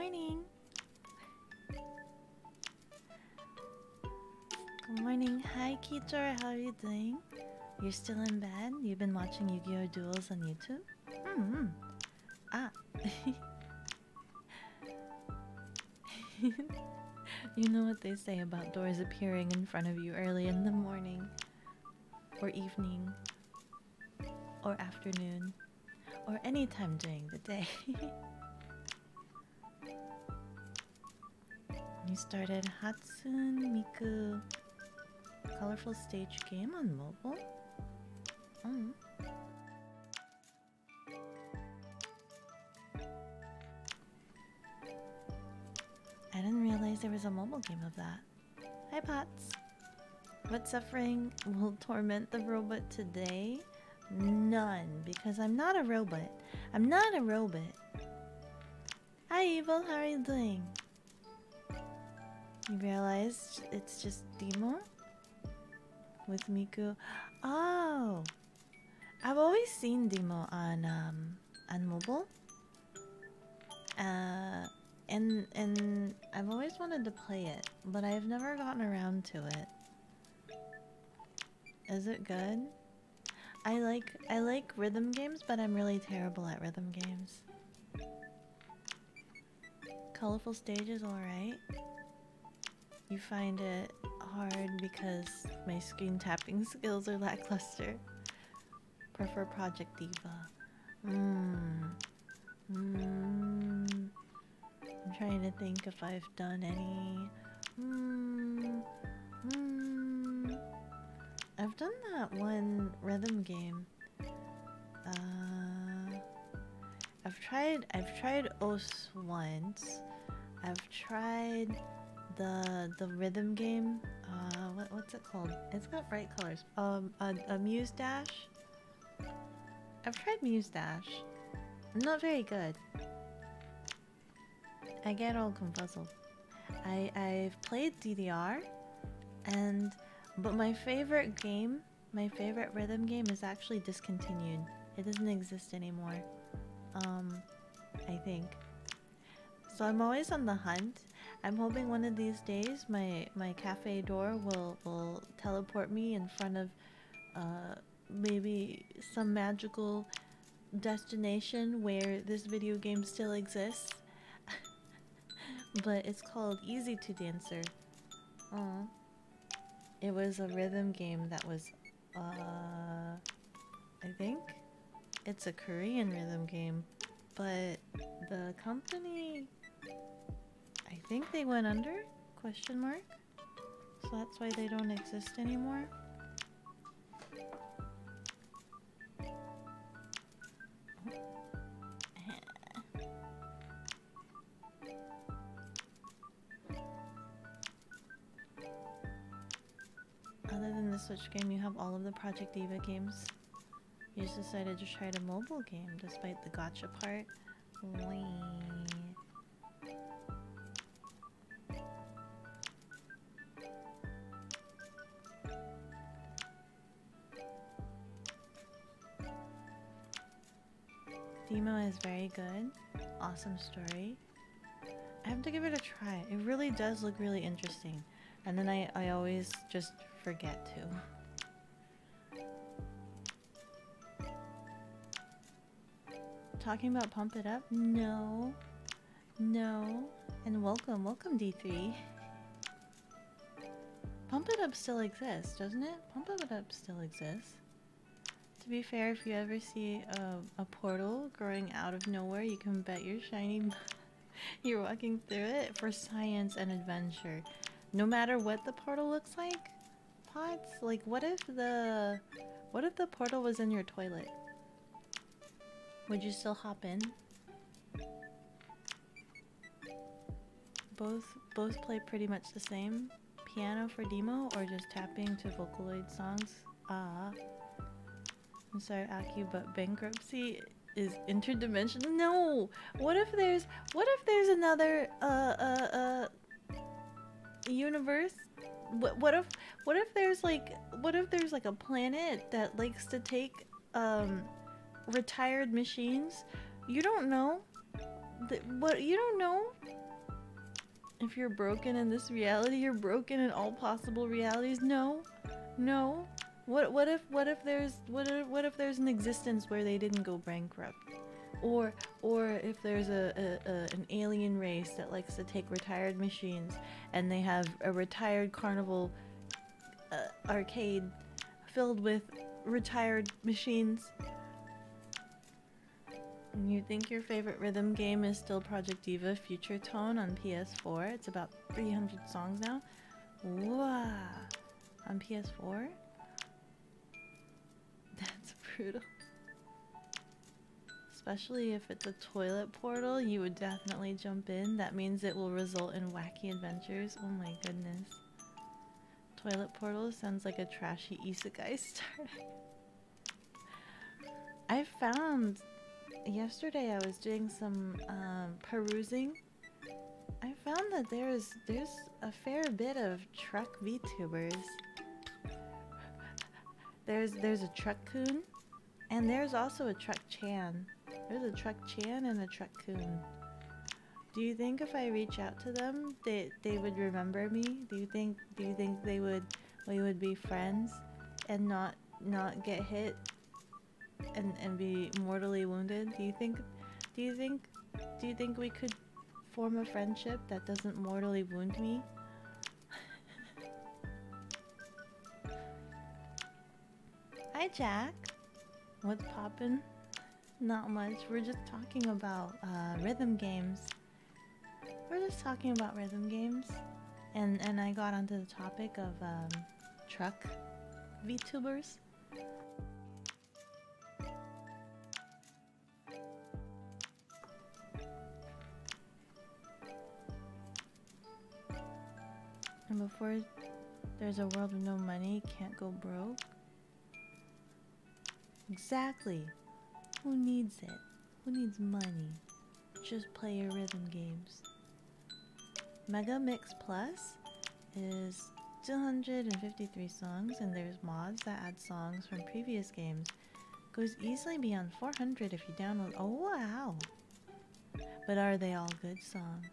morning. Good morning. Hi, Kitor. How are you doing? You're still in bed? You've been watching Yu-Gi-Oh! Duels on YouTube? Mm-hmm. Ah. You know what they say about doors appearing in front of you early in the morning, or evening, or afternoon, or any time during the day. You started Hatsune Miku colorful stage game on mobile? Mm. I didn't realize there was a mobile game of that. Hi, Pots. What suffering will torment the robot today? None, because I'm not a robot. I'm not a robot. Hi, Evil. How are you doing? You realized it's just Demo with Miku. Oh, I've always seen Demo on mobile. And I've always wanted to play it, but I've never gotten around to it. Is it good? I like rhythm games, but I'm really terrible at rhythm games. Colorful Stage is alright. You find it hard because my screen tapping skills are lackluster. Prefer Project Diva. I'm trying to think if I've done any. I've done that one rhythm game. I've tried OS once. I've tried the rhythm game. What's it called? It's got bright colors. A Muse Dash. I've tried Muse Dash. I'm not very good. I get all confuzzled. I've played DDR, but my favorite game, my favorite rhythm game is actually discontinued. It doesn't exist anymore. I think. So I'm always on the hunt. I'm hoping one of these days my cafe door will teleport me in front of maybe some magical destination where this video game still exists. But it's called Easy to Dancer. It was a rhythm game that was I think it's a Korean rhythm game, but the company, I think they went under? Question mark? So that's why they don't exist anymore. Other than the Switch game, you have all of the Project Diva games. You just decided to try the mobile game despite the gacha part. Wee. Demo is very good. Awesome story. I have to give it a try. It really does look really interesting. And then I always just forget to. Talking about Pump It Up? No. No. And welcome D3. Pump It Up still exists, doesn't it? Pump It Up still exists. To be fair, if you ever see a portal growing out of nowhere, you can bet you're shiny you're walking through it for science and adventure. No matter what the portal looks like, Pots, like what if the portal was in your toilet? Would you still hop in? Both play pretty much the same. Piano for demo or just tapping to Vocaloid songs? I'm sorry, Aki, but bankruptcy is interdimensional. No! What if there's another universe? What if there's like a planet that likes to take retired machines? You don't know. What, you don't know? If you're broken in this reality, you're broken in all possible realities. No, no. What if there's an existence where they didn't go bankrupt, or if there's an alien race that likes to take retired machines and they have a retired carnival arcade filled with retired machines. And you think your favorite rhythm game is still Project Diva Future Tone on PS4? It's about 300 songs now. Wow. On PS4? That's brutal. Especially if it's a toilet portal, you would definitely jump in. That means it will result in wacky adventures. Oh my goodness. Toilet portal sounds like a trashy isekai start. I found... Yesterday I was doing some perusing. I found that there's a fair bit of truck VTubers. There's a truck-kun, and there's also a truck-chan. There's a truck-chan and a truck-kun. Do you think if I reach out to them, they would remember me? Do you think we would be friends and not get hit and be mortally wounded? Do you think we could form a friendship that doesn't mortally wound me? Hi Jack. What's poppin'? Not much. We're just talking about rhythm games. And I got onto the topic of truck VTubers. And before there's a world with no money, can't go broke. Exactly. Who needs it? Who needs money? Just play your rhythm games. Mega Mix Plus is 253 songs, and there's mods that add songs from previous games. Goes easily beyond 400 if you download. Oh wow! But are they all good songs?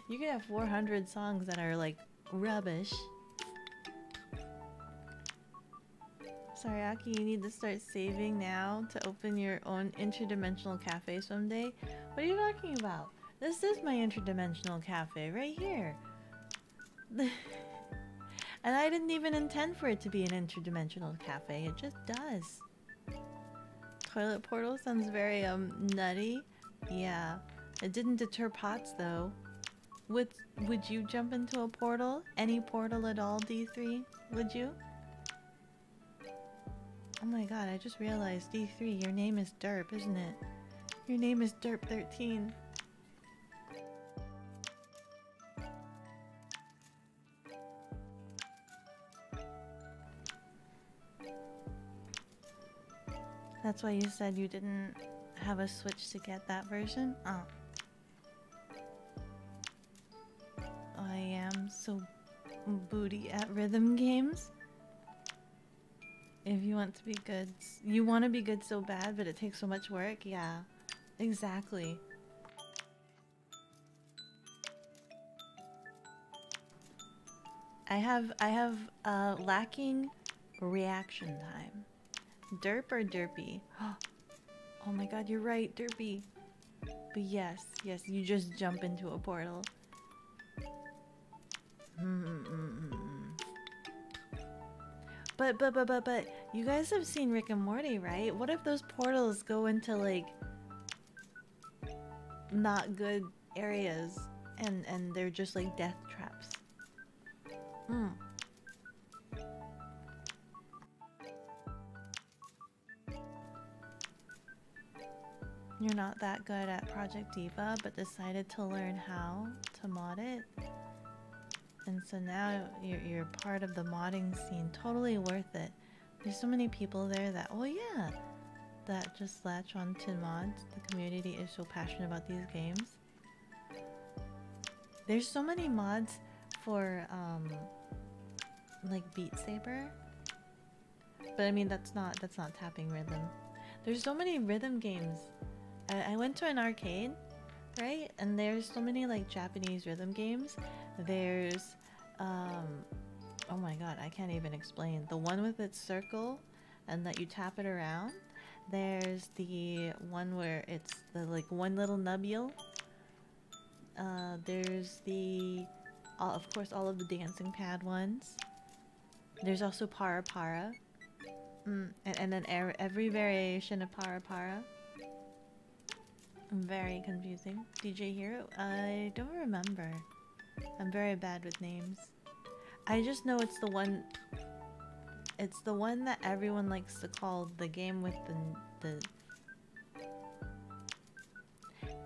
You can have 400 songs that are like rubbish. Sorry, Aki, you need to start saving now to open your own interdimensional cafe someday. What are you talking about? This is my interdimensional cafe right here. And I didn't even intend for it to be an interdimensional cafe. It just does. Toilet portal sounds very nutty. Yeah. It didn't deter pots though. Would you jump into a portal? Any portal at all, D3? Would you? Oh my god, I just realized, D3, your name is Derp, isn't it? Your name is Derp13. That's why you said you didn't have a Switch to get that version? Oh. I am so booty at rhythm games. If you want to be good, you want to be good so bad, but it takes so much work. Yeah, exactly. I have lacking reaction time. Derp or derpy? Oh my god, you're right, derpy. But yes, you just jump into a portal. But you guys have seen Rick and Morty, right? What if those portals go into like not good areas and they're just like death traps? You're not that good at Project Diva, but decided to learn how to mod it. And so now you're part of the modding scene. Totally worth it. There's so many people there that, oh yeah, that just latch on to mods. The community is so passionate about these games. There's so many mods for like Beat Saber. But I mean that's not tapping rhythm. There's so many rhythm games I went to an arcade, right? And there's so many like Japanese rhythm games. There's oh my god, I can't even explain. The one with its circle and that you tap it around. There's the one where it's the like one little nubule. There's the of course all of the dancing pad ones. There's also para para. And then every variation of para para. Very confusing. DJ Hero? I don't remember. I'm very bad with names. I just know it's the one. It's the one that everyone likes to call the game with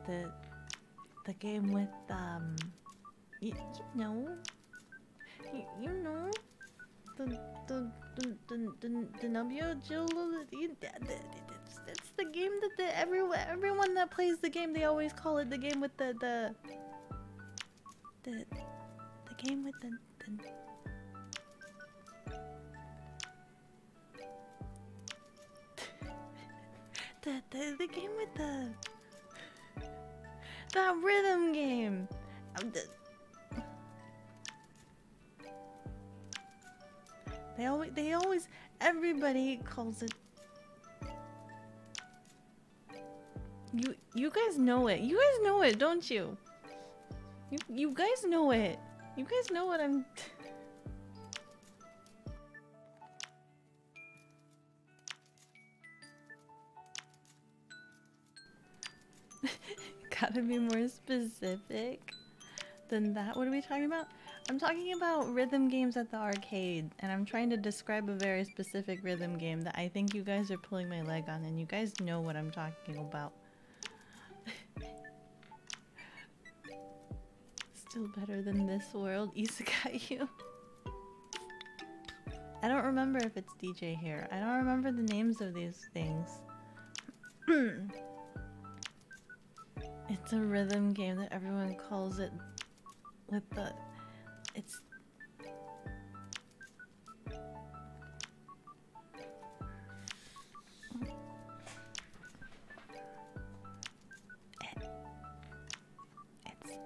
the game with you know the Nubio Jill. It's the game that everyone that plays the game, they always call it the game with the game with the game with that rhythm game. They always everybody calls it. You guys know it. You guys know it, don't you? You guys know it. You guys know what I'm. Gotta be more specific than that. What are we talking about? I'm talking about rhythm games at the arcade, and I'm trying to describe a very specific rhythm game that I think you guys are pulling my leg on, and you guys know what I'm talking about. Still better than this world, Isakayu. I don't remember if it's DJ here. I don't remember the names of these things. It's a rhythm game that everyone calls it with the... It's...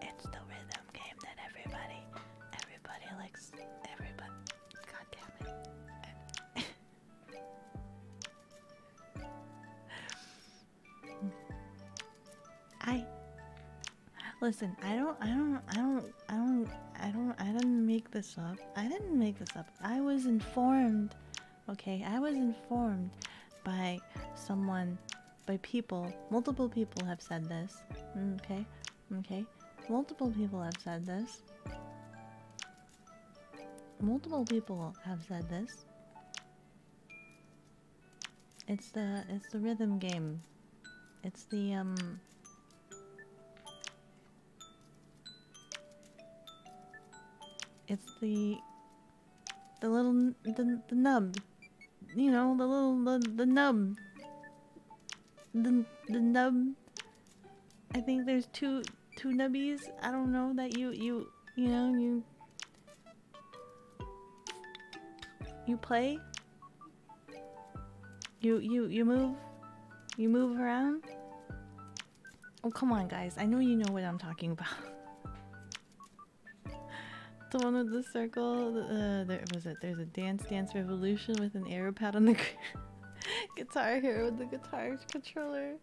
It's the rhythm game that everybody likes. Everybody... God damn it. Listen, I didn't make this up. I didn't make this up. I was informed, okay? I was informed by someone, by people. Multiple people have said this, okay? Okay? Multiple people have said this. Multiple people have said this. It's the rhythm game. It's the, it's the little the nub, you know, the little the nub, the nub. I think there's two nubbies. I don't know that you know you play. You move around. Oh come on, guys! I know you know what I'm talking about. The one with the circle, there was it. There's a Dance Revolution with an arrow pad on the Guitar Hero with the guitar controller.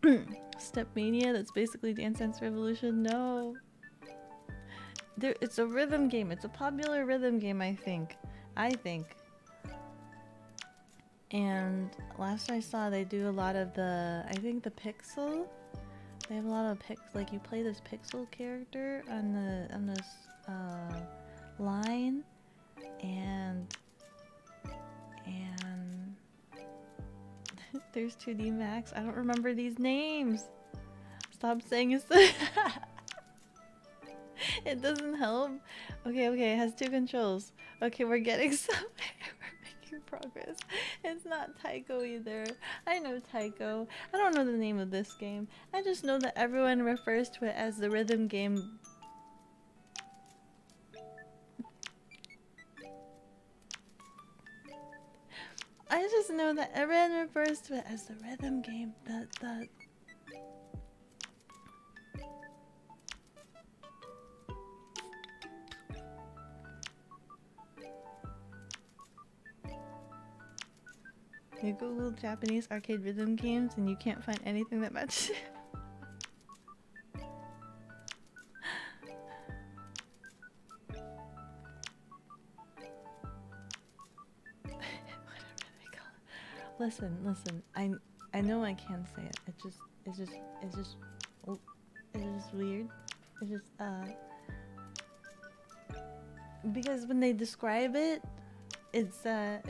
Stepmania, that's basically Dance Revolution. No, it's a rhythm game. It's a popular rhythm game, I think. And last I saw, they do a lot of the, I think the pixel. They have a lot of like you play this pixel character on this line, and there's 2D Max. I don't remember these names. Stop saying it's the it doesn't help. Okay, it has 2 controls. Okay, we're getting somewhere. We're making progress. It's not Taiko either. I know Taiko. I don't know the name of this game. I just know that everyone refers to it as the rhythm game. Just know that everyone refers to it as the rhythm game. The You Google Japanese arcade rhythm games and you can't find anything that matches it. Whatever they call it. Listen. I know I can't say it. It's just weird. It's just because when they describe it, it's I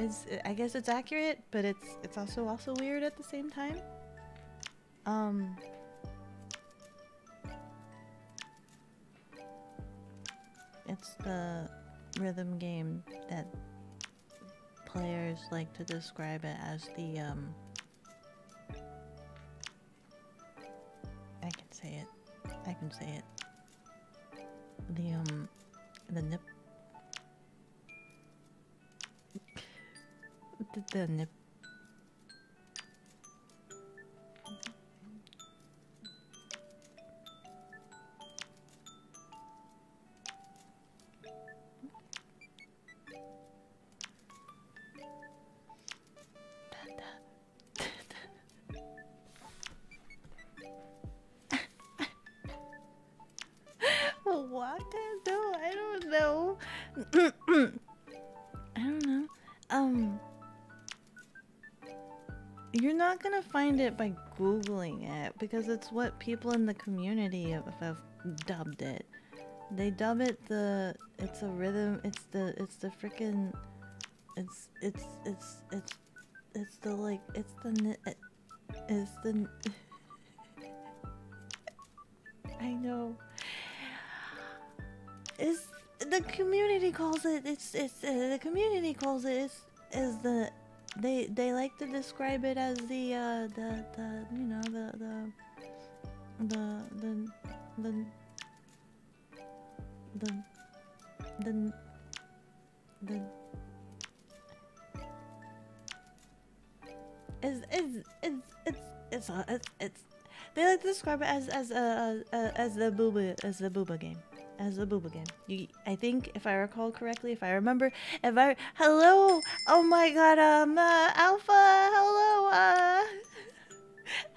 guess it's accurate, but it's also weird at the same time. It's the rhythm game that players like to describe it as the I can say it. The nip. The nip. What? No, I don't know. I don't know. You're not gonna find it by Googling it because it's what people in the community have dubbed it. They dub it it's a rhythm. It's the freaking. It's the like. It's the. I know. Is the community calls it? The community calls it is the. They like to describe it as the you know it's they like to describe it as the booba game. As the booba game. I think, if I recall correctly, if I remember, hello! Oh my god, Alpha! Hello,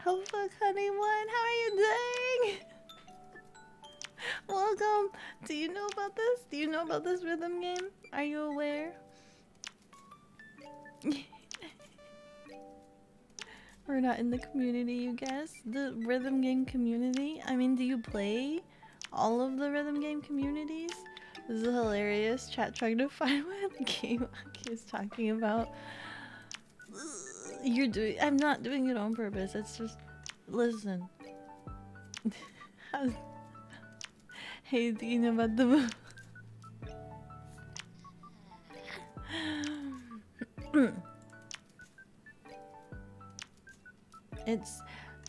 Alpha Honey1, how are you doing? Welcome! Do you know about this? Do you know about this rhythm game? Are you aware? We're not in the community, you guess? The rhythm game community? I mean, do you play all of the rhythm game communities? This is hilarious. Chat trying to find what game Aki is talking about. I'm not doing it on purpose. It's just, listen. Hey, do you know about the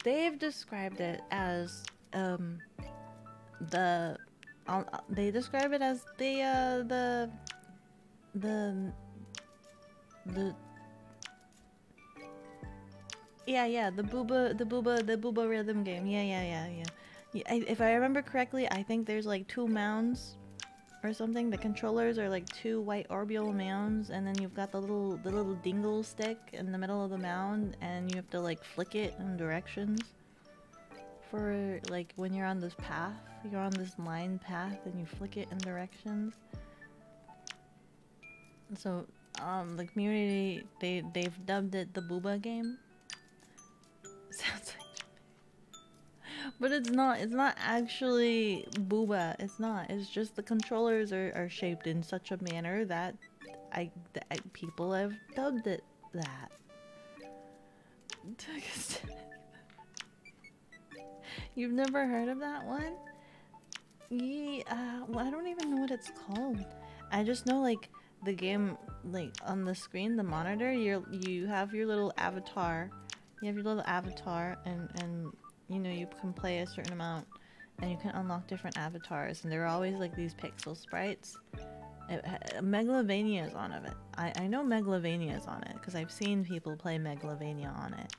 they've described it as they describe it as the booba rhythm game. Yeah. If I remember correctly, I think there's like 2 mounds or something. The controllers are like 2 white orbital mounds, and then you've got the little dingle stick in the middle of the mound, and you have to like flick it in directions for like when you're on this path. You're on this line path and you flick it in directions. So the community, they've dubbed it the booba game. Sounds like, but it's not actually booba. It's not. It's just the controllers are shaped in such a manner that people have dubbed it that. You've never heard of that one? Yeah, well, I don't even know what it's called. I just know, like, the game, like, on the screen, the monitor, you have your little avatar. You have your little avatar, and you know, you can play a certain amount, and you can unlock different avatars, and there are always, like, these pixel sprites. Megalovania is on it. I know Megalovania is on it because I've seen people play Megalovania on it.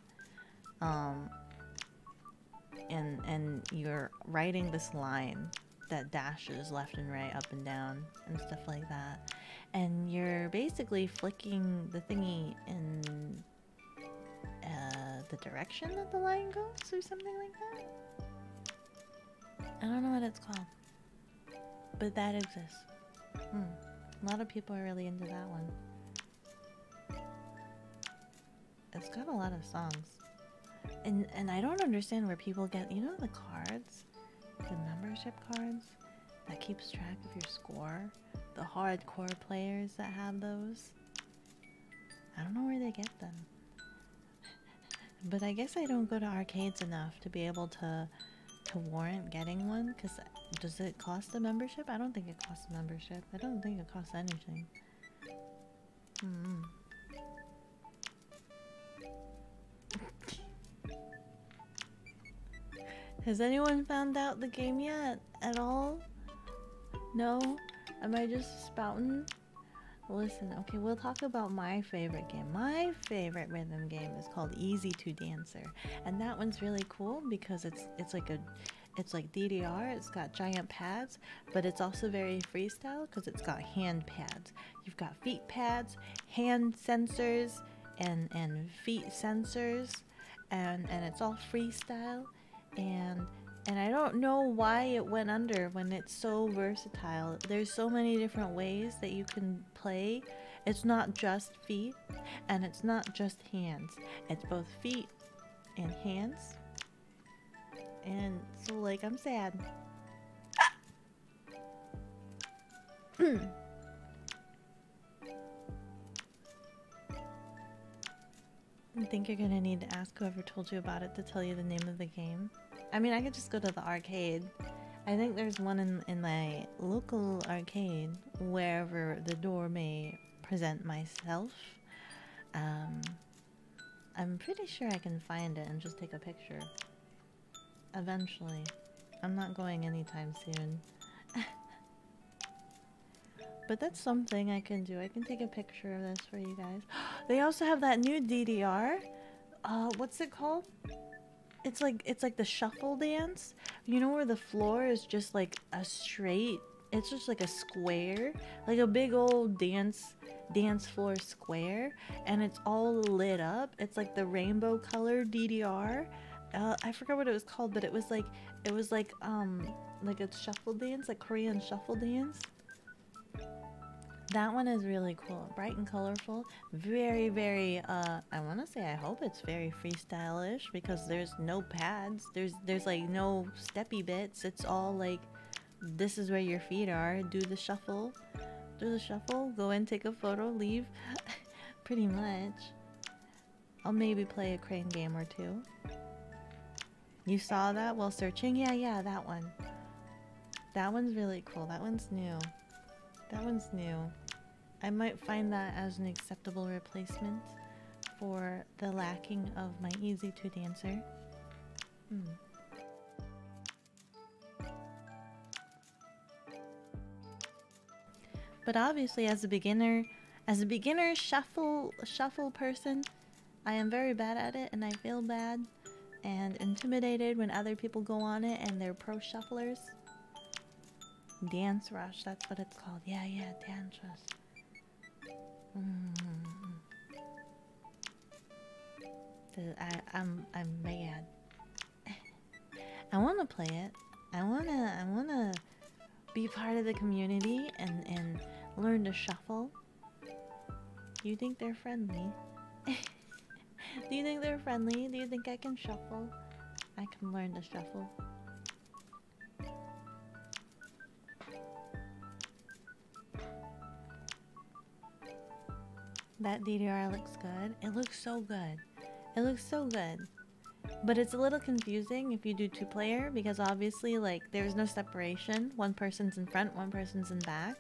And you're writing this line that dashes left and right, up and down, and stuff like that. And you're basically flicking the thingy in the direction that the line goes, or something like that. I don't know what it's called, but that exists. A lot of people are really into that one. It's got a lot of songs. And I don't understand where people get, you know, the cards, the membership cards that keeps track of your score, the hardcore players that have those. I don't know where they get them. But I guess I don't go to arcades enough to be able to warrant getting one, because does it cost a membership? I don't think it costs a membership. I don't think it costs anything. Has anyone found out the game yet? At all? No? Am I just spouting? Listen, okay, we'll talk about my favorite game. My favorite rhythm game is called Easy to Dancer. And that one's really cool because it's like DDR, it's got giant pads, but it's also very freestyle because it's got hand pads. You've got feet pads, hand sensors, and feet sensors, and it's all freestyle. And I don't know why it went under when it's so versatile. There's so many different ways that you can play. It's not just feet, and it's not just hands. It's both feet and hands. And so, like, I'm sad. I think you're gonna need to ask whoever told you about it to tell you the name of the game. I mean, I could just go to the arcade. I think there's one in my local arcade, wherever the door may present myself. I'm pretty sure I can find it and just take a picture. Eventually. I'm not going anytime soon. But that's something I can do. I can take a picture of this for you guys. They also have that new DDR. What's it called? It's like the shuffle dance. You know where the floor is just like a straight, it's just like a square, like a big old dance floor square, and it's all lit up. It's like the rainbow color DDR. I forgot what it was called, but it was like a shuffle dance, like Korean shuffle dance. That one is really cool, bright and colorful, very, very, I want to say, I hope it's very freestyle-ish, because there's no pads, there's like no steppy bits. It's all like, this is where your feet are, do the shuffle, go in, take a photo, leave. Pretty much. I'll maybe play a crane game or two. You saw that while searching? Yeah, that one. That one's really cool. That one's new. I might find that as an acceptable replacement for the lacking of my Easy to Dancer. But obviously, as a beginner shuffle person, I am very bad at it, and I feel bad and intimidated when other people go on it and they're pro shufflers. Dance Rush, that's what it's called. Yeah, Dance Rush. I'm mad. I want to play it. I wanna be part of the community and learn to shuffle. Do you think they're friendly? Do you think they're friendly? Do you think I can shuffle? I can learn to shuffle. That DDR looks good. It looks so good. It looks so good. But it's a little confusing if you do two-player, because obviously, like, there's no separation. One person's in front, one person's in back.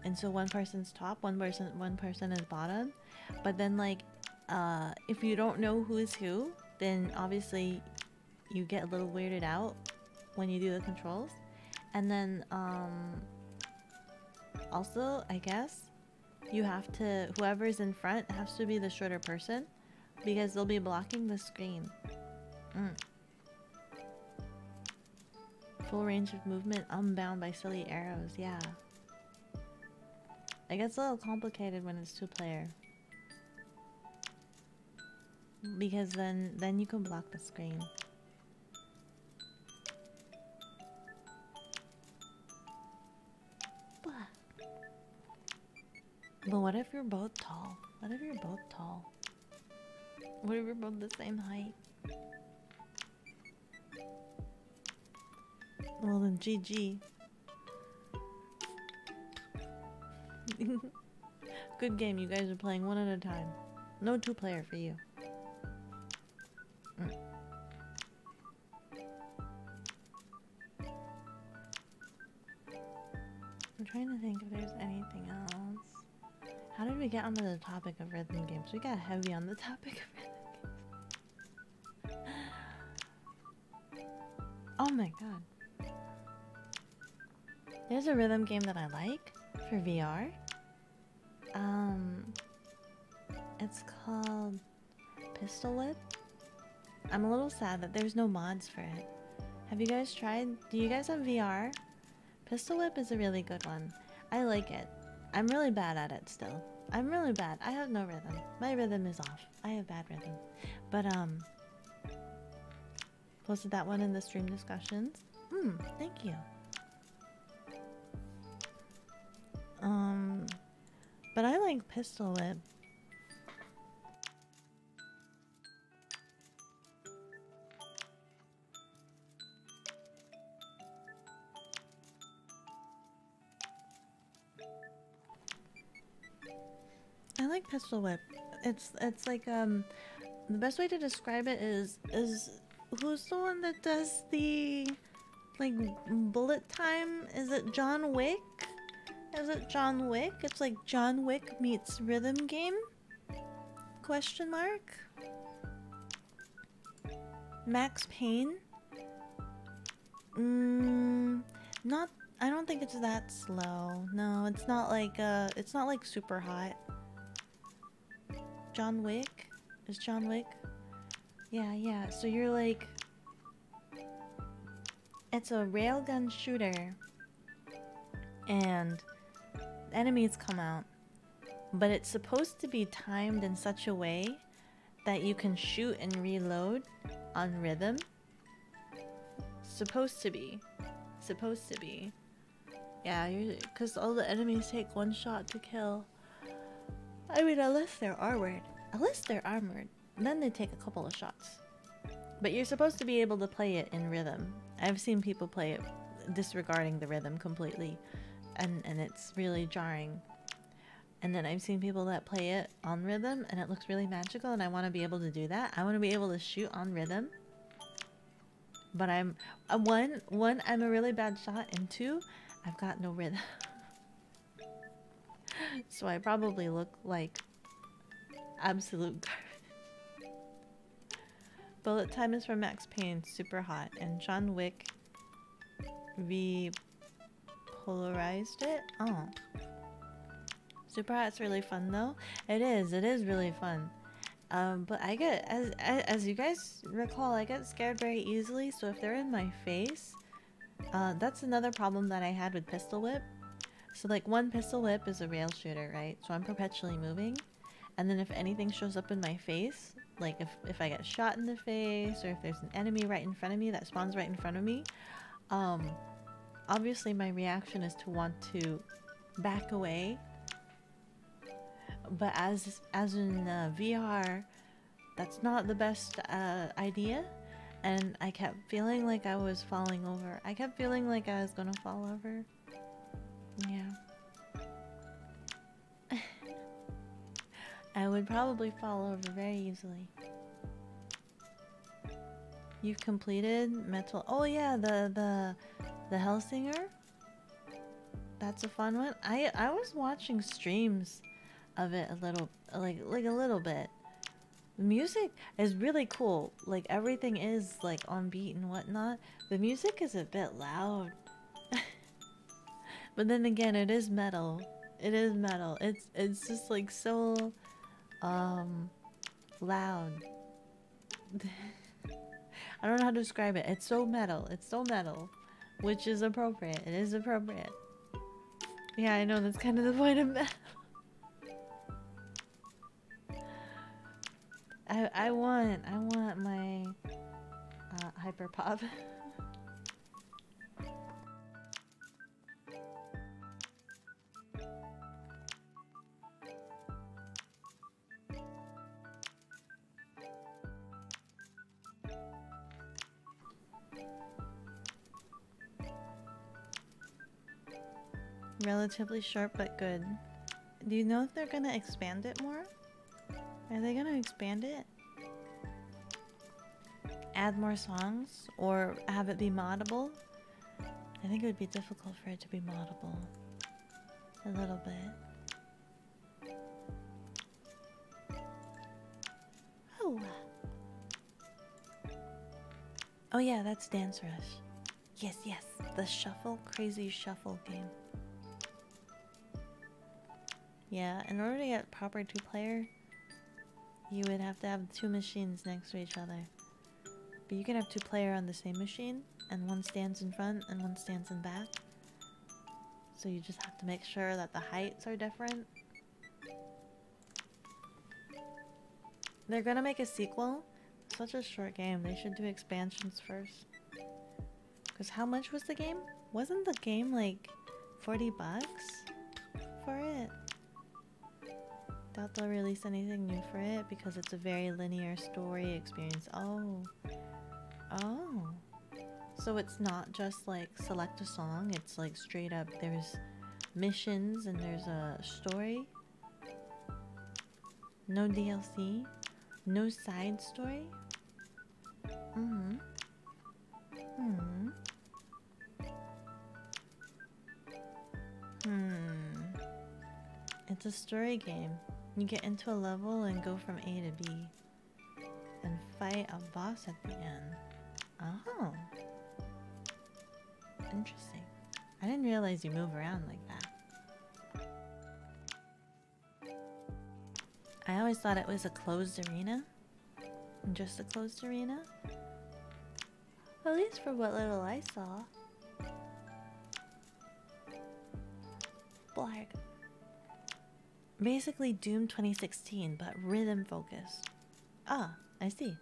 And so one person's top, one person is bottom. But then, like, if you don't know who is who, then obviously you get a little weirded out when you do the controls. And then, Also, I guess you have to, whoever's in front has to be the shorter person because they'll be blocking the screen. Full range of movement unbound by silly arrows. Yeah. It gets a little complicated when it's 2-player. Because then you can block the screen. But what if you're both tall? What if you're both tall? What if you're both the same height? Well then GG. Good game, you guys are playing one at a time. No 2-player for you. I'm trying to think if there's anything else. How did we get onto the topic of rhythm games? We got heavy on the topic of rhythm games. Oh my god. There's a rhythm game that I like for VR. It's called Pistol Whip. I'm a little sad that there's no mods for it. Have you guys tried? Do you guys have VR? Pistol Whip is a really good one. I like it. I'm really bad at it still. I'm really bad. I have no rhythm. My rhythm is off. I have bad rhythm. But posted that one in the stream discussions. Thank you. But I like Pistol Whip. I like Pistol Whip. It's like the best way to describe it is who's the one that does the like bullet time? Is it John Wick? Is it John Wick? It's like John Wick meets rhythm game? Question mark? Max Payne? Not. I don't think it's that slow. No, it's not like super hot. John Wick? Is John Wick? Yeah. So you're like, it's a railgun shooter, and enemies come out, but it's supposed to be timed in such a way that you can shoot and reload on rhythm. Supposed to be. Yeah, because all the enemies take one shot to kill. I mean, unless they're armored. Then they take a couple of shots. But you're supposed to be able to play it in rhythm. I've seen people play it disregarding the rhythm completely, and it's really jarring. And then I've seen people that play it on rhythm, and it looks really magical, and I want to be able to do that. I want to be able to shoot on rhythm. But I'm one, I'm a really bad shot, and 2, I've got no rhythm. So I probably look like absolute garbage. Bullet time is from Max Payne, super hot, and John Wick repolarized it. Oh, super hot's really fun though. It is really fun. But I get, as you guys recall, I get scared very easily. So if they're in my face, that's another problem that I had with Pistol Whip. So like one Pistol Whip is a rail shooter, right? So I'm perpetually moving, and then if anything shows up in my face, like if I get shot in the face, or if there's an enemy right in front of me that spawns right in front of me, obviously my reaction is to want to back away. But as in VR, that's not the best idea, and I kept feeling like I was falling over. I kept feeling like I was gonna fall over. Yeah. I would probably fall over very easily. You've completed Metal... Oh yeah, the Hellsinger? That's a fun one. I was watching streams of it a little, like a little bit. The music is really cool. Like everything is like on beat and whatnot. The music is a bit loud. But then again, it is metal. It is metal. It's just like so loud. I don't know how to describe it. It's so metal. It's so metal, which is appropriate. It is appropriate. Yeah, I know that's kind of the point of metal. I want my hyper pop. Relatively short but good. Do you know if they're gonna expand it more? Are they gonna expand it? Add more songs? Or have it be moddable? I think it would be difficult for it to be moddable. A little bit. Oh! Oh yeah, that's Dance Rush. Yes, yes. The shuffle, crazy shuffle game. Yeah, in order to get proper 2-player, you would have to have 2 machines next to each other. But you can have 2-player on the same machine, and one stands in front and one stands in back. So you just have to make sure that the heights are different. They're gonna make a sequel. Such a short game. They should do expansions first. Because how much was the game? Wasn't the game like 40 bucks for it? Doubt they'll release anything new for it because it's a very linear story experience. Oh. Oh. So it's not just like select a song, it's like straight up there's missions and there's a story. No DLC. No side story. Mm-hmm. Hmm. It's a story game. You get into a level and go from A to B. And fight a boss at the end. Oh. Interesting. I didn't realize you move around like that. I always thought it was a closed arena. Just a closed arena. At least for what little I saw. Blarg. Basically Doom 2016, but rhythm focused. Ah, I see.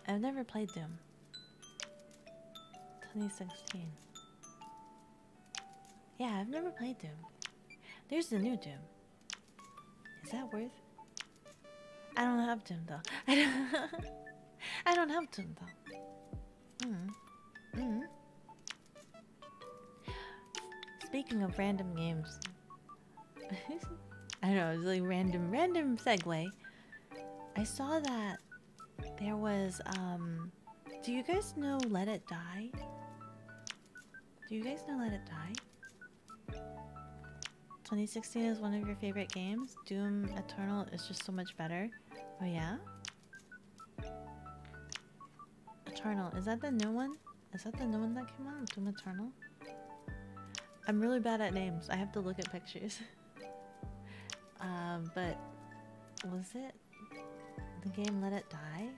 I've never played Doom. 2016. Yeah, I've never played Doom. There's the new Doom. Is that worth? I don't have Doom though. I don't have Doom though. Speaking of random games. I don't know, it's like random segue. I saw that there was, do you guys know Let It Die? Do you guys know Let It Die? 2016 is one of your favorite games. Doom Eternal is just so much better. Oh yeah? Eternal, is that the new one? Is that the new one that came out? Doom Eternal? I'm really bad at names. I have to look at pictures. But was it the game Let It Die?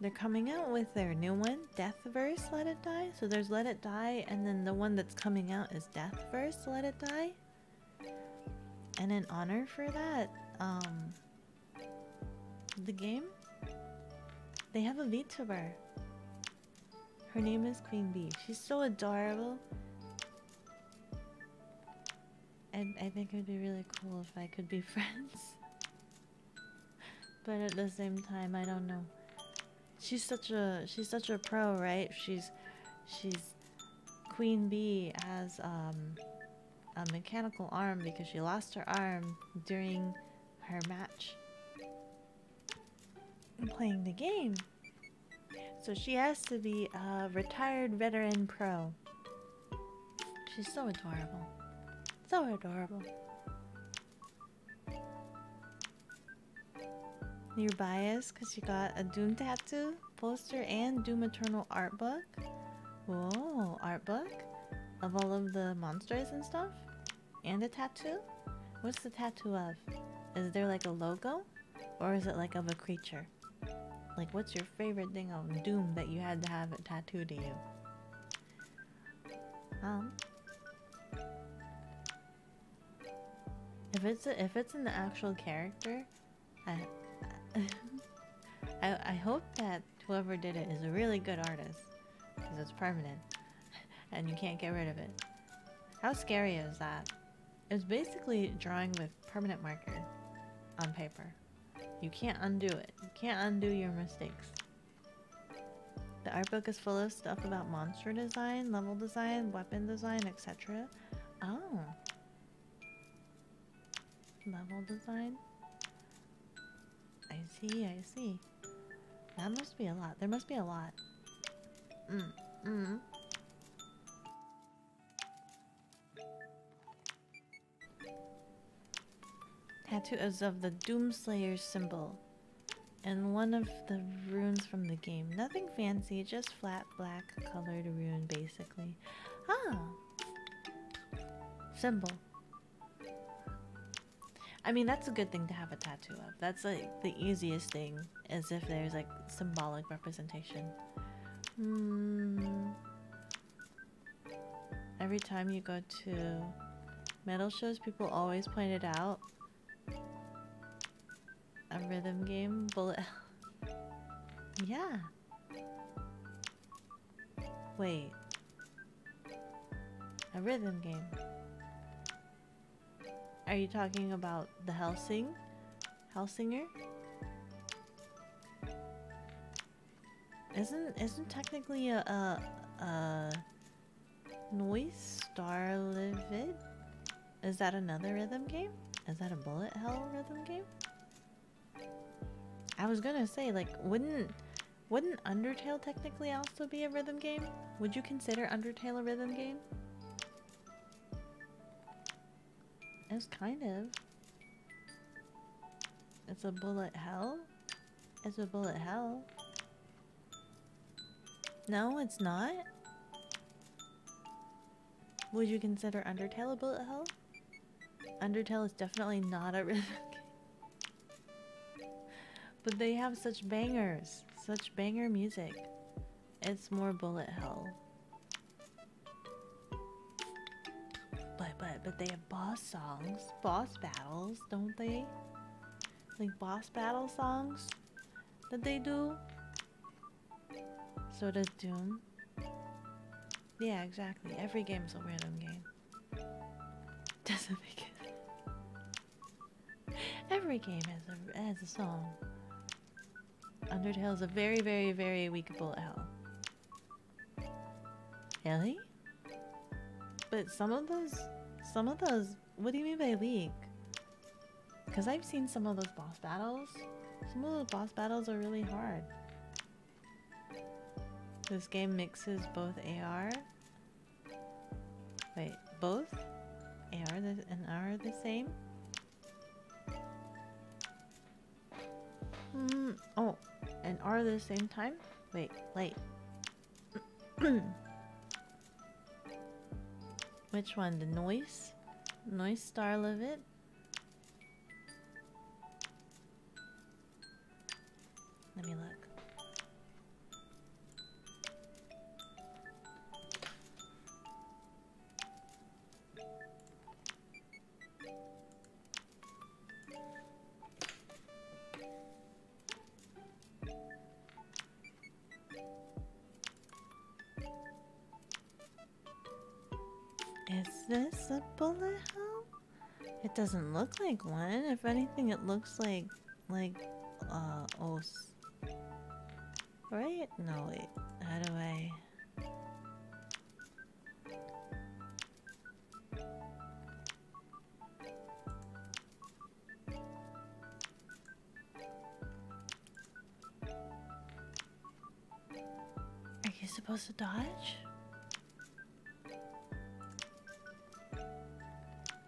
They're coming out with their new one, Deathverse Let It Die. So there's Let It Die, and then the one that's coming out is Deathverse Let It Die. And in honor for that, the game, they have a VTuber. Her name is Queen Bee. She's so adorable. And I think it would be really cool if I could be friends. But at the same time, I don't know. She's such a pro, right? She's Queen Bee has a mechanical arm because she lost her arm during her match playing the game. So she has to be a retired veteran pro. She's so adorable. So adorable. You're biased because you got a Doom tattoo, poster, and Doom Eternal art book. Whoa, art book? Of all of the monsters and stuff? And a tattoo? What's the tattoo of? Is there like a logo? Or is it like of a creature? Like, what's your favorite thing of Doom that you had to have it tattooed to you? If it's an actual character, I hope that whoever did it is a really good artist, because it's permanent and you can't get rid of it. How scary is that? It's basically drawing with permanent marker on paper. You can't undo it. You can't undo your mistakes. The art book is full of stuff about monster design, level design, weapon design, etc. Oh. Level design? I see, I see. That must be a lot. There must be a lot. Tattoo is of the Doomslayer symbol and one of the runes from the game. Nothing fancy, just flat black colored rune basically. Ah! Symbol. I mean, that's a good thing to have a tattoo of. That's like the easiest thing, as if there's like symbolic representation. Every time you go to metal shows, people always point it out. A rhythm game, bullet. Yeah. Wait. A rhythm game. Are you talking about the Hellsinger? Isn't technically a Noise Star Livid? Is that another rhythm game? Is that a bullet hell rhythm game? I was gonna say, like, wouldn't Undertale technically also be a rhythm game? Would you consider Undertale a rhythm game? It's kind of. It's a bullet hell? It's a bullet hell. No, it's not? Would you consider Undertale a bullet hell? Undertale is definitely not a rhythm game. But they have such bangers. Such banger music. It's more bullet hell. But they have boss songs. Boss battles, don't they? Like boss battle songs that they do. So does Doom. Yeah, exactly. Every game is a rhythm game. Doesn't make it. Every game has a song. Undertale is a very, very, very weak bullet hell. Really? But some of those, what do you mean by weak? Because I've seen some of those boss battles. Some of those boss battles are really hard. This game mixes both AR. Wait, both? AR and R are the same? Oh, and R at the same time? Wait. Which one? The Noise? Noise Star Livid? Let me look. Is this a bullet hell? It doesn't look like one. If anything, it looks like Os. Right? No, wait. How do I... Are you supposed to dodge?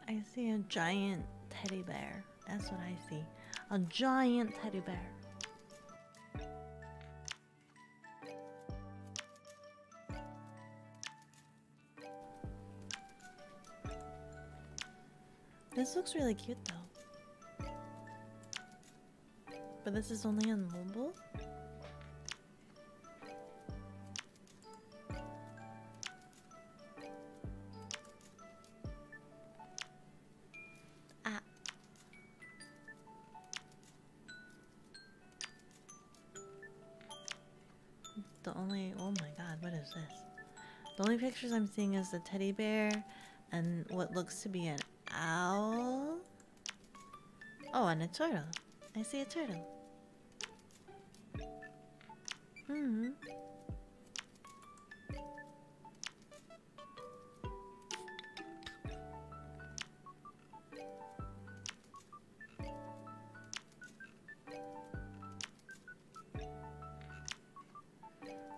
I see a giant teddy bear. That's what I see. A giant teddy bear. This looks really cute though. But this is only on mobile? Ah. Oh my god, what is this? The only pictures I'm seeing is the teddy bear and what looks to be an owl. Oh, and a turtle. I see a turtle. Hmm.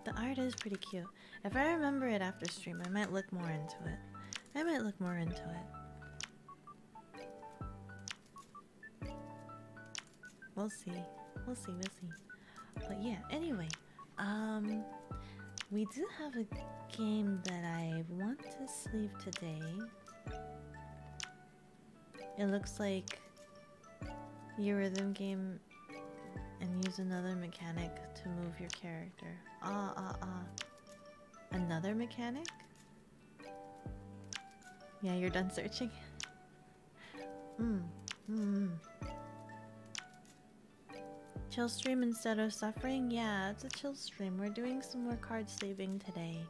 The art is pretty cute. If I remember it after stream, I might look more into it. We'll see. We'll see. But yeah, anyway. We do have a game that I want to sleeve today. It looks like your rhythm game and use another mechanic to move your character. Another mechanic? Yeah, you're done searching. Chill stream instead of suffering? Yeah, it's a chill stream. We're doing some more card saving today.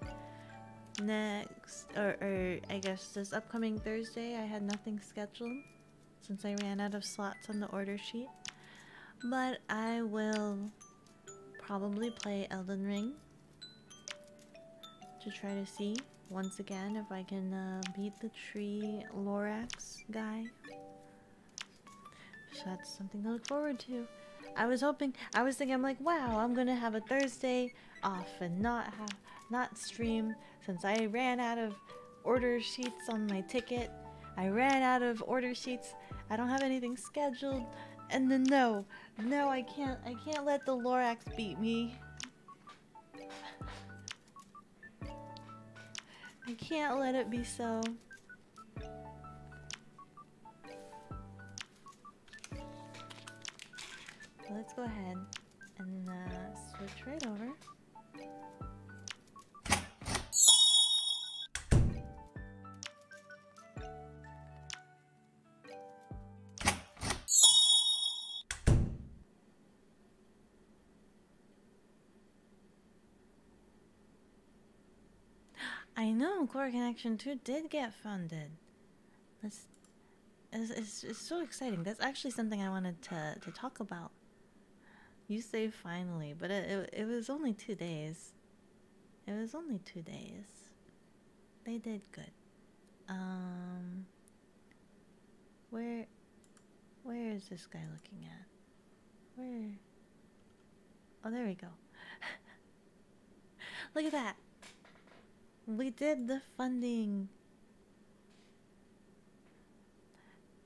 Next, or I guess this upcoming Thursday, I had nothing scheduled since I ran out of slots on the order sheet. But I will probably play Elden Ring to try to see once again if I can beat the tree Lorax guy. So that's something to look forward to. I was thinking, I'm like, wow, I'm gonna have a Thursday off and not stream since I ran out of order sheets on my ticket. I ran out of order sheets. I don't have anything scheduled. And then no, I can't let the Lorax beat me. I can't let it be so. Let's go ahead and switch right over. I know, Core Connection 2 did get funded. It's so exciting. That's actually something I wanted to talk about. You say finally, but it was only 2 days. It was only 2 days. They did good. Where is this guy looking at? Where? Oh, there we go. Look at that. We did the funding.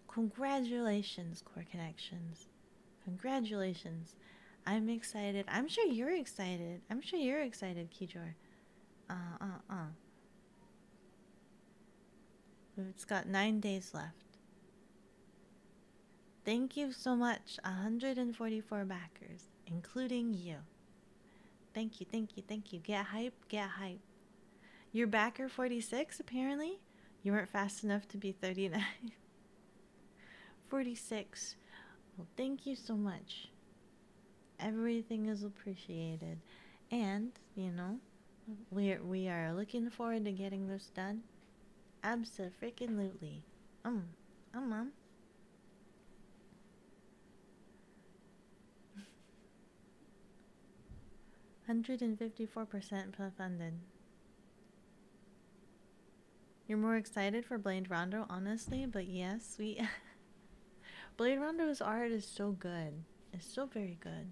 Congratulations, Core Connections. Congratulations. I'm excited. I'm sure you're excited. Kijor. It's got 9 days left. Thank you so much. 144 backers, including you. Thank you. Get hype. You're backer 46, apparently? You weren't fast enough to be 39. 46. Well, thank you so much. Everything is appreciated. And, you know, we are looking forward to getting this done. Abso-freaking-lutely. Mom. 154% funded. You're more excited for Blade Rondo, honestly, but yes, Blade Rondo's art is so good. It's so very good.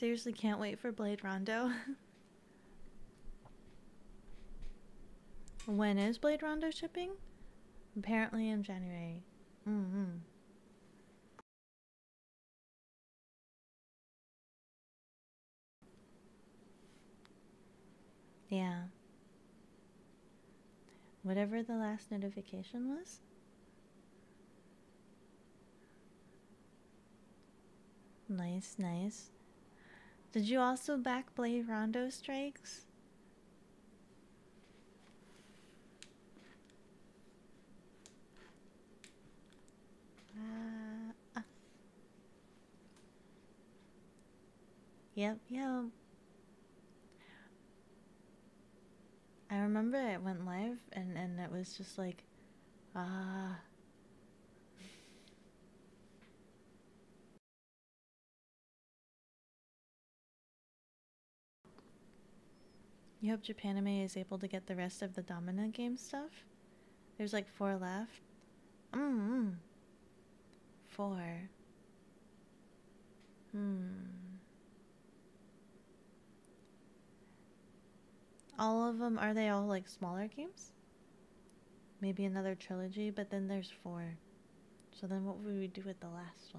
Seriously, can't wait for Blade Rondo. When is Blade Rondo shipping? Apparently in January. Yeah. Whatever the last notification was. Nice, nice. Did you also back Blade Rondo Strikes? Yep, yep. I remember it went live and it was just like, ah. You hope Japanime is able to get the rest of the dominant game stuff? There's like 4 left. 4. All of them, are they all like smaller games? Maybe another trilogy, but then there's 4. So then what would we do with the last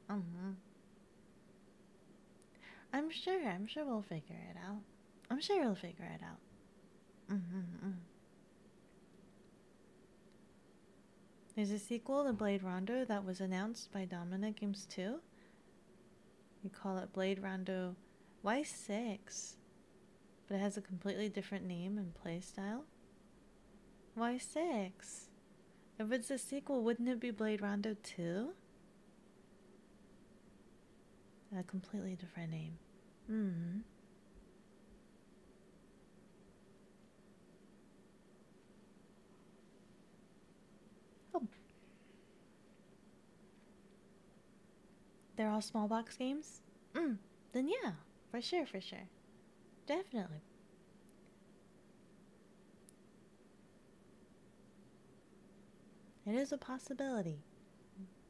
one? I'm sure we'll figure it out. I'm sure we'll figure it out. There's a sequel to Blade Rondo that was announced by Dominant Games 2. You call it Blade Rondo Y6, but it has a completely different name and playstyle. Y6. If it's a sequel, wouldn't it be Blade Rondo 2? A completely different name. Oh. They're all small box games? Then yeah, for sure. Definitely. It is a possibility.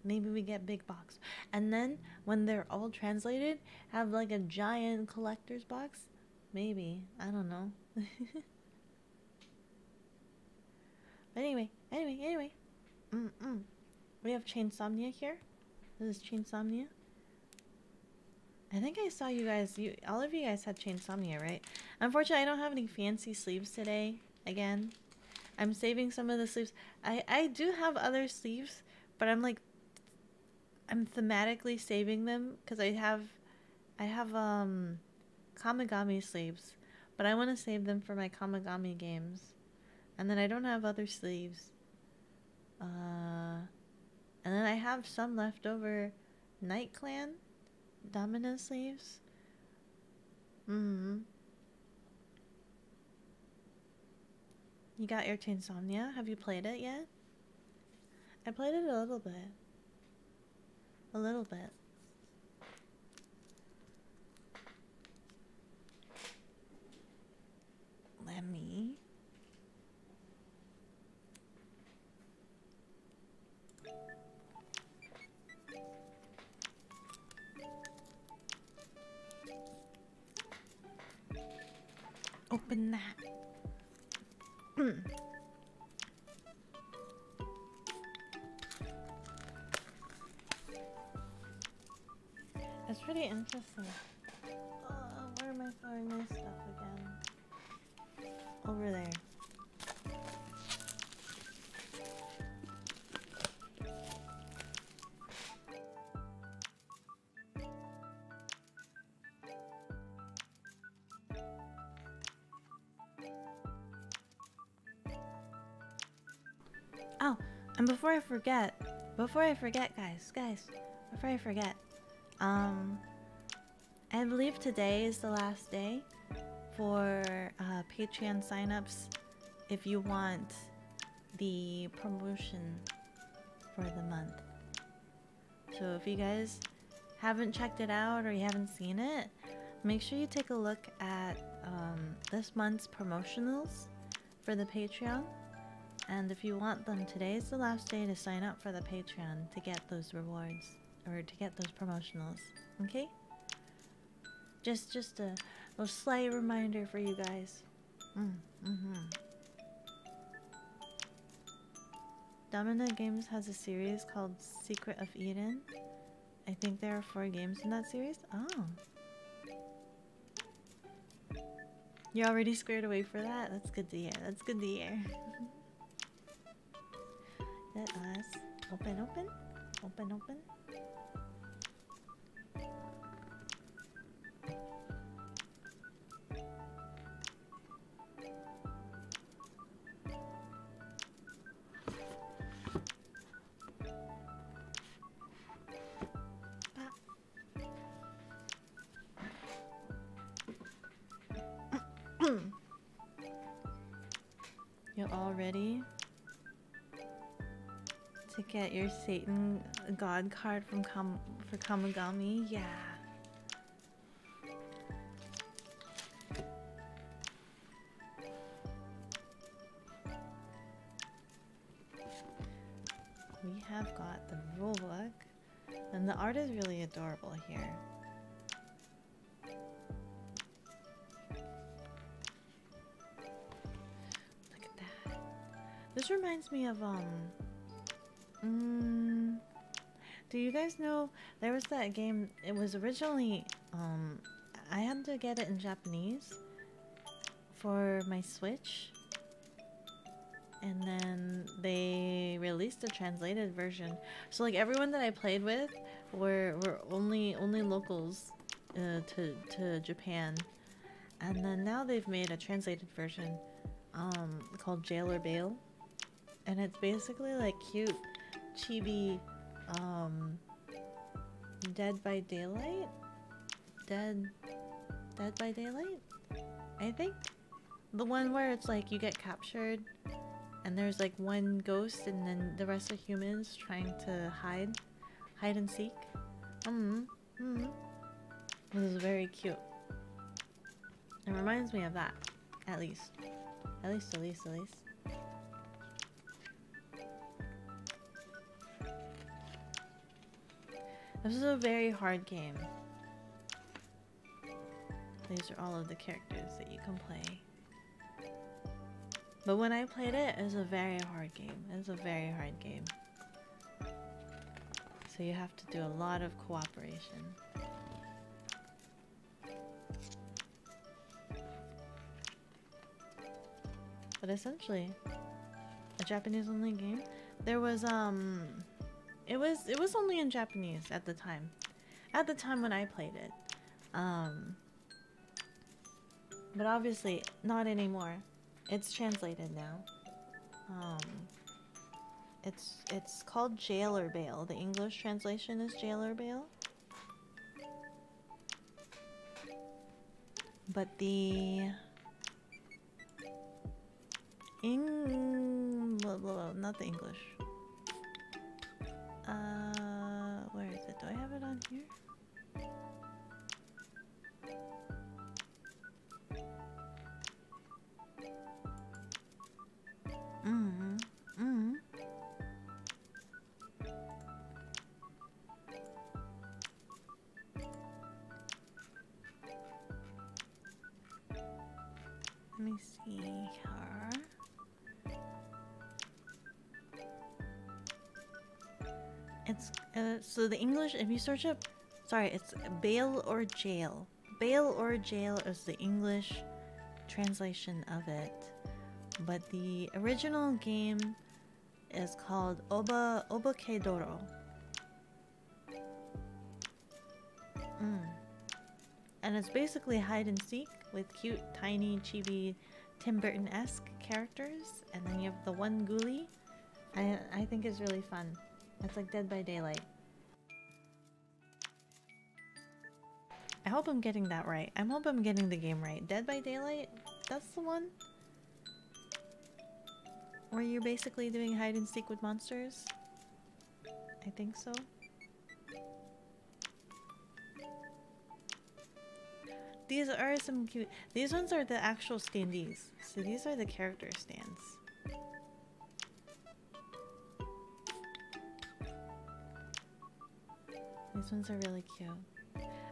Maybe we get big box. And then, when they're all translated, have like a giant collector's box? Maybe. I don't know. But anyway. We have Chainsomnia here. This is Chainsomnia. I think I saw you guys, all of you guys had Chainsomnia, right? Unfortunately, I don't have any fancy sleeves today, again. I'm saving some of the sleeves. I do have other sleeves, but I'm thematically saving them because I have Kamigami sleeves, but I want to save them for my Kamigami games. And then I don't have other sleeves. And then I have some leftover Night Clan Domino sleeves. You got your Chainsomnia? Have you played it yet? I played it a little bit. Let me... open that. It's pretty interesting. Where am I throwing my stuff again? Over there. Oh, and before I forget, guys, before I forget, I believe today is the last day for Patreon signups if you want the promotion for the month. So if you guys haven't checked it out or you haven't seen it, make sure you take a look at this month's promotionals for the Patreon. And if you want them, today is the last day to sign up for the Patreon to get those rewards or to get those promotionals. Okay? Just a little slight reminder for you guys. Dominant Games has a series called Secret of Eden. I think there are 4 games in that series. Oh. You're already squared away for that? That's good to hear. That's good to hear. Let us open. You're all ready to get your Satan God card from for Kamigami? Yeah. We have got the rulebook, and the art is really adorable here. This reminds me of do you guys know there was that game? It was originally I had to get it in Japanese for my Switch, and then they released a translated version. So like everyone that I played with were only locals to Japan, and then now they've made a translated version called Jail or Bail. And it's basically like cute, chibi, Dead by Daylight? Dead by Daylight? I think. The one where it's like you get captured and there's like one ghost and then the rest are humans trying to hide and seek. This is very cute. It reminds me of that, at least. At least. This is a very hard game. These are all of the characters that you can play. But when I played it, it was a very hard game. It was a very hard game. So you have to do a lot of cooperation. But essentially, a Japanese only game. There was it was only in Japanese at the time. At the time when I played it. But obviously not anymore. It's translated now. It's called Jail or Bail. The English translation is Jail or Bail. But the not the English. Where is it? Do I have it on here? Let me see her. It's so the English, if you search up, sorry, it's Bail or Jail. Bail or Jail is the English translation of it, but the original game is called Obakedoro. And it's basically hide and seek with cute, tiny, chibi, Tim Burton-esque characters, and then you have the one ghoulie. I think it's really fun. It's like Dead by Daylight. I hope I'm getting that right. I hope I'm getting the game right. Dead by Daylight? That's the one? Where you're basically doing hide and seek with monsters? I think so. These are some cute... These ones are the actual standees. So these are the character stands. These ones are really cute.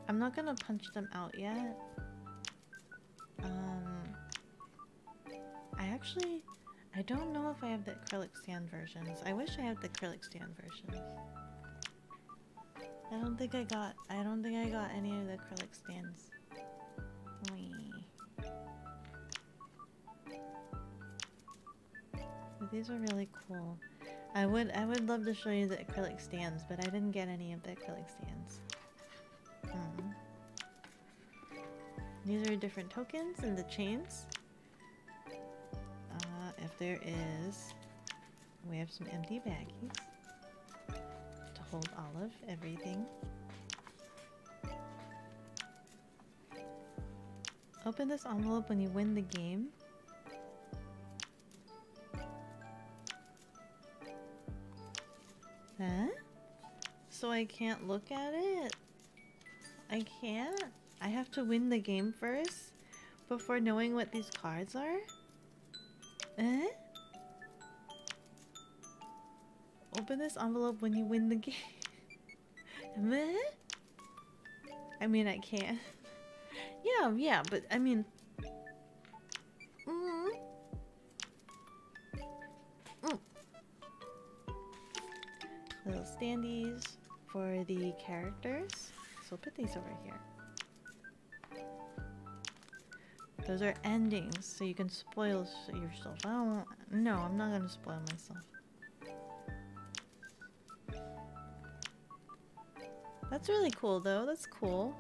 I'm not gonna punch them out yet. I don't know if I have the acrylic stand versions. I wish I had the acrylic stand versions. I don't think I got any of the acrylic stands. Wee. But these are really cool. I would love to show you the acrylic stands, but I didn't get any of the acrylic stands. These are different tokens and the chains. If there is, we have some empty baggies to hold all of everything. Open this envelope when you win the game. Huh? So I can't look at it? I can't? I have to win the game first before knowing what these cards are? Eh? Open this envelope when you win the game. Meh? I mean, I can't. Yeah, but I mean... Little standees for the characters. So I'll put these over here. Those are endings, so you can spoil yourself. No, I'm not gonna spoil myself. That's really cool though, that's cool.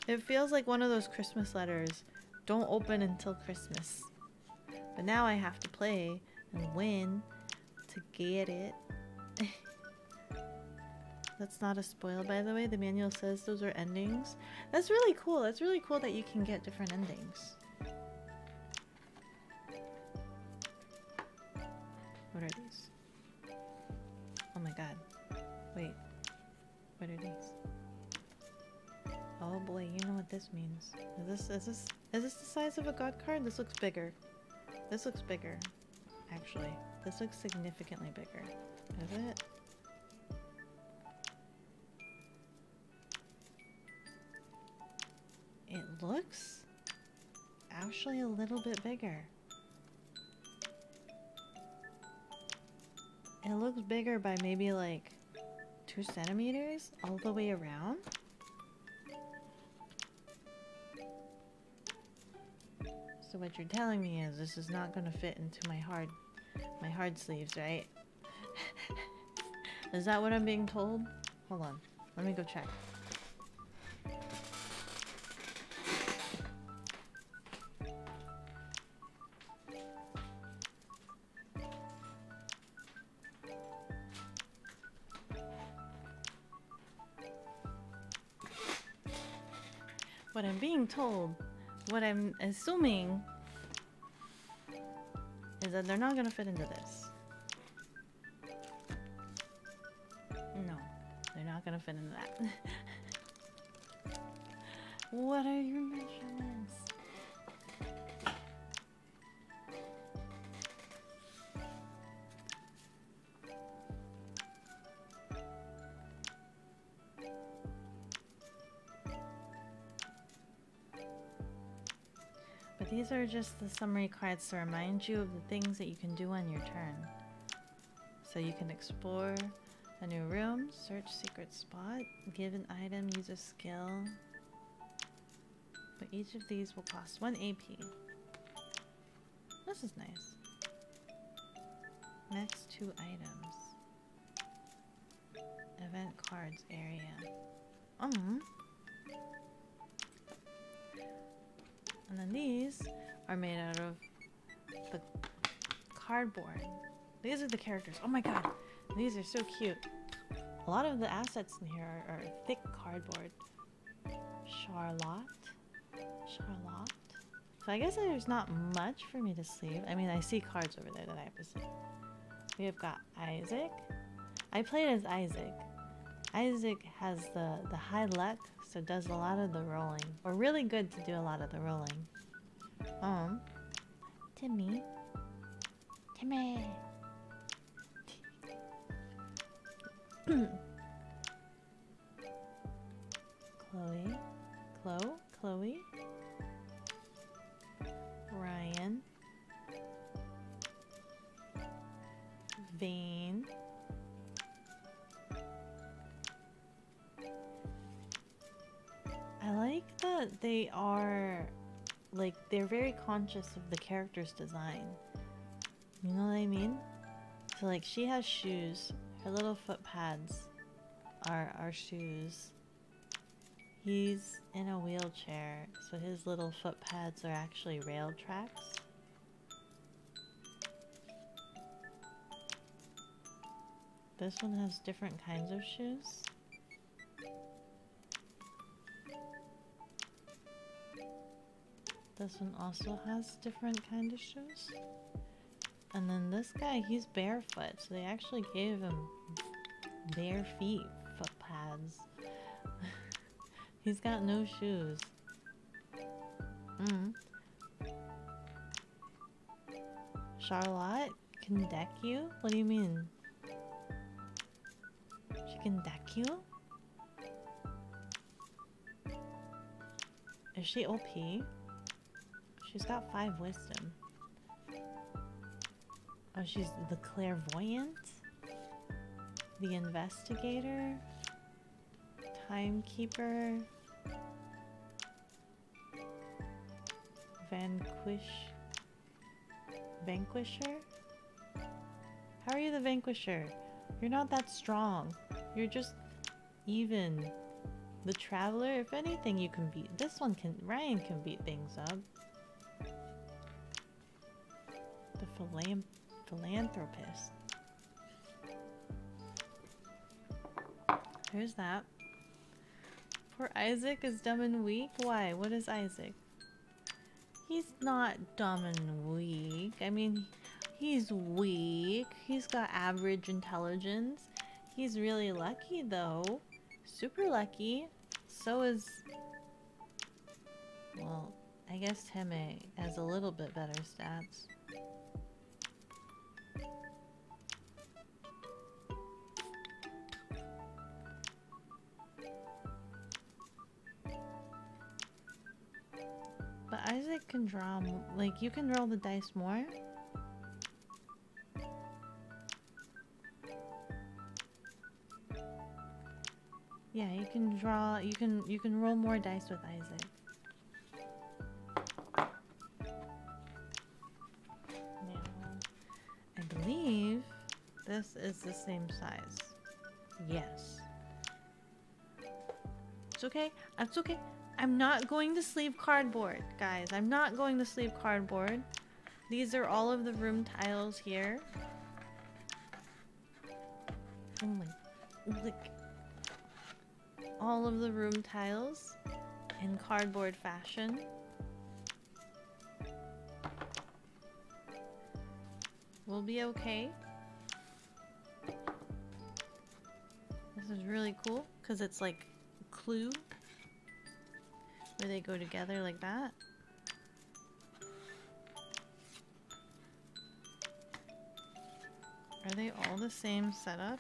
It feels like one of those Christmas letters. Don't open until Christmas. But now I have to play and win to get it. That's not a spoil, by the way. The manual says those are endings. That's really cool. That's really cool that you can get different endings. What are these? Oh my god. Wait. What are these? Oh boy, you know what this means. Is this the size of a god card? This looks bigger. This looks bigger. Actually. This looks significantly bigger. Is it? It looks actually a little bit bigger. It looks bigger by maybe like 2 centimeters all the way around. So what you're telling me is this is not going to fit into my hard sleeves, right? Is that what I'm being told? Hold on. Let me go check. What I'm being told, what I'm assuming, is that they're not gonna fit into this. No, they're not gonna fit into that. What are your measurements? But these are just the summary cards to remind you of the things that you can do on your turn. So you can explore a new room, search secret spot, give an item, use a skill. But each of these will cost 1 AP. This is nice. Next 2 items. Event cards area. And then these are made out of the cardboard. These are the characters. Oh my god, these are so cute. A lot of the assets in here are thick cardboard. Charlotte. So I guess there's not much for me to sleeve. I mean, I see cards over there that I have to sleeve. We have got Isaac. I played as Isaac. Isaac has the high luck, so does a lot of the rolling. Or really good to do a lot of the rolling. Timmy. Chloe. Chloe, Ryan, Vane, I like that they are, like, they're very conscious of the character's design. You know what I mean? So, like, she has shoes. Her little foot pads are shoes. He's in a wheelchair, so his little foot pads are actually rail tracks. This one has different kinds of shoes. This one also has different kind of shoes. And then this guy, he's barefoot, so they actually gave him bare feet foot pads. He's got no shoes. Charlotte can deck you? What do you mean? She can deck you? Is she OP? She's got 5 wisdom. Oh, she's the clairvoyant? The investigator? Timekeeper? Vanquisher? How are you the Vanquisher? You're not that strong. You're just even. The Traveler, if anything, you can beat. This one can. Ryan can beat things up. The philanthropist. Here's that. Poor Isaac is dumb and weak. Why? What is Isaac? He's not dumb and weak. I mean, he's weak. He's got average intelligence. He's really lucky though. Super lucky. So is... Well, I guess Teme has a little bit better stats. But Isaac can draw, like, you can roll the dice more. Yeah, you can draw, you can roll more dice with Isaac. Now, I believe this is the same size. Yes. It's okay. It's okay. I'm not going to sleeve cardboard, guys. I'm not going to sleeve cardboard. These are all of the room tiles here. Oh my... Look. All of the room tiles in cardboard fashion. We'll be okay. This is really cool because it's like Clue, where they go together like that. Are they all the same setup?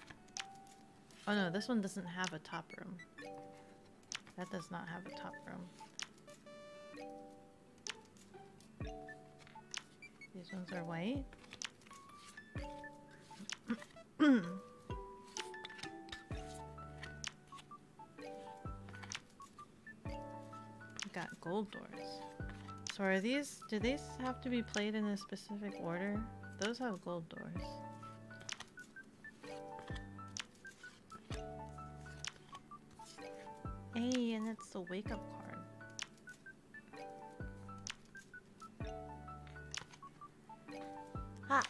Oh no, this one doesn't have a top room. That does not have a top room. These ones are white. Got gold doors. So are these, do these have to be played in a specific order? Those have gold doors. Hey, and it's the wake up card. Ha!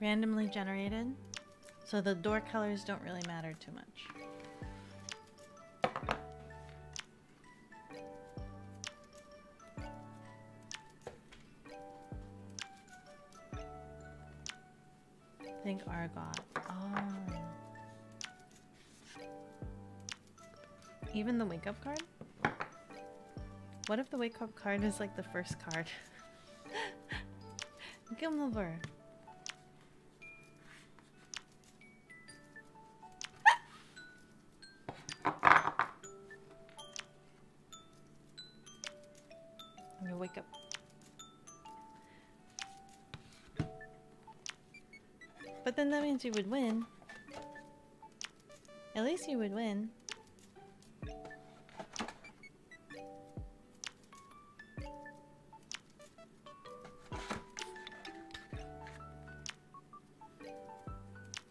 Randomly generated. So the door colors don't really matter too much. Think Argot. Oh. Even the wake up card? What if the wake up card is like the first card? Come over. wake up. But then that means you would win. At least you would win.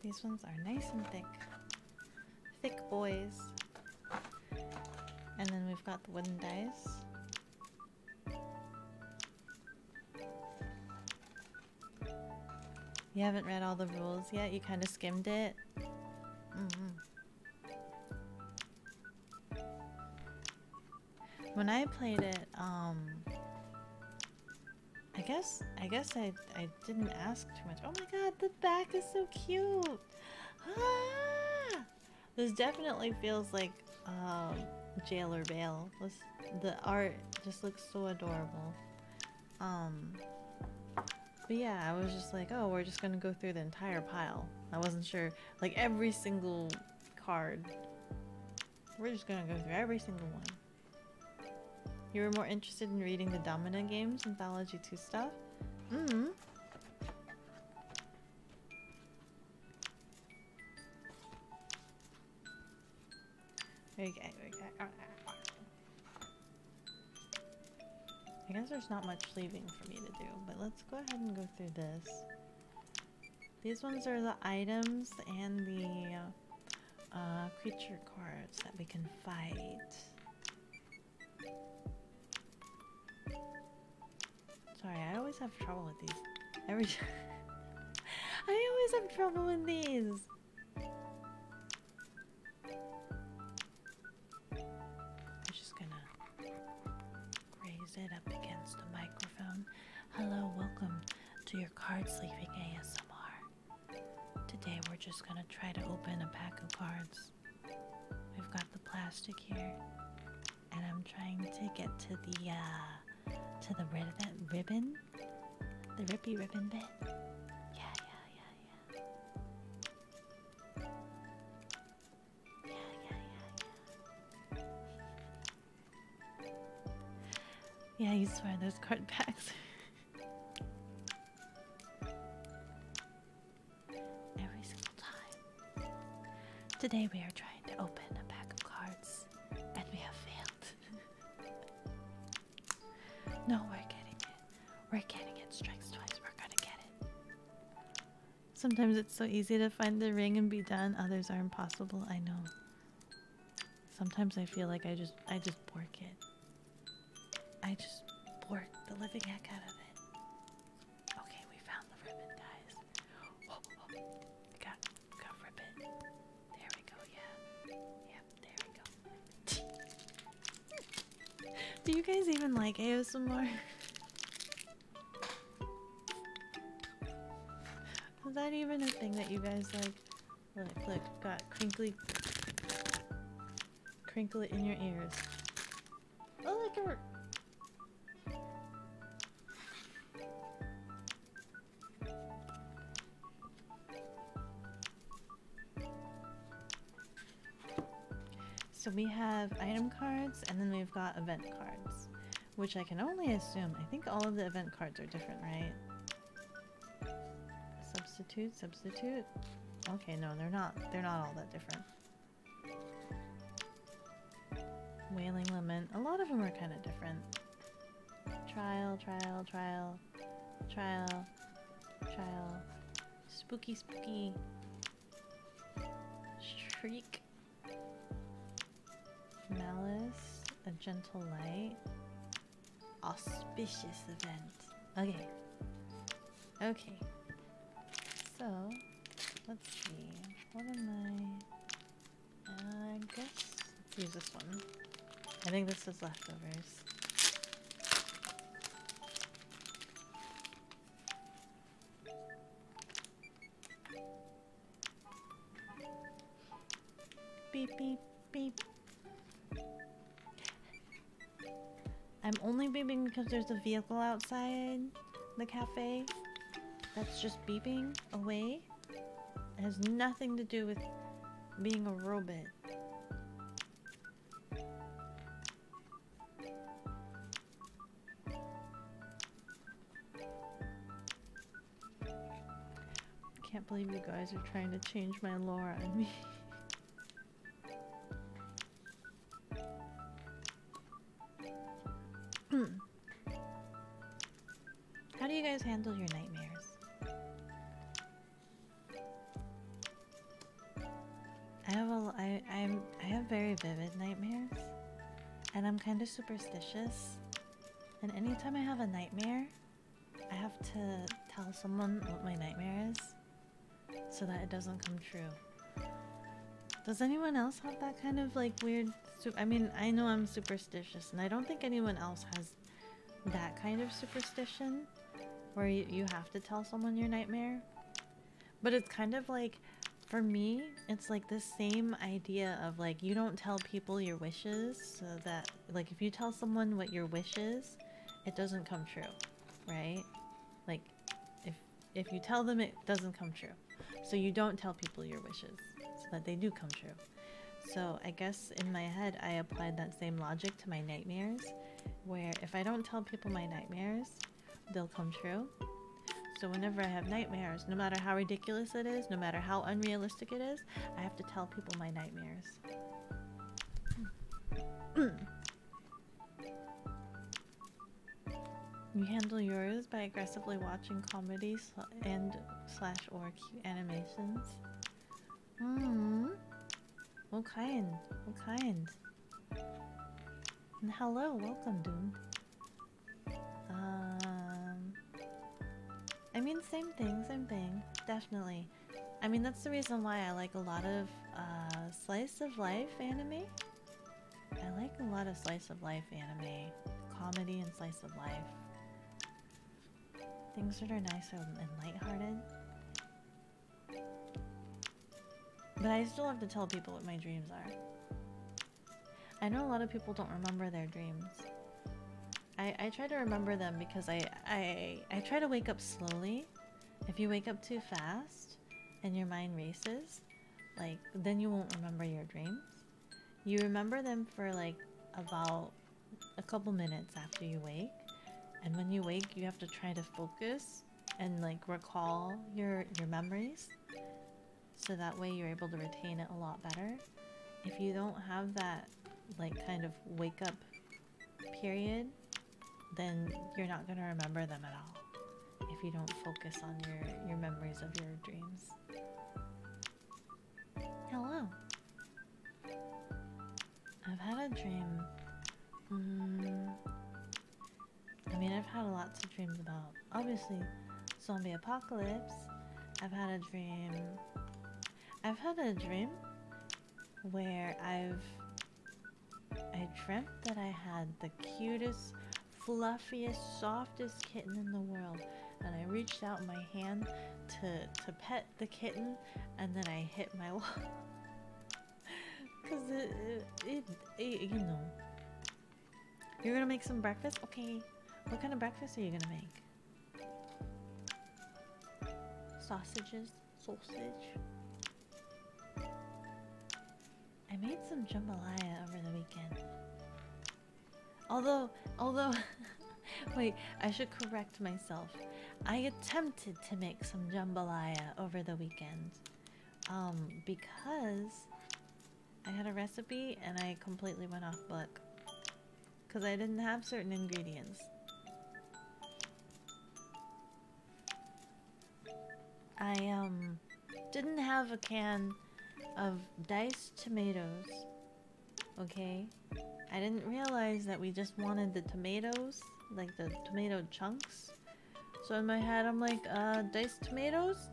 These ones are nice and thick. Thick boys. And then we've got the wooden dice. You haven't read all the rules yet? You kind of skimmed it? When I played it, I guess I didn't ask too much. Oh my god, the back is so cute! Ah! This definitely feels like Jail or Bail. The art just looks so adorable. But yeah, I was just like, oh, we're just gonna go through the entire pile. I wasn't sure, like every single card. We're just gonna go through every single one. You were more interested in reading the Domina games, Anthology 2 stuff? Okay. I guess there's not much leaving for me to do, but let's go ahead and go through this. These ones are the items and the creature cards that we can fight. Sorry, I always have trouble with these. I always have trouble with these. I'm just gonna raise it up against the microphone. Hello, welcome to your card sleeving ASMR. Today we're just gonna try to open a pack of cards. We've got the plastic here, and I'm trying to get to the ribbon, the rippy ribbon bit. Yeah. Yeah, you swear those card packs. Every single time. Today we are trying to open a pack of cards, and we have failed. No, we're getting it. We're getting it. Strikes twice. We're gonna get it. Sometimes it's so easy to find the ring and be done. Others are impossible. I know. Sometimes I feel like I just bork it. I just bork the living heck out of it. Okay, we found the ribbon, guys. Oh, got ribbon. There we go. Yeah. Yep. There we go. Do you guys even like ASMR? Is that even a thing that you guys like? Look, got crinkle it in your ears. Oh, look at her. So we have item cards, and then we've got event cards, which I can only assume. I think all of the event cards are different, right? Substitute. Okay, no, they're not. They're not all that different. Wailing Lament. A lot of them are kind of different. Trial. Spooky. Shriek. Malice. A Gentle Light. Auspicious Event. Okay. So, let's see. What am I guess let's use this one. I think this is leftovers. Beep. I'm only beeping because there's a vehicle outside the cafe that's just beeping away. It has nothing to do with being a robot. can't believe you guys are trying to change my lore on me. How do you guys handle your nightmares? I have very vivid nightmares, and I'm kind of superstitious. And anytime I have a nightmare, I have to tell someone what my nightmare is, so that it doesn't come true. Does anyone else have that kind of like weird? I mean, I know I'm superstitious, and I don't think anyone else has that kind of superstition where you have to tell someone your nightmare. But it's kind of like, for me, it's like the same idea of like, you don't tell people your wishes, so that like if you tell someone what your wish is, it doesn't come true, right? Like if you tell them, it doesn't come true. So you don't tell people your wishes so that they do come true. So I guess in my head I applied that same logic to my nightmares, where if I don't tell people my nightmares, they'll come true. So whenever I have nightmares, no matter how ridiculous it is, no matter how unrealistic it is, I have to tell people my nightmares. You handle yours by aggressively watching comedy and/or cute animations. What kind? What kind? And hello, welcome, Doom. I mean, same thing, definitely. I mean, that's the reason why I like a lot of slice of life anime. I like a lot of slice of life anime, comedy and slice of life. Things that are nice and lighthearted. But I still have to tell people what my dreams are. I know a lot of people don't remember their dreams. I try to remember them because I try to wake up slowly. If you wake up too fast and your mind races, like, then you won't remember your dreams. You remember them for like about a couple minutes after you wake. And when you wake, you have to try to focus and like recall your memories. So that way you're able to retain it a lot better. If you don't have that like kind of wake up period, then you're not going to remember them at all if you don't focus on your memories of your dreams. Hello. I've had a dream. I mean, I've had lots of dreams about, obviously, zombie apocalypse. I've had a dream where I dreamt that I had the cutest, fluffiest, softest kitten in the world, and I reached out my hand to pet the kitten, and then I hit my wall. Cause it you know. You're gonna make some breakfast? Okay. What kind of breakfast are you gonna make? Sausages? Sausage? I made some jambalaya over the weekend. Although, wait, I should correct myself. I attempted to make some jambalaya over the weekend, because I had a recipe and I completely went off book, because I didn't have certain ingredients. I didn't have a can of diced tomatoes, okay? I didn't realize that we just wanted the tomatoes, like the tomato chunks. So in my head, I'm like, diced tomatoes?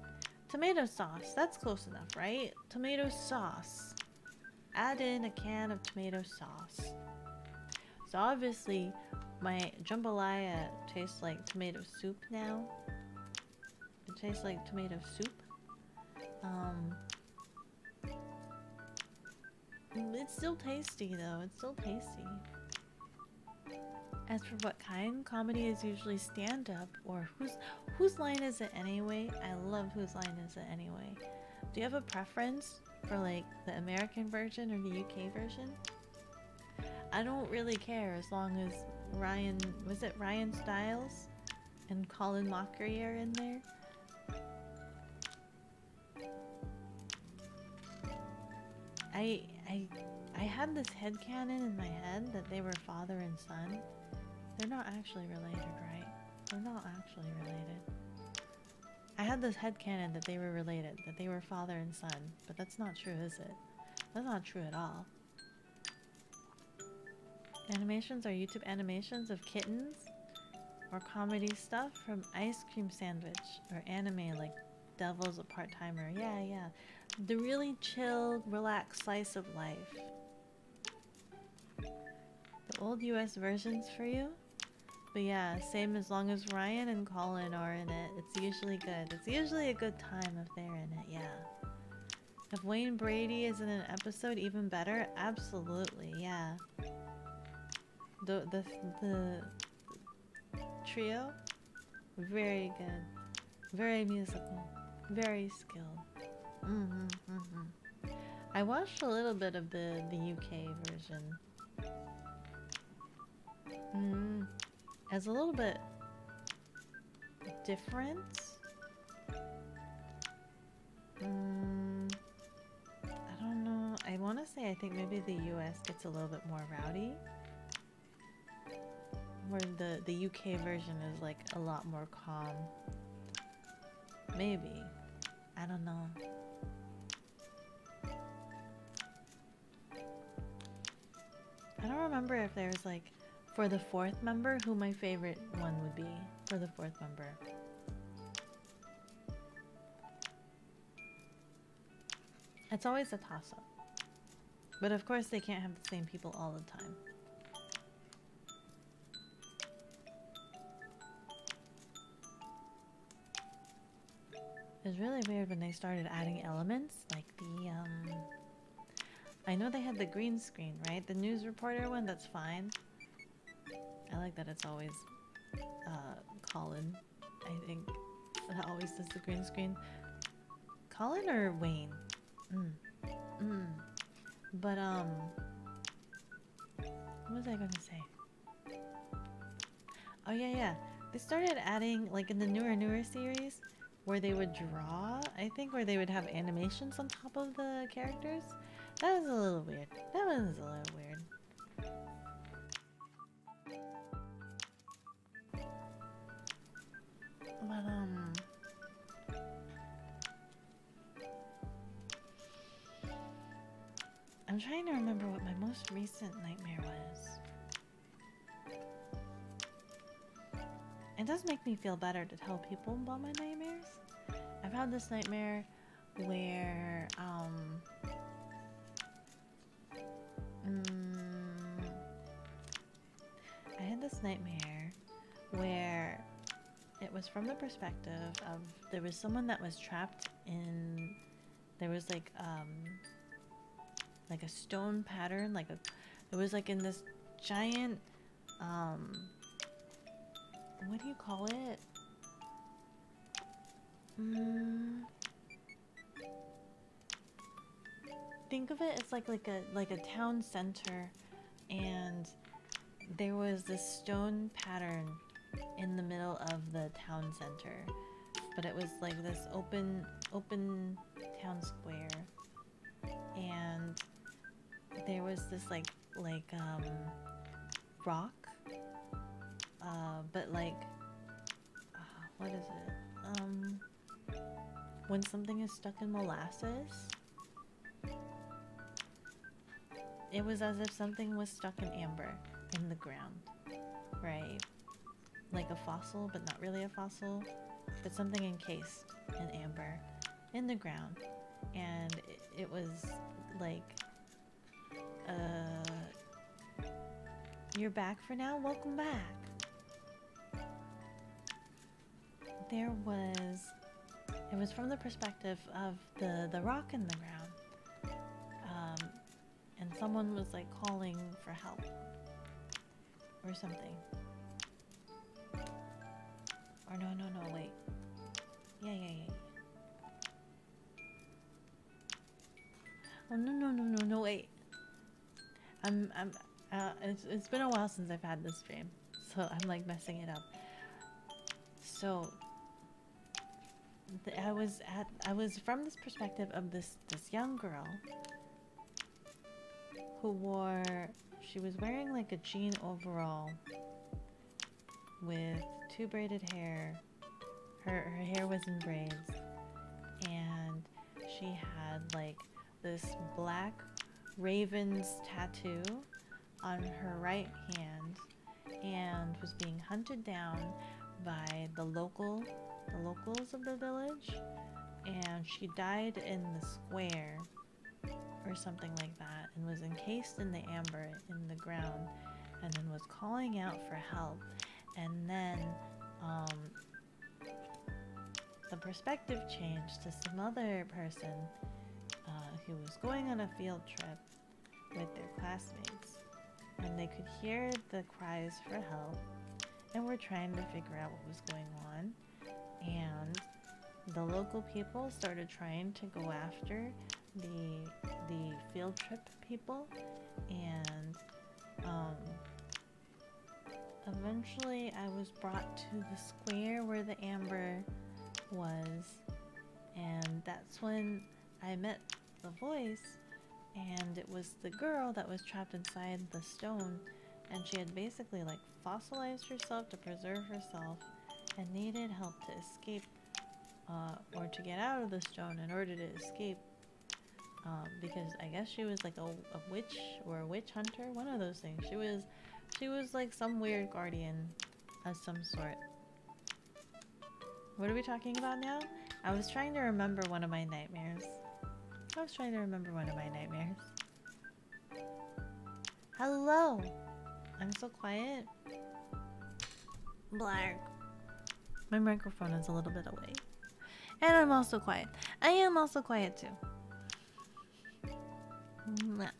Tomato sauce, that's close enough, right? Tomato sauce. Add in a can of tomato sauce. So obviously, my jambalaya tastes like tomato soup now. It tastes like tomato soup. It's still tasty though, it's still tasty. As for what kind, comedy is usually stand-up, or whose line is it anyway? I love Whose Line Is It Anyway. Do you have a preference for like the American version or the UK version? I don't really care as long as Ryan Stiles and Colin Mockery are in there. I I I had this headcanon in my head that they were father and son. They're not actually related, right? They're not actually related. I had this headcanon that they were related, that they were father and son, but that's not true, is it? That's not true at all. Animations are YouTube animations of kittens or comedy stuff from Ice Cream Sandwich or anime like Devil's a Part-Timer. Yeah, yeah. The really chill, relaxed slice of life. The old US versions for you? But yeah, same as long as Ryan and Colin are in it. It's usually good. It's usually a good time if they're in it, yeah. If Wayne Brady is in an episode, even better? Absolutely, yeah. The trio? Very good. Very musical. Very skilled. I watched a little bit of the UK version. It's a little bit different. I don't know. I want to say I think maybe the US gets a little bit more rowdy. Where the UK version is like a lot more calm. Maybe. I don't know. I don't remember if there's like, for the fourth member, who my favorite one would be for the fourth member. It's always a toss-up. But of course they can't have the same people all the time. It's really weird when they started adding elements, like the, I know they had the green screen, right? The news reporter one, that's fine. I like that it's always, Colin, I think, that always does the green screen. Colin or Wayne? But, what was I gonna say? Oh yeah. They started adding, like in the newer series, where they would draw, I think, where they would have animations on top of the characters. That was a little weird. That one was a little weird. But, I'm trying to remember what my most recent nightmare was. It does make me feel better to tell people about my nightmares. I've had this nightmare where, I had this nightmare where it was from the perspective of, there was someone that was trapped in, there was like a stone pattern, it was like in this giant, what do you call it? Think of it as like a town center, and there was this stone pattern in the middle of the town center, but it was like this open town square, and there was this rock, but like, what is it? When something is stuck in molasses, it was as if something was stuck in amber in the ground, right? Like a fossil, but not really a fossil, but something encased in amber in the ground. And it was like, you're back for now? Welcome back. It was from the perspective of the rock in the ground. And someone was like calling for help or something. Or no, wait. Yeah. Oh, no, wait. It's been a while since I've had this stream, so I'm like messing it up. So, I was from this perspective of this young girl she was wearing like a jean overall with 2 braided hair. Her hair was in braids, and she had like this black raven's tattoo on her right hand, and was being hunted down by the locals of the village, and she died in the square or something like that, and was encased in the amber in the ground, and then was calling out for help. And then the perspective changed to some other person who was going on a field trip with their classmates, and they could hear the cries for help and were trying to figure out what was going on. And the local people started trying to go after the field trip people, and eventually I was brought to the square where the amber was, and that's when I met the voice, and it was the girl that was trapped inside the stone, and she had basically like fossilized herself to preserve herself and needed help to escape or to get out of the stone in order to escape, because I guess she was like a witch or a witch hunter, one of those things. She was like some weird guardian of some sort. What are we talking about now? I was trying to remember one of my nightmares. Hello! I'm so quiet. Blarg. My microphone is a little bit away. And I'm also quiet. I am also quiet too. Mwah.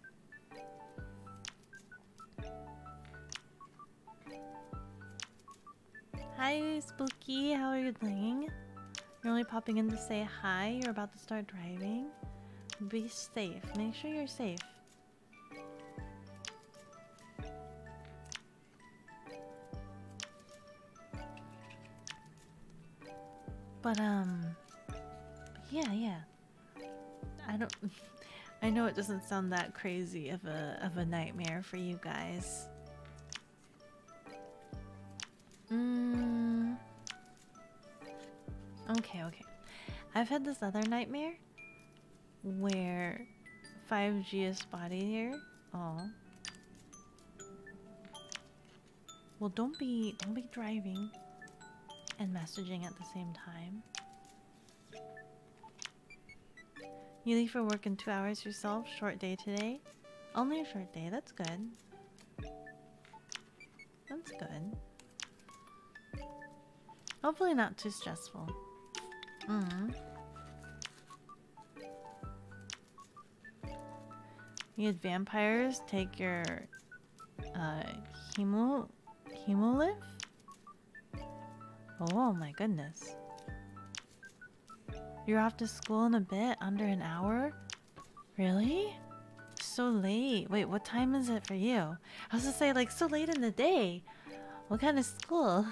Hi, Spooky. How are you doing? You're only popping in to say hi. You're about to start driving. Be safe. Make sure you're safe. But yeah. I know it doesn't sound that crazy of a nightmare for you guys. Okay. I've had this other nightmare where 5G is spotty here. Oh. Well, don't be driving and messaging at the same time. You leave for work in 2 hours yourself. Short day today. Only a short day. That's good. That's good. Hopefully not too stressful. You had vampires take your hemolith? Oh my goodness. You're off to school in a bit, under an hour? Really? So late. Wait, what time is it for you? I was gonna say, like, so late in the day. What kind of school?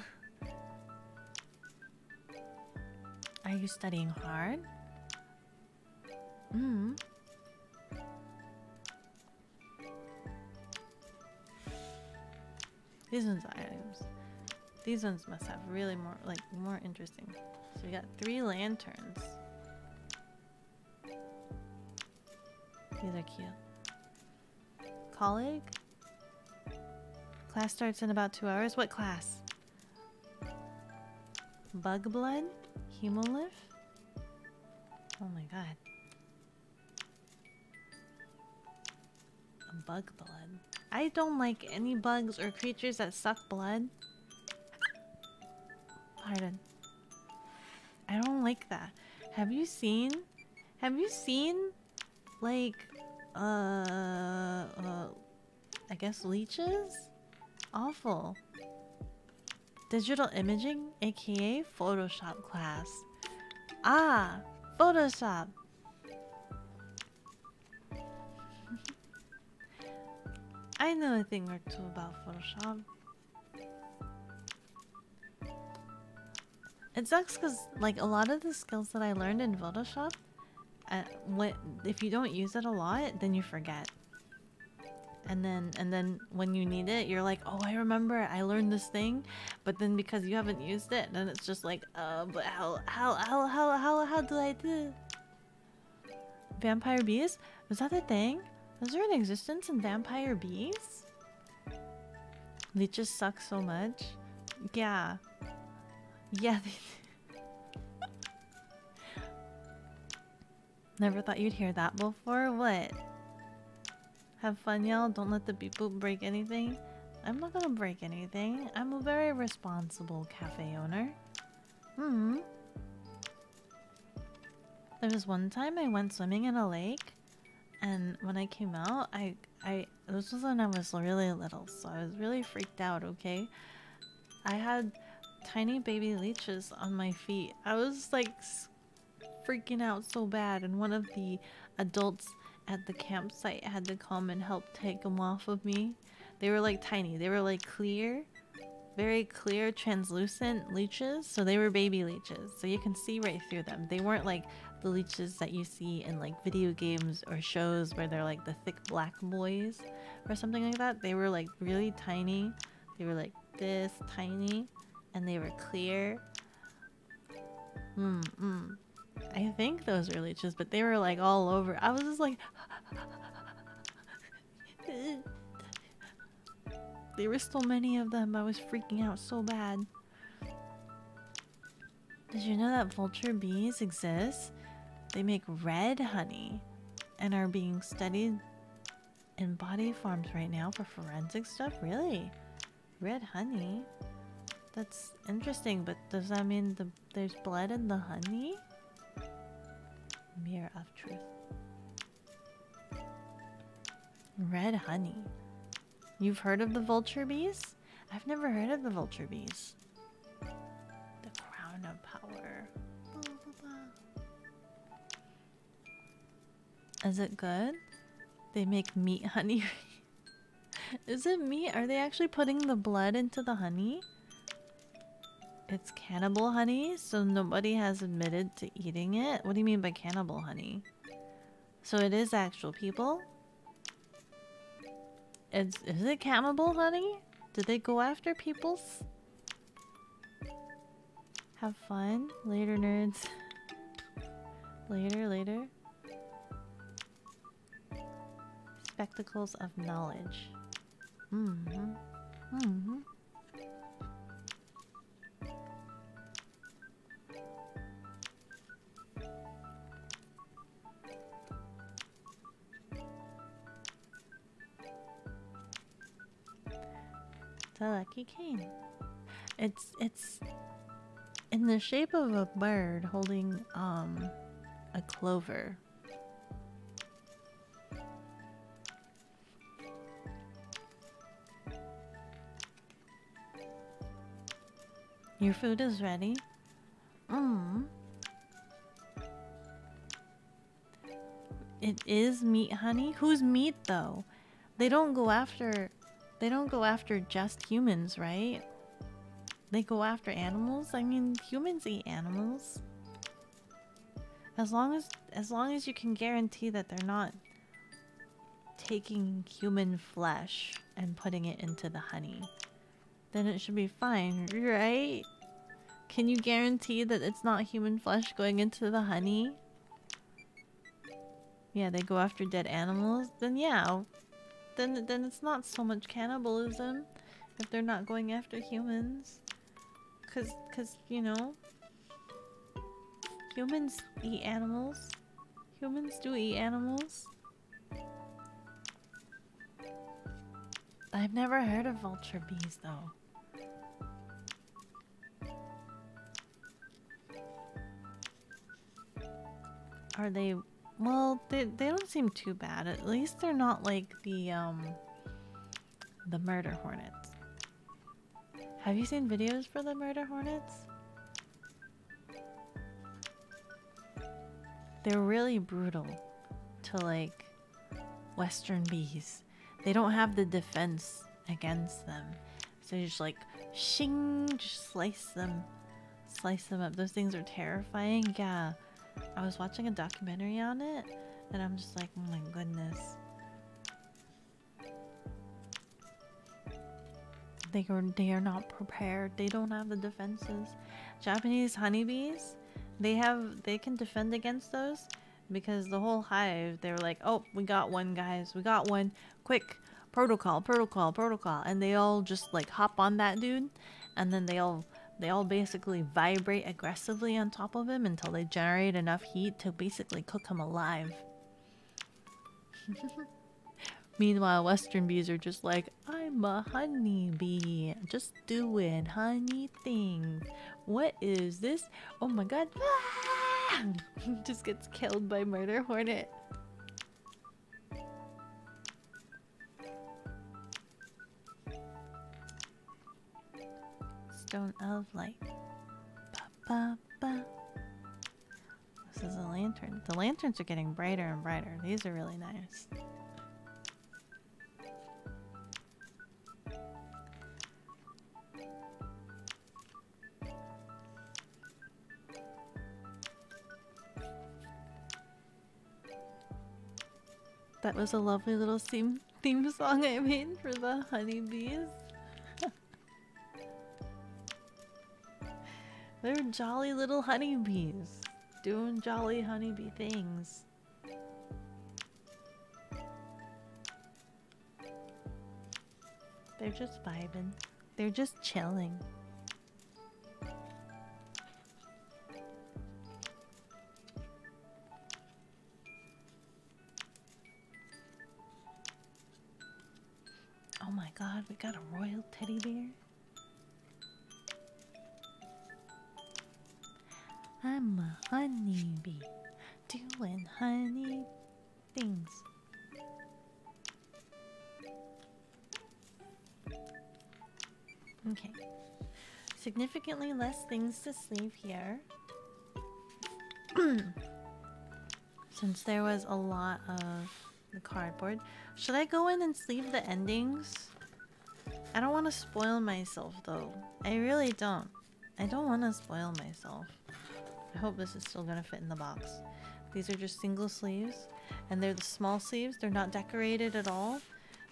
Are you studying hard? These ones are items. These ones must have really more interesting. So we got 3 lanterns. These are cute. Colleague? Class starts in about 2 hours. What class? Bug blood? Hemolith? Oh my god. A bug blood. I don't like any bugs or creatures that suck blood. Pardon. I don't like that. Have you seen like I guess leeches? Awful. Digital imaging, aka Photoshop class. Ah, Photoshop. I know a thing or two about Photoshop. It sucks because, like, a lot of the skills that I learned in Photoshop, if you don't use it a lot, then you forget. and then when you need it, you're like, oh, I remember I learned this thing, but then because you haven't used it, then it's just like, but how do I do? Vampire bees? Was that a thing? Was there an existence in vampire bees? Leeches suck so much. Yeah. Yeah, they do. Never thought you'd hear that before? What? Have fun, y'all. Don't let the beep boop break anything. I'm not gonna break anything. I'm a very responsible cafe owner. There was one time I went swimming in a lake, and when I came out, this was when I was really little, so I was really freaked out, okay? I had tiny baby leeches on my feet. I was like freaking out so bad, and one of the adults at the campsite had to come and help take them off of me. They were like tiny. They were like clear, very clear, translucent leeches. So they were baby leeches. So you can see right through them. They weren't like the leeches that you see in like video games or shows where they're like the thick black boys or something like that. They were like really tiny. They were like this tiny, and they were clear. I think those were leeches, but they were like all over. I was just like there were so many of them. I was freaking out so bad. Did you know that vulture bees exist? They make red honey and are being studied in body farms right now for forensic stuff. Really? Red honey? That's interesting, but does that mean there's blood in the honey? Mirror of truth. Red honey. You've heard of the vulture bees? I've never heard of the vulture bees. The crown of power. Is it good? They make meat honey. Is it meat? Are they actually putting the blood into the honey? It's cannibal honey, so nobody has admitted to eating it? What do you mean by cannibal honey? So it is actual people? Is it cannibal honey? Did they go after people's? Have fun. Later, nerds. Later. Spectacles of knowledge. The lucky cane. It's in the shape of a bird holding a clover. Your food is ready. It is meat honey. Who's meat though? They don't go after just humans, right? They go after animals. I mean, humans eat animals. As long as you can guarantee that they're not taking human flesh and putting it into the honey, then it should be fine, right? Can you guarantee that it's not human flesh going into the honey? Yeah, they go after dead animals. Then yeah, then it's not so much cannibalism if they're not going after humans. Cause you know, humans eat animals. Humans do eat animals. I've never heard of vulture bees though. Are they? Well, they don't seem too bad. At least they're not like the murder hornets. Have you seen videos for the murder hornets? They're really brutal to like Western bees. They don't have the defense against them. So you just like shing, just slice them up. Those things are terrifying. Yeah. I was watching a documentary on it and I'm just like, oh my goodness. They are not prepared. They don't have the defenses. Japanese honeybees, they can defend against those because the whole hive, they were like, oh, we got one, guys, we got one, quick, protocol, protocol, protocol, and they all just like hop on that dude, and then they all basically vibrate aggressively on top of him until they generate enough heat to basically cook him alive. Meanwhile, Western bees are just like, I'm a honeybee, just doing honey things. What is this? Oh my god. Ah! Just gets killed by murder hornet. Stone of light. Ba, ba, ba. This is a lantern. The lanterns are getting brighter and brighter. These are really nice. That was a lovely little theme song I made for the honeybees. They're jolly little honeybees, doing jolly honeybee things. They're just vibing. They're just chilling. Oh my god, we got a royal teddy bear. I'm a honeybee, doing honey things. Okay. Significantly less things to sleeve here. Since there was a lot of the cardboard. Should I go in and sleeve the endings? I don't want to spoil myself though. I really don't. I don't want to spoil myself. I hope this is still gonna fit in the box. These are just single sleeves, and they're the small sleeves. They're not decorated at all.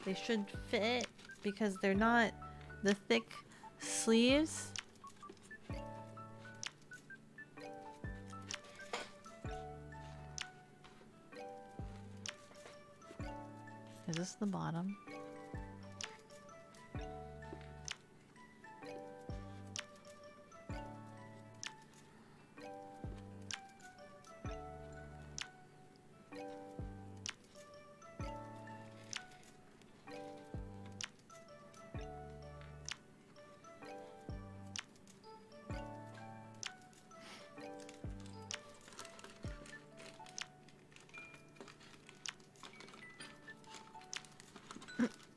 They should fit because they're not the thick sleeves. Is this the bottom?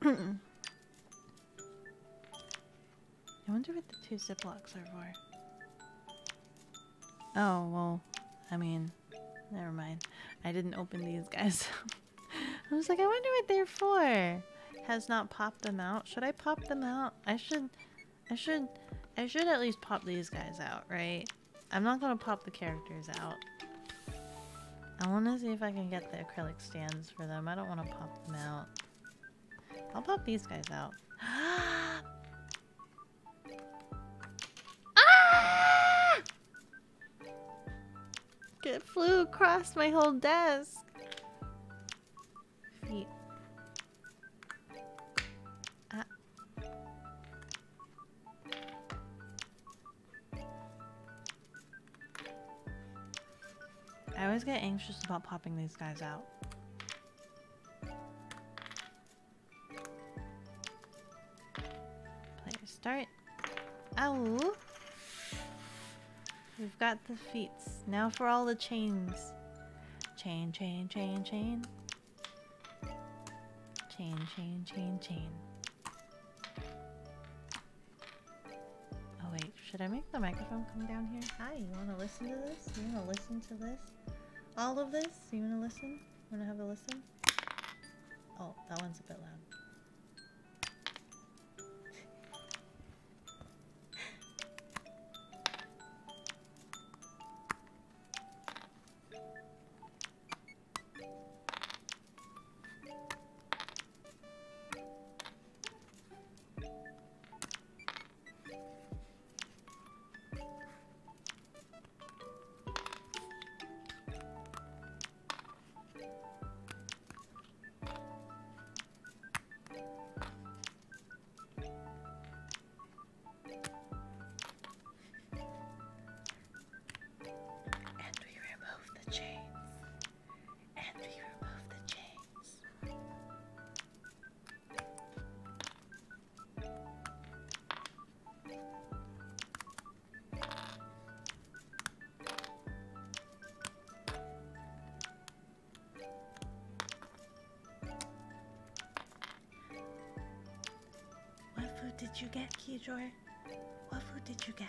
I wonder what the two Ziplocs are for. Oh, well, I mean, never mind. I didn't open these guys. I was like, I wonder what they're for. Has not popped them out. Should I pop them out? I should at least pop these guys out, right? I'm not gonna pop the characters out. I want to see if I can get the acrylic stands for them. I don't want to pop them out. I'll pop these guys out. Ah! It flew across my whole desk. Feet. Ah. I always get anxious about popping these guys out. Player start. Ow! We've got the feet. Now for all the chains. Chain, chain, chain, chain. Chain, chain, chain, chain. Oh wait, should I make the microphone come down here? Hi, you wanna listen to this? You wanna listen to this? All of this? You wanna listen? Wanna have a listen? Oh, that one's a bit loud. did you get, Keyjoy? What food did you get?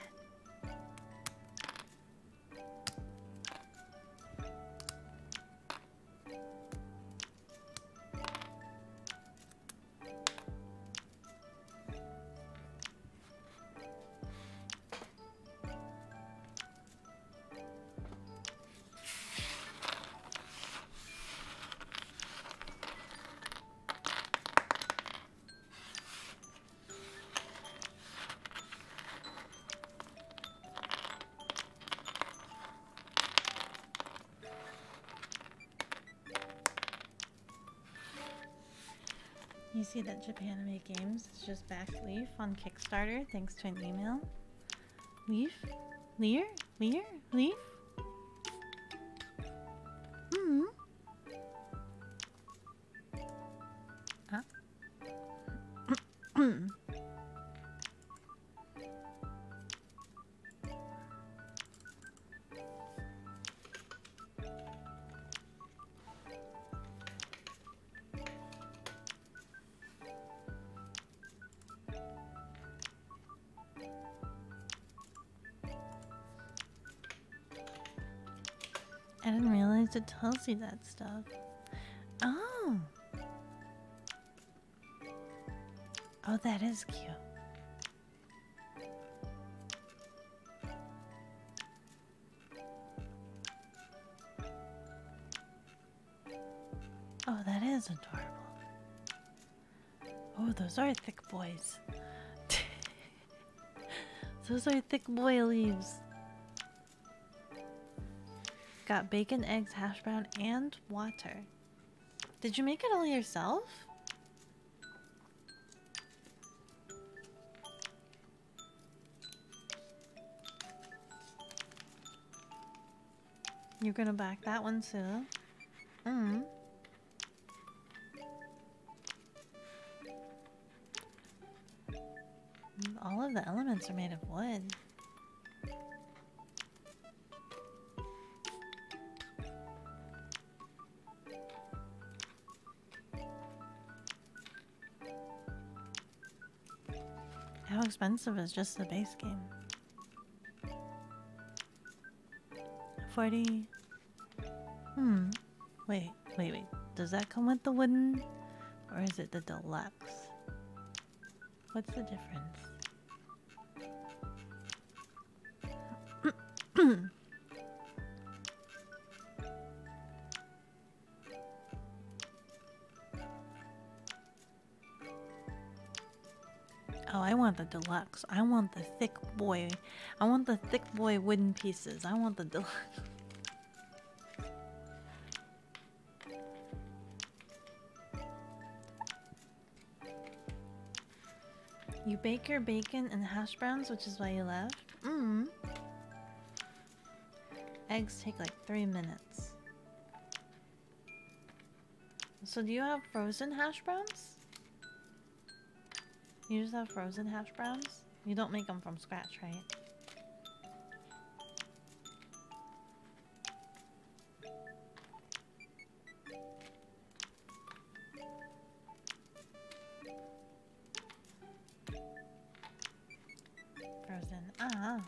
You see that Japanime Games has just backed Leaf on Kickstarter thanks to an email. Leaf? Lear? Lear? Leaf? Hmm. Huh? I didn't realize it tells you that stuff. Oh. Oh, that is cute. Oh, that is adorable. Oh, those are thick boys. Those are thick boy leaves. Got bacon, eggs, hash brown, and water. Did you make it all yourself? You're gonna back that one too? All of the elements are made of wood. How expensive is just the base game? 40. Wait. Does that come with the wooden? Or is it the deluxe? What's the difference? Oh, I want the deluxe. I want the thick boy. I want the thick boy wooden pieces. I want the deluxe. You bake your bacon and hash browns, which is why you left? Eggs take like 3 minutes. So do you have frozen hash browns? You just have frozen hash browns? You don't make them from scratch, right? Frozen. Ah.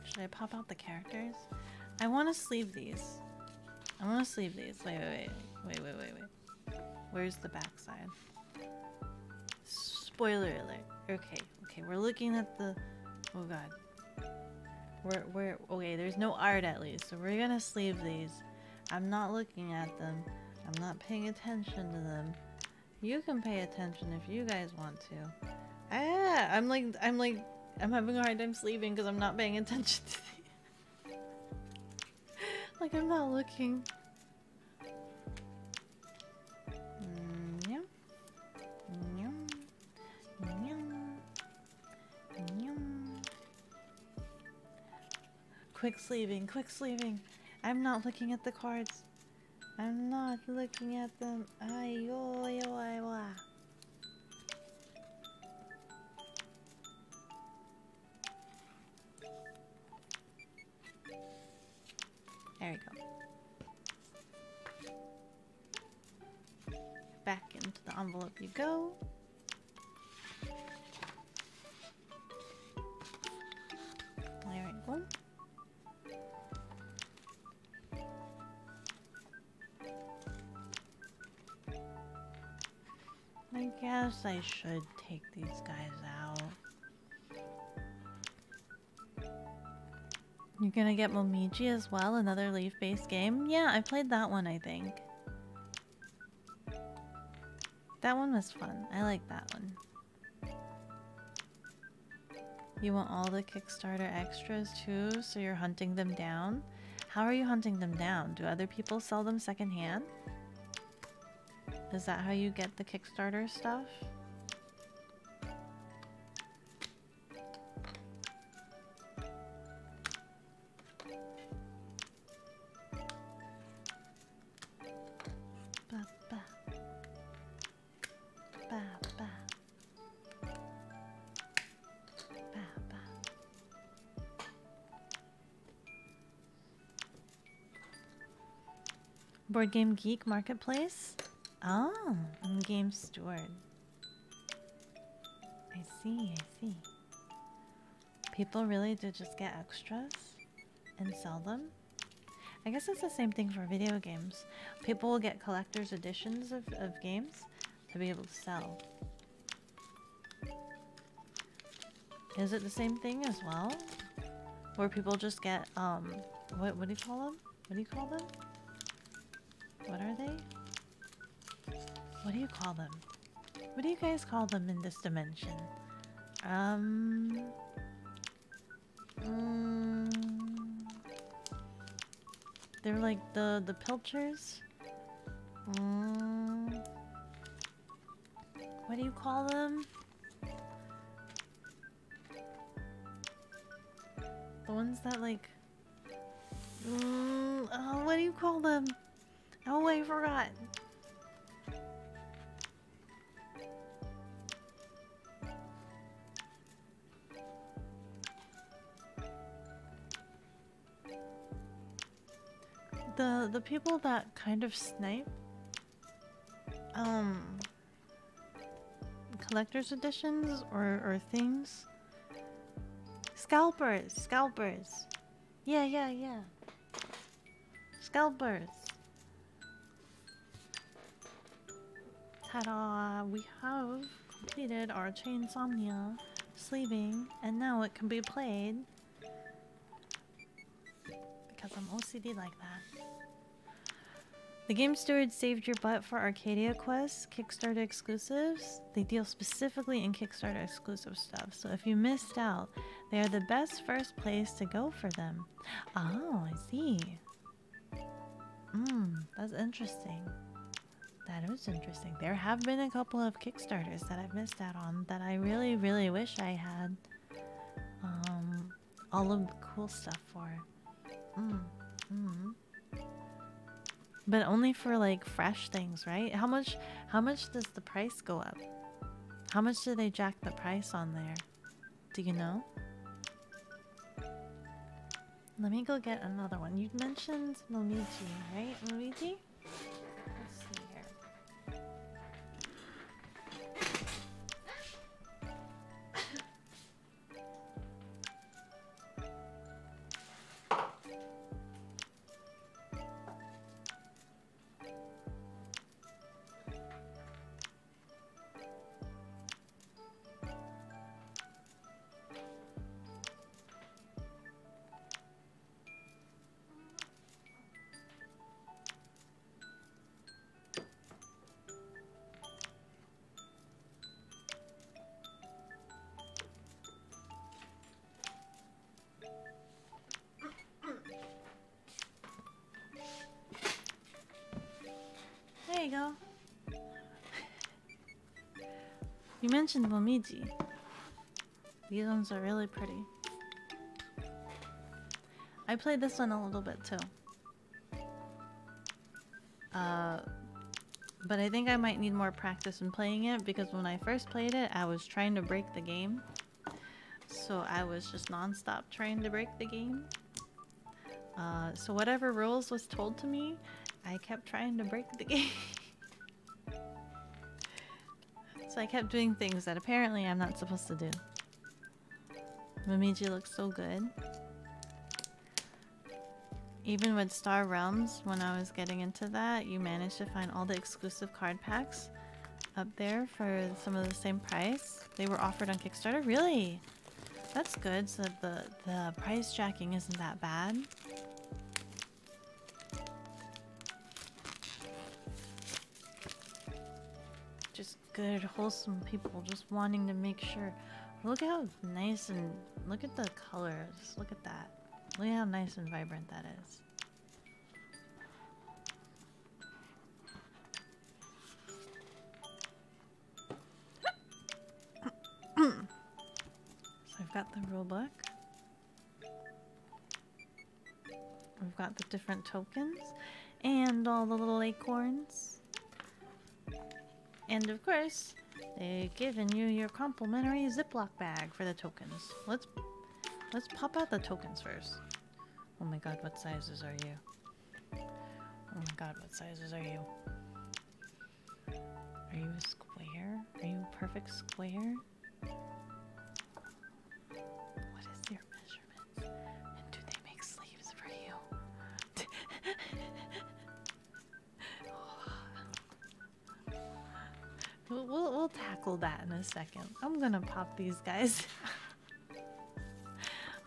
Should I pop out the characters? I want to sleeve these. I want to sleeve these. Wait. Where's the back side? Spoiler alert. Okay, we're looking at the... Oh god. Okay, there's no art at least, so we're gonna sleeve these. I'm not looking at them. I'm not paying attention to them. You can pay attention if you guys want to. I'm having a hard time sleeping because I'm not paying attention to these. Like, I'm not looking. Quick sleeving. I'm not looking at the cards. I'm not looking at them. Ay-yo-yo-ay-wa. There we go. Back into the envelope you go. There we go. I guess I should take these guys out. You're gonna get Momiji as well, another leaf-based game? Yeah, I played that one, I think. That one was fun. I like that one. You want all the Kickstarter extras too, so you're hunting them down? How are you hunting them down? Do other people sell them secondhand? Is that how you get the Kickstarter stuff? Ba, ba. Ba, ba. Ba, ba. Board Game Geek Marketplace? Oh, I'm Game Steward. I see, I see. People really do just get extras and sell them? I guess it's the same thing for video games. People will get collector's editions of games to be able to sell. Is it the same thing as well? Where people just get, what do you call them? What do you call them? What are they? What do you call them? What do you guys call them in this dimension? They're like the pilchers. What do you call them? The ones that like... oh, what do you call them? Oh, I forgot. The people that kind of snipe collector's editions or things. Scalpers. Yeah. Scalpers. Ta-da! We have completed our Chainsomnia sleeving, and now it can be played. Because I'm OCD like that. The Game Steward saved your butt for Arcadia Quest Kickstarter exclusives. They deal specifically in Kickstarter exclusive stuff, so if you missed out, they are the best first place to go for them. Oh, I see. That's interesting. That is interesting. There have been a couple of Kickstarters that I've missed out on that I really, really wish I had all of the cool stuff for. But only for like fresh things, right? How much does the price go up? How much do they jack the price on there? Do you know? Let me go get another one. You mentioned Momiji, right? Momiji? Let's see here. There you go. You mentioned Momiji. These ones are really pretty. I played this one a little bit too. But I think I might need more practice in playing it because when I first played it, I was trying to break the game. So I was just non-stop trying to break the game. So whatever rules was told to me, I kept trying to break the game. So I kept doing things that apparently I'm not supposed to do. Momiji looks so good. Even with Star Realms, when I was getting into that, you managed to find all the exclusive card packs up there for some of the same price. They were offered on Kickstarter. Really? That's good, so the price jacking isn't that bad. Just good, wholesome people just wanting to make sure. Look how nice and look at the color. Just look at that. Look at how nice and vibrant that is. So I've got the rulebook. We've got the different tokens and all the little acorns. And of course, they've given you your complimentary Ziploc bag for the tokens. Let's pop out the tokens first. Oh my god, what sizes are you? Oh my god, what sizes are you? Are you a square? Are you a perfect square? What is your measurements? And do they make sleeves for you? We'll tackle that in a second. I'm gonna pop these guys.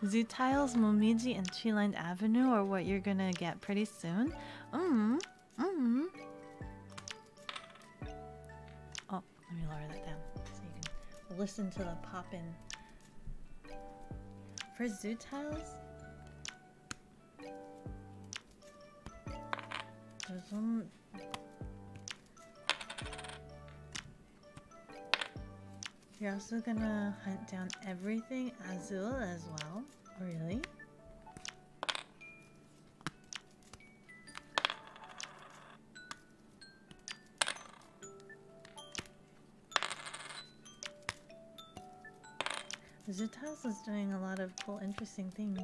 Zoo Tiles, Momiji, and Tree Lined Avenue are what you're gonna get pretty soon. Oh, let me lower that down so you can listen to the poppin'. For Zoo Tiles, there's one. You're also gonna hunt down everything Azul as well. Oh, really? Zutiles is doing a lot of cool, interesting things.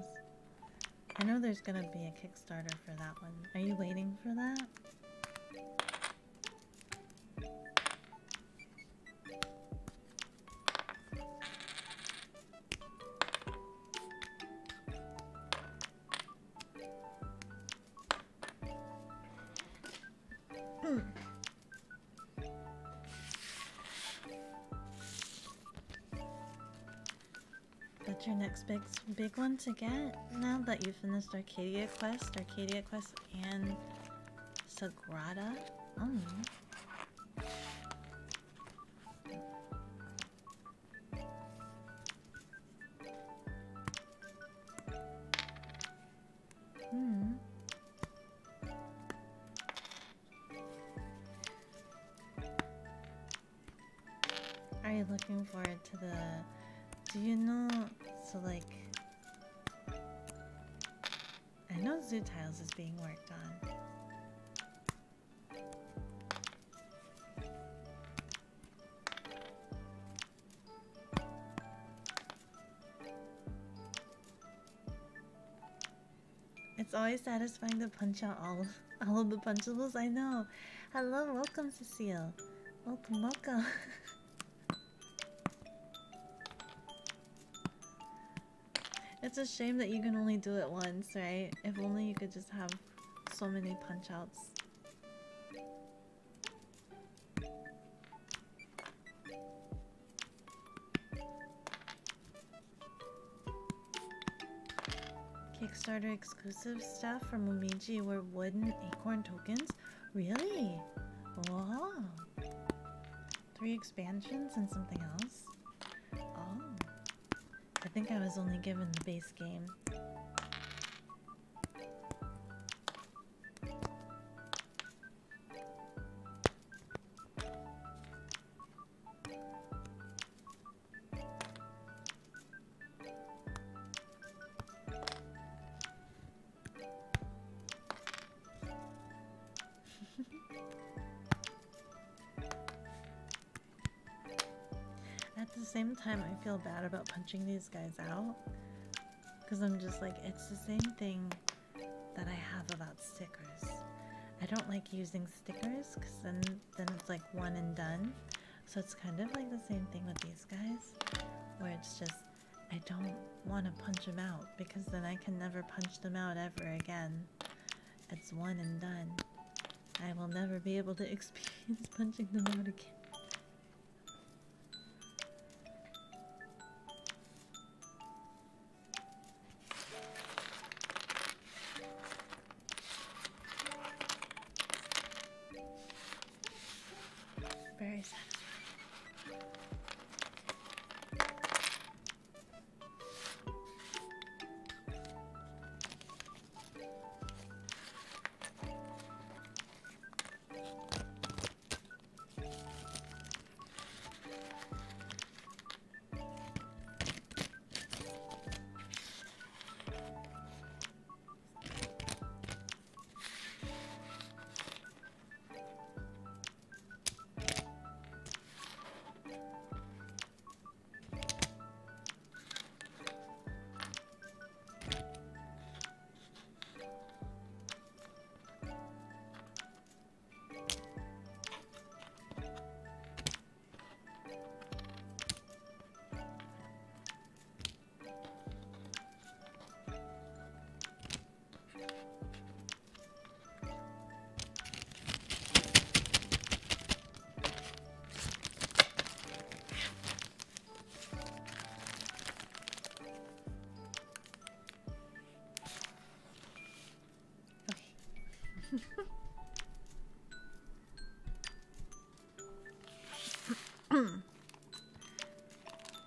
I know there's gonna be a Kickstarter for that one. Are you waiting for that? That's your next big one to get now that you finished Arcadia Quest and Sagrada. Are you looking forward to the... Do you know... So like... I know Zoo Tiles is being worked on. It's always satisfying to punch out all of the punchables. I know. Hello, welcome Cecile. Welcome. It's a shame that you can only do it once, right? If only you could just have so many punch outs. Kickstarter exclusive stuff from Momiji were wooden acorn tokens. Really? Wow. 3 expansions and something else? Oh. I think I was only given the base game. At the same time, I feel bad about punching these guys out. Because I'm just like, it's the same thing that I have about stickers. I don't like using stickers because then it's like one and done. So it's kind of like the same thing with these guys, where it's just, I don't want to punch them out because then I can never punch them out ever again. It's one and done. I will never be able to experience punching them out again. Very satisfying.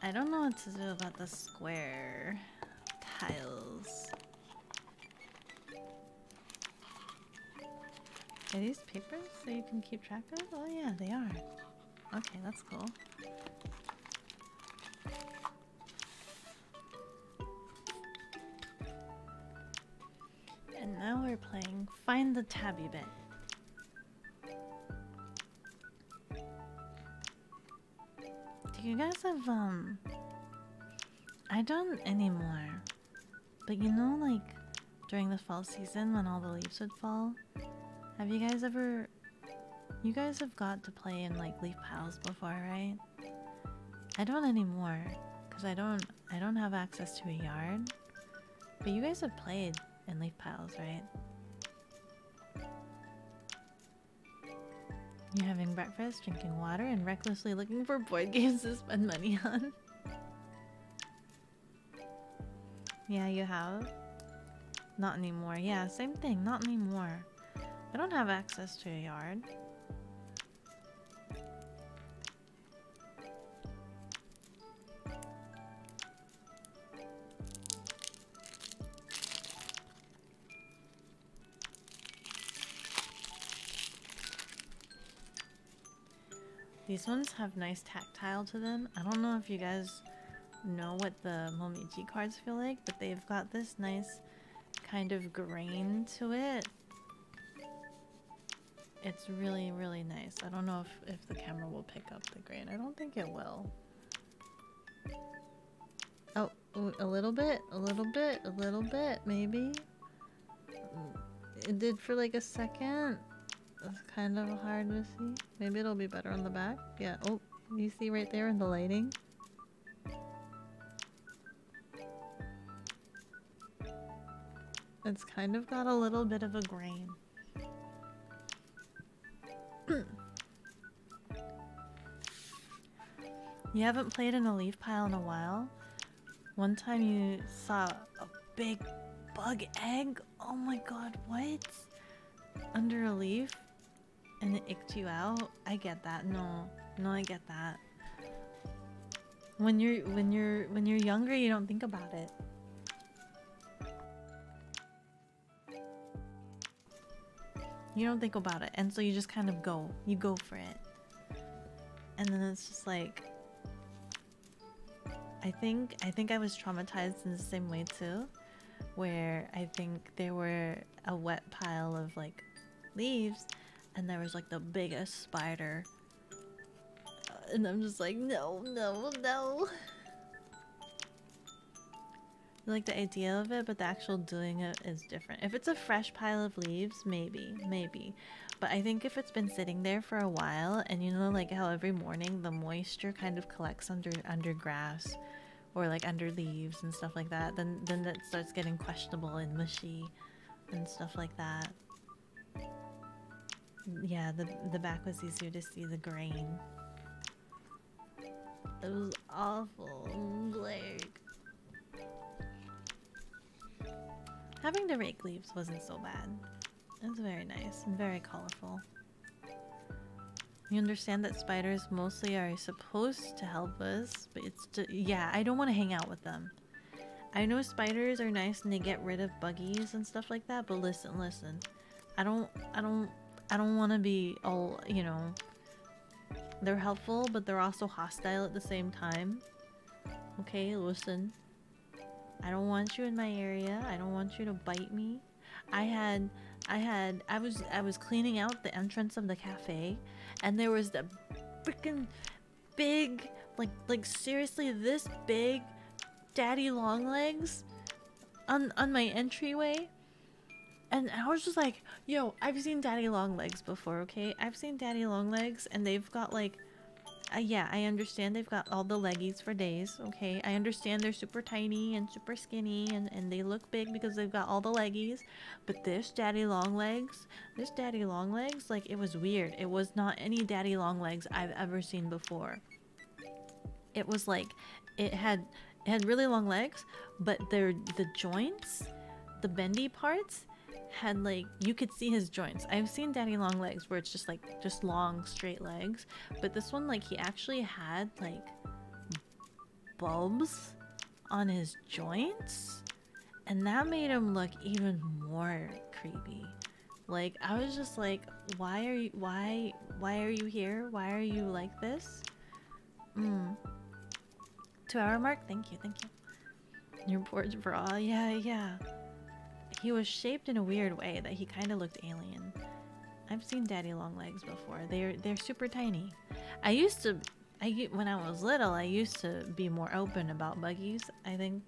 I don't know what to do about the square tiles. Are these papers that you can keep track of? Oh yeah, they are. Okay, that's cool. And now we're playing Find the Tabby Bit. Do you guys have, I don't anymore. But you know, like, during the fall season when all the leaves would fall? Have you guys ever... You guys have got to play in, like, leaf piles before, right? I don't anymore. Because I don't have access to a yard. But you guys have played in leaf piles, right? You're having breakfast, drinking water, and recklessly looking for board games to spend money on. Yeah, you have? Not anymore. Yeah, same thing. Not anymore. I don't have access to a yard. These ones have nice tactile to them. I don't know if you guys know what the Momiji cards feel like, but they've got this nice kind of grain to it. It's really, really nice. I don't know if the camera will pick up the grain. I don't think it will. Oh, a little bit, a little bit, a little bit, maybe. It did for like a second. It's kind of hard to see. Maybe it'll be better on the back. Yeah. Oh, you see right there in the lighting? It's kind of got a little bit of a grain. You haven't played in a leaf pile in a while? One time you saw a big bug egg? Oh my god, what? Under a leaf? And it icked you out? I get that. No, I get that. When you're younger, you don't think about it. You don't think about it, and so you just kind of go. You go for it. And then it's just like, I think I was traumatized in the same way too, where I think there were a wet pile of like leaves, and there was like the biggest spider. And I'm just like, no, no, no. I like the idea of it, but the actual doing it is different. If it's a fresh pile of leaves, maybe. But I think if it's been sitting there for a while, and you know, like how every morning the moisture kind of collects under grass, or like under leaves and stuff like that, then that starts getting questionable and mushy and stuff like that. Yeah, the back was easier to see the grain. It was awful, like having to rake leaves wasn't so bad. It was very nice and very colorful. You understand that spiders mostly are supposed to help us, but it's just, yeah, I don't want to hang out with them. I know spiders are nice and they get rid of buggies and stuff like that, but listen. I don't want to be all, you know, they're helpful, but they're also hostile at the same time. Okay, listen. I don't want you in my area. I don't want you to bite me. I was cleaning out the entrance of the cafe, and there was the freaking big, like seriously this big daddy long legs on my entryway. And I was just like, yo, I've seen daddy long legs before, okay? I've seen daddy long legs, and they've got like, yeah, I understand they've got all the leggies for days, okay? I understand they're super tiny and super skinny, and they look big because they've got all the leggies. But this daddy long legs, like, it was weird. It was not any daddy long legs I've ever seen before. It was like, it had really long legs, but the joints, the bendy parts, had like, you could see his joints. I've seen daddy long legs where it's just like long straight legs, but this one, like, he actually had like bulbs on his joints, and that made him look even more creepy. Like, I was just like, why are you here? Why are you like this? 2-hour mark. Thank you. Your porch bra. Yeah. He was shaped in a weird way that he kind of looked alien. I've seen daddy long legs before. They're super tiny. When I was little, I used to be more open about buggies. I think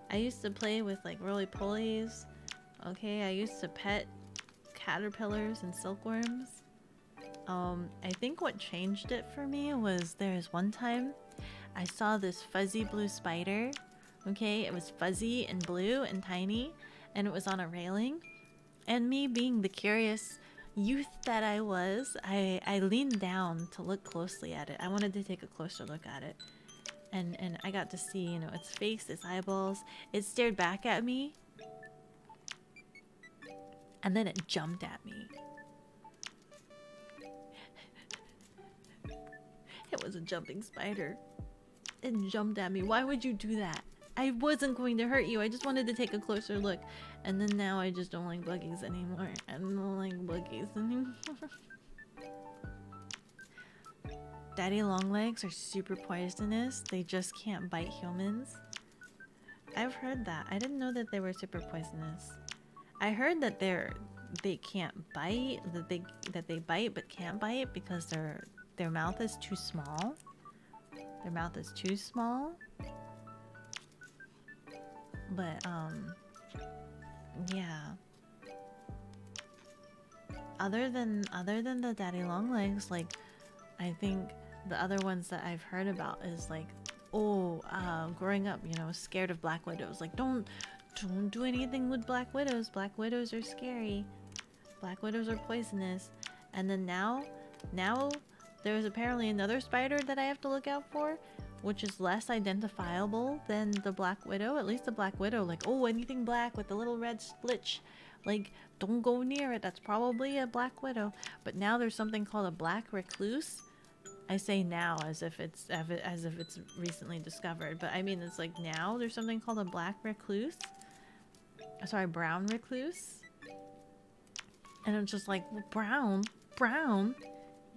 I used to play with like roly-polies. Okay, I used to pet caterpillars and silkworms. I think what changed it for me was there's one time I saw this fuzzy blue spider. Okay, it was fuzzy and blue and tiny, and it was on a railing. And me being the curious youth that I was, I leaned down to look closely at it. I wanted to take a closer look at it. And I got to see, you know, its face, its eyeballs. It stared back at me. And then it jumped at me. It was a jumping spider. It jumped at me. Why would you do that? I wasn't going to hurt you. I just wanted to take a closer look. And then now I just don't like buggies anymore. I don't like buggies anymore. Daddy longlegs are super poisonous. They just can't bite humans. I've heard that. I didn't know that they were super poisonous. I heard that they can't bite, that they bite but can't bite because their mouth is too small. Their mouth is too small. But yeah. Other than the daddy longlegs, like, I think the other ones that I've heard about is like, growing up, you know, scared of black widows. Like, don't do anything with black widows. Black widows are scary. Black widows are poisonous. And then now there's apparently another spider that I have to look out for, which is less identifiable than the black widow. At least the black widow, like, oh, anything black with a little red splitch, like, don't go near it. That's probably a black widow. But now there's something called a black recluse. I say now as if it's recently discovered, but I mean, it's like now there's something called a black recluse. Sorry, brown recluse. And I'm just like, brown?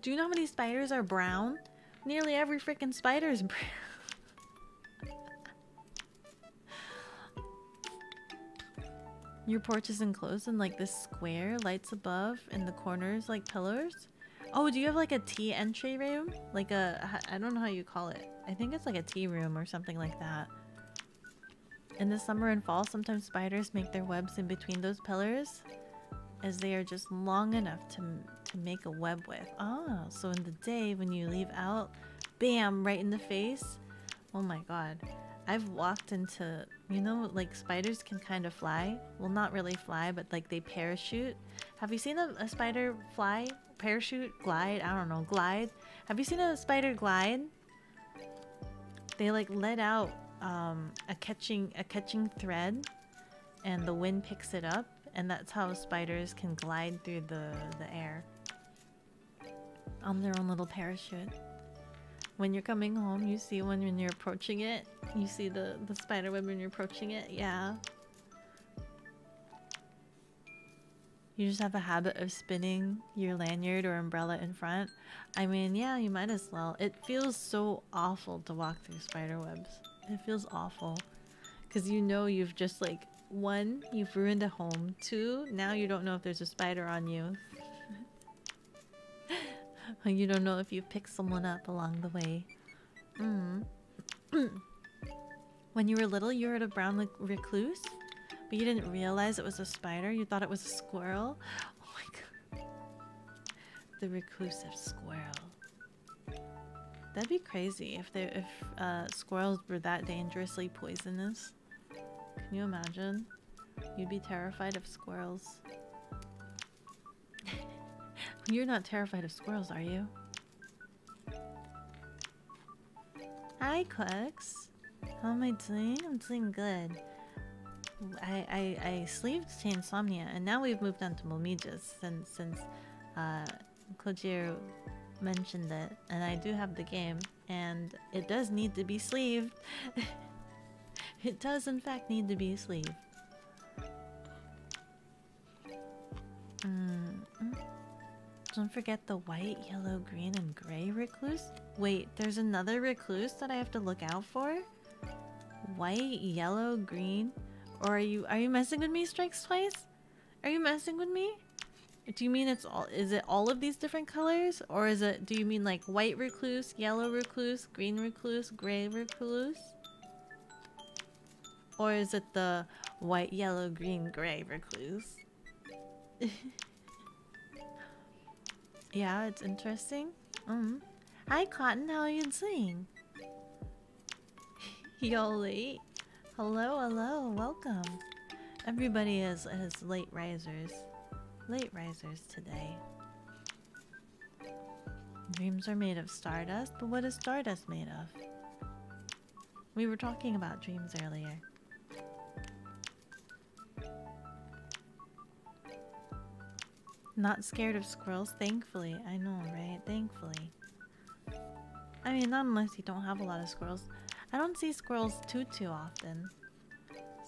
Do you know how many spiders are brown? Nearly every freaking spider is brown. Your porch is enclosed in like this square, lights above, in the corners like pillars. Oh, do you have like a tea entry room? Like I don't know how you call it. I think it's like a tea room or something like that. In the summer and fall, sometimes spiders make their webs in between those pillars, as they are just long enough to make a web with. Oh, so in the day when you leave out, bam, right in the face. Oh my god. I've walked into, you know, like spiders can kind of fly. Well, not really fly, but like they parachute. Have you seen a spider fly? Parachute? Glide? I don't know. Glide? Have you seen a spider glide? They like let out a catching thread, and the wind picks it up, and that's how spiders can glide through the air on their own little parachute. When you're coming home, you see one when you're approaching it. You see the spider web when you're approaching it. Yeah. You just have a habit of spinning your lanyard or umbrella in front. I mean, yeah, you might as well. It feels so awful to walk through spider webs. It feels awful. Because you know you've just like, one, you've ruined a home. Two, now you don't know if there's a spider on you. You don't know if you've picked someone up along the way. When you were little, you heard a brown recluse, but you didn't realize it was a spider. You thought it was a squirrel. Oh my god. The reclusive squirrel. That'd be crazy if squirrels were that dangerously poisonous. Can you imagine? You'd be terrified of squirrels. You're not terrified of squirrels, are you? Hi, Cooks. How am I doing? I'm doing good. I sleeved Chainsomnia, and now we've moved on to Momijas since Kojiro mentioned it, and I do have the game, and it does need to be sleeved. It does in fact need to be sleeved. Don't forget the white, yellow, green, and gray recluse. Wait, there's another recluse that I have to look out for? White, yellow, green? Or are you messing with me, Strikes Twice? Are you messing with me? Do you mean it's all, is it all of these different colors? Or is it, do you mean like white recluse, yellow recluse, green recluse, gray recluse? Or is it the white, yellow, green, gray recluse? Yeah, it's interesting. Hi Cotton, how are you doing? Y'all late? Hello, hello, welcome. Everybody is late risers. Late risers today. Dreams are made of stardust, but what is stardust made of? We were talking about dreams earlier. Not scared of squirrels, thankfully. I know, right? Thankfully. I mean, not unless you don't have a lot of squirrels. I don't see squirrels too often.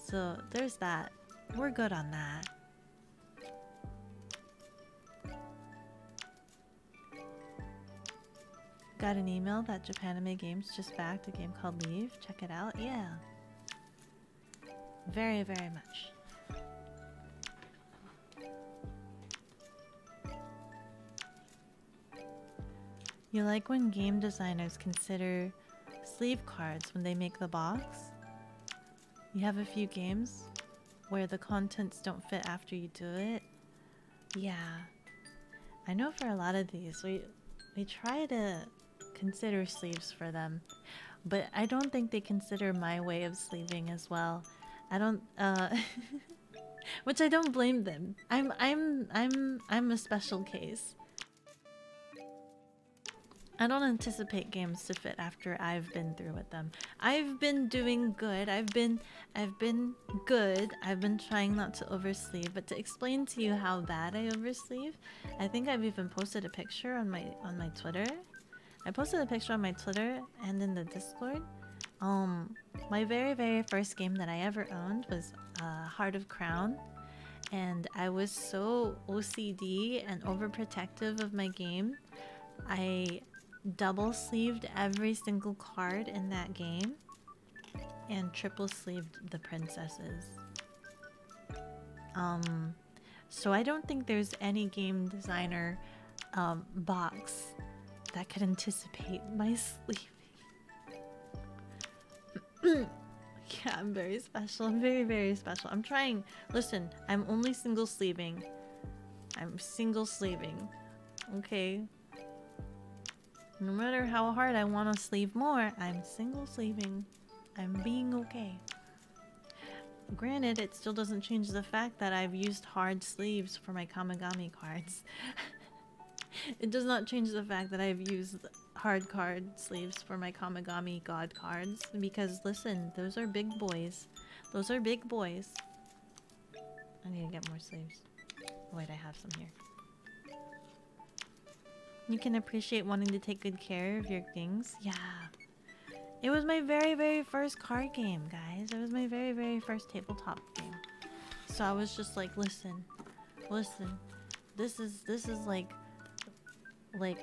So, there's that. We're good on that. Got an email that Japanime Games just backed a game called Leave. Check it out. Yeah. Very, very much. You like when game designers consider sleeve cards when they make the box? You have a few games where the contents don't fit after you do it? Yeah. I know for a lot of these, we try to consider sleeves for them, but I don't think they consider my way of sleeving as well. I don't, which I don't blame them. I'm a special case. I don't anticipate games to fit after I've been through with them. I've been doing good. I've been good. I've been trying not to oversleeve, but to explain to you how bad I oversleeve, I think I've even posted a picture on my Twitter. I posted a picture on my Twitter and in the Discord. My very first game that I ever owned was Heart of Crown, and I was so OCD and overprotective of my game. I double sleeved every single card in that game and triple sleeved the princesses. So I don't think there's any game designer box that could anticipate my sleeving. Yeah, I'm very special. I'm very, very special. I'm trying. Listen, I'm only single sleeving. I'm single sleeving. Okay? No matter how hard I want to sleeve more, I'm single sleeving. I'm being okay. Granted, it still doesn't change the fact that I've used hard sleeves for my Kamigami cards. It does not change the fact that I've used hard card sleeves for my Kamigami God cards. Because, listen, those are big boys. Those are big boys. I need to get more sleeves. Oh, wait, I have some here. You can appreciate wanting to take good care of your things. Yeah. It was my very, very first card game, guys. It was my very, very first tabletop game. So I was just like, listen. This is like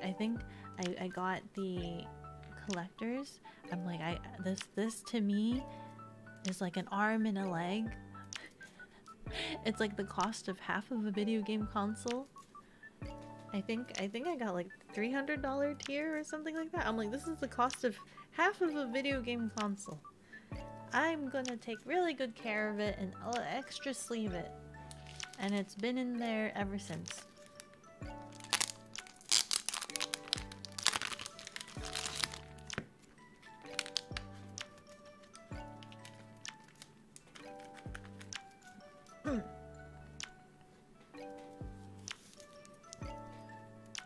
I think I got the collectors. I'm like, this to me is like an arm and a leg. It's like the cost of half of a video game console. I think I got like $300 tier or something like that. I'm like, this is the cost of half of a video game console. I'm gonna take really good care of it and extra sleeve it. And it's been in there ever since.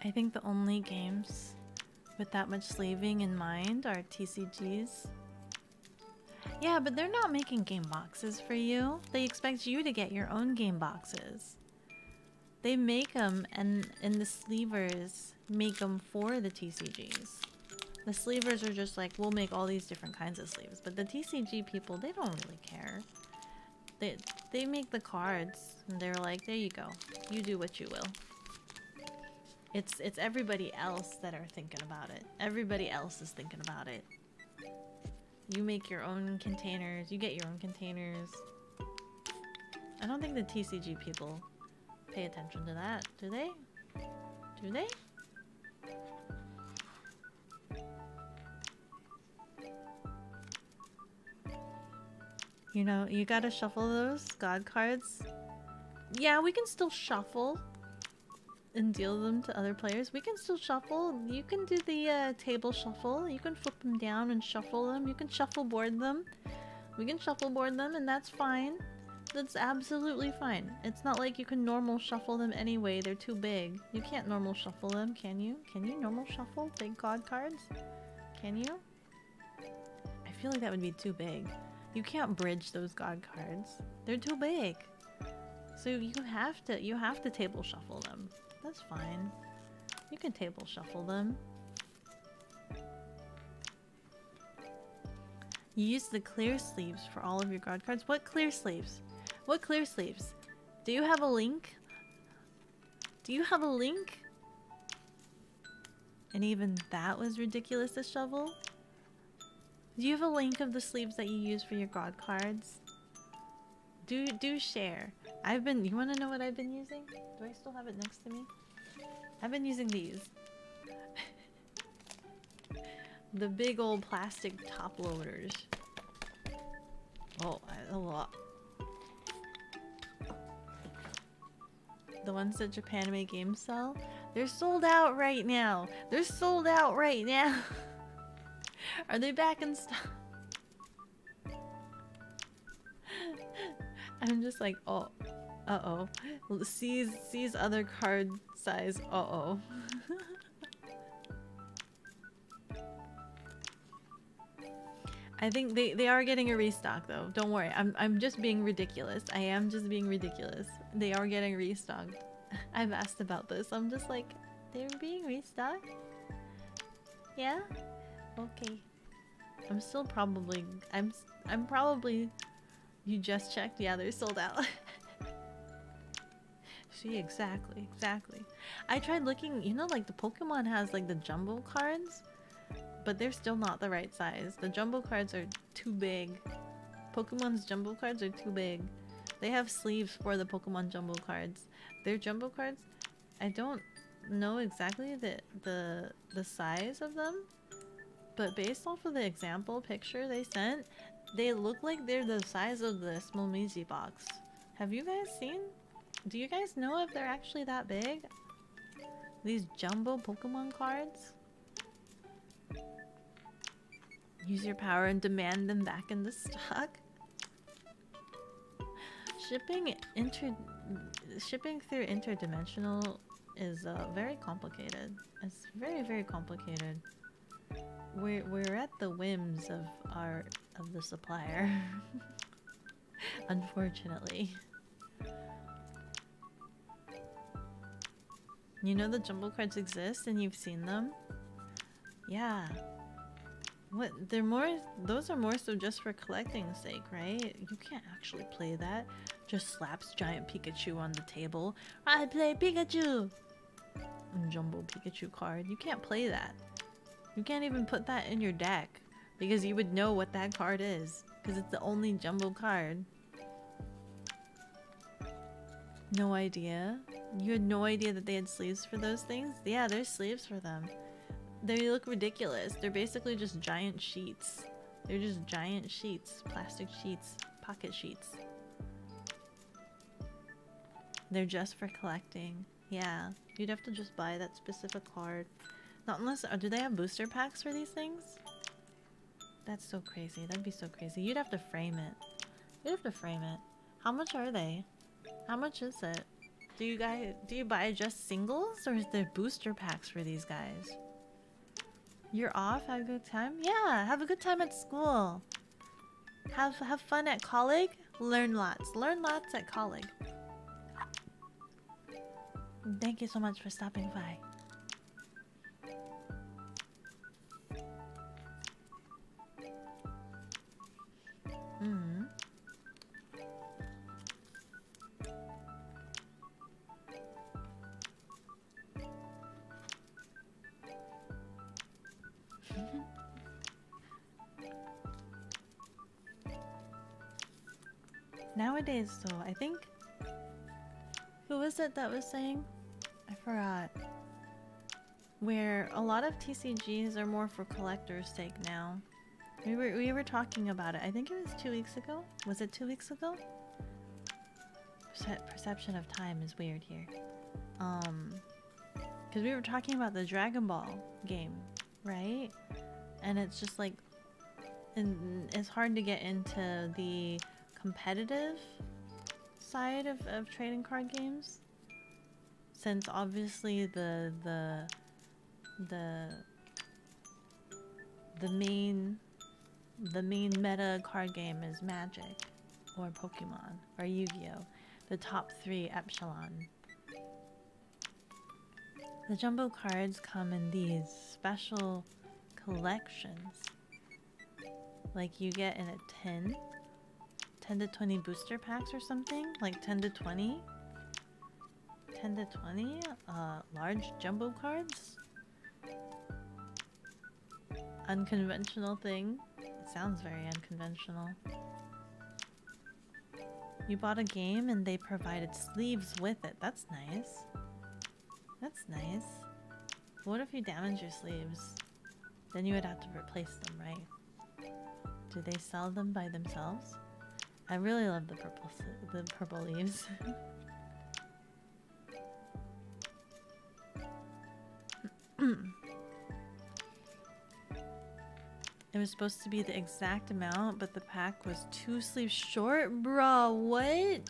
I think the only games with that much sleeving in mind are TCGs. Yeah, but they're not making game boxes for you. They expect you to get your own game boxes. They make them, and the sleevers make them for the TCGs. The sleevers are just like, we'll make all these different kinds of sleeves. But the TCG people, they don't really care. They make the cards, and they're like, there you go. You do what you will. It's everybody else that are thinking about it. Everybody else is thinking about it. You make your own containers. You get your own containers. I don't think the TCG people pay attention to that. Do they? Do they? You know, you gotta shuffle those God cards. Yeah, we can still shuffle and deal them to other players. We can still shuffle. You can do the table shuffle. You can flip them down and shuffle them. You can shuffleboard them. We can shuffleboard them, and that's fine. That's absolutely fine. It's not like you can normal shuffle them anyway. They're too big. You can't normal shuffle them, can you? Can you normal shuffle big God cards? Can you? I feel like that would be too big. You can't bridge those God cards. They're too big. So you have to table shuffle them. That's fine. You can table shuffle them. You use the clear sleeves for all of your God cards. What clear sleeves? What clear sleeves? Do you have a link? Do you have a link? And even that was ridiculous to shovel. Do you have a link of the sleeves that you use for your God cards? Do share. You want to know what I've been using? Do I still have it next to me? I've been using these. The big old plastic top loaders. Oh, a lot. The ones that Japanime games sell? They're sold out right now. They're sold out right now. Are they back in stock? I'm just like, oh, uh-oh. Sees other card size, uh-oh. I think they are getting a restock though. Don't worry. I'm just being ridiculous. I am just being ridiculous. They are getting restocked. I've asked about this. I'm just like, they're being restocked? Yeah? Okay. I'm still probably I'm probably you just checked? Yeah, they're sold out. See, exactly. I tried looking, you know, like the Pokemon has like the jumbo cards, but they're still not the right size. The jumbo cards are too big. Pokemon's jumbo cards are too big. They have sleeves for the Pokemon Jumbo cards. Their Jumbo cards, I don't know exactly the size of them, but based off of the example picture they sent, they look like they're the size of the Small Meiji box. Have you guys seen? Do you guys know if they're actually that big? These jumbo Pokemon cards? Use your power and demand them back in the stock. Shipping through interdimensional is very complicated. It's very, very complicated. We're at the whims of the supplier. Unfortunately. You know the jumbo cards exist and you've seen them? Yeah. What those are more so just for collecting's sake, right? You can't actually play that. Just slaps giant Pikachu on the table. I play Pikachu! And jumbo Pikachu card. You can't play that. You can't even put that in your deck because you would know what that card is because it's the only jumbo card. No idea? You had no idea that they had sleeves for those things? Yeah, there's sleeves for them. They look ridiculous. They're basically just giant sheets. They're just giant sheets. Plastic sheets. Pocket sheets. They're just for collecting. Yeah. You'd have to just buy that specific card. Not unless... do they have booster packs for these things? That's so crazy. That'd be so crazy. You'd have to frame it. You'd have to frame it. How much are they? How much is it? Do you buy just singles? Or is there booster packs for these guys? You're off? Have a good time? Yeah, have a good time at school. Have fun at college. Learn lots. Learn lots at college. Thank you so much for stopping by. Nowadays, though, I think... Who was it that was saying? I forgot. Where a lot of TCGs are more for collector's sake now. We were talking about it. I think it was 2 weeks ago. Was it 2 weeks ago? Perception of time is weird here. Because we were talking about the Dragon Ball game, right? And it's just like... it's hard to get into the competitive side of trading card games, since obviously the main meta card game is Magic or Pokemon or Yu-Gi-Oh, the top 3 echelon. The jumbo cards come in these special collections, like you get in a 10 to 20 booster packs or something, like 10 to 20 large jumbo cards. Unconventional thing. It sounds very unconventional. You bought a game and they provided sleeves with it. That's nice. That's nice. What if you damage your sleeves? Then you would have to replace them, right? Do they sell them by themselves? I really love the purple leaves. It was supposed to be the exact amount, but the pack was 2 sleeves short? Bruh, what?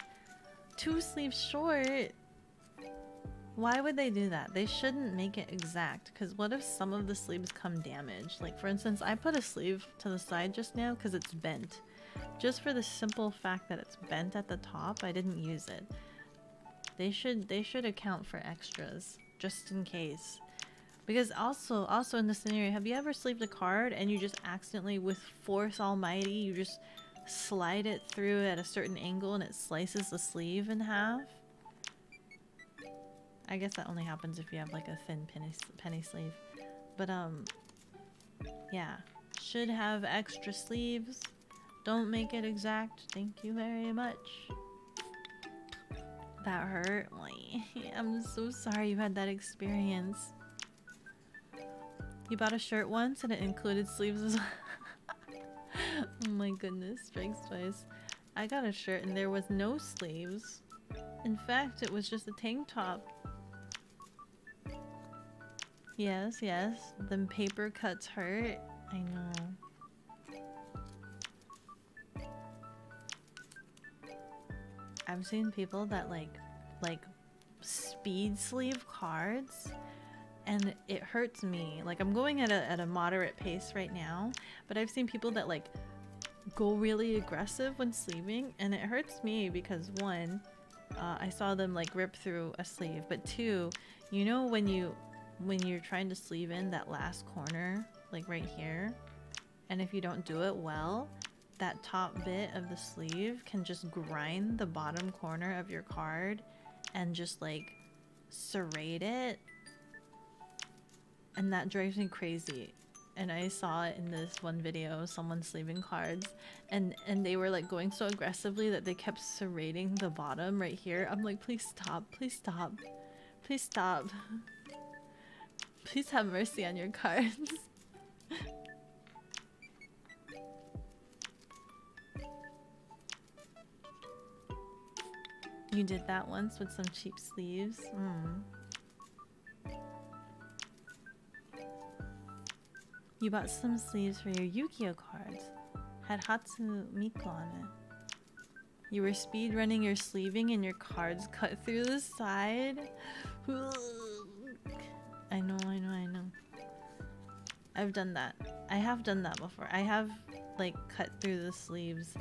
2 sleeves short? Why would they do that? They shouldn't make it exact, because what if some of the sleeves come damaged? Like, for instance, I put a sleeve to the side just now because it's bent. Just for the simple fact that it's bent at the top, I didn't use it. They should account for extras, just in case. Because also in this scenario, have you ever sleeved a card and you just accidentally, with force almighty, you just slide it through at a certain angle and it slices the sleeve in half? I guess that only happens if you have like a thin penny sleeve. But yeah, should have extra sleeves. Don't make it exact. Thank you very much. That hurt. Like, I'm so sorry you had that experience. You bought a shirt once and it included sleeves as well. Oh my goodness, strikes twice. I got a shirt and there was no sleeves. In fact, it was just a tank top. Yes, yes. The paper cuts hurt. I know. I've seen people that like speed sleeve cards and it hurts me. Like I'm going at a moderate pace right now, but I've seen people that like go really aggressive when sleeving and it hurts me because one, I saw them like rip through a sleeve, but two, you know when you're trying to sleeve in that last corner, like right here, and if you don't do it well, that top bit of the sleeve can just grind the bottom corner of your card and just like serrate it, and that drives me crazy. And I saw it in this one video, someone sleeving cards, and they were like going so aggressively that they kept serrating the bottom right here. I'm like, please stop, please stop, please stop. Please have mercy on your cards. You did that once with some cheap sleeves? You bought some sleeves for your Yu-Gi-Oh cards. Had Hatsu Miko on it. You were speed running your sleeving and your cards cut through the side. I know. I've done that. I have done that before. I have like cut through the sleeves.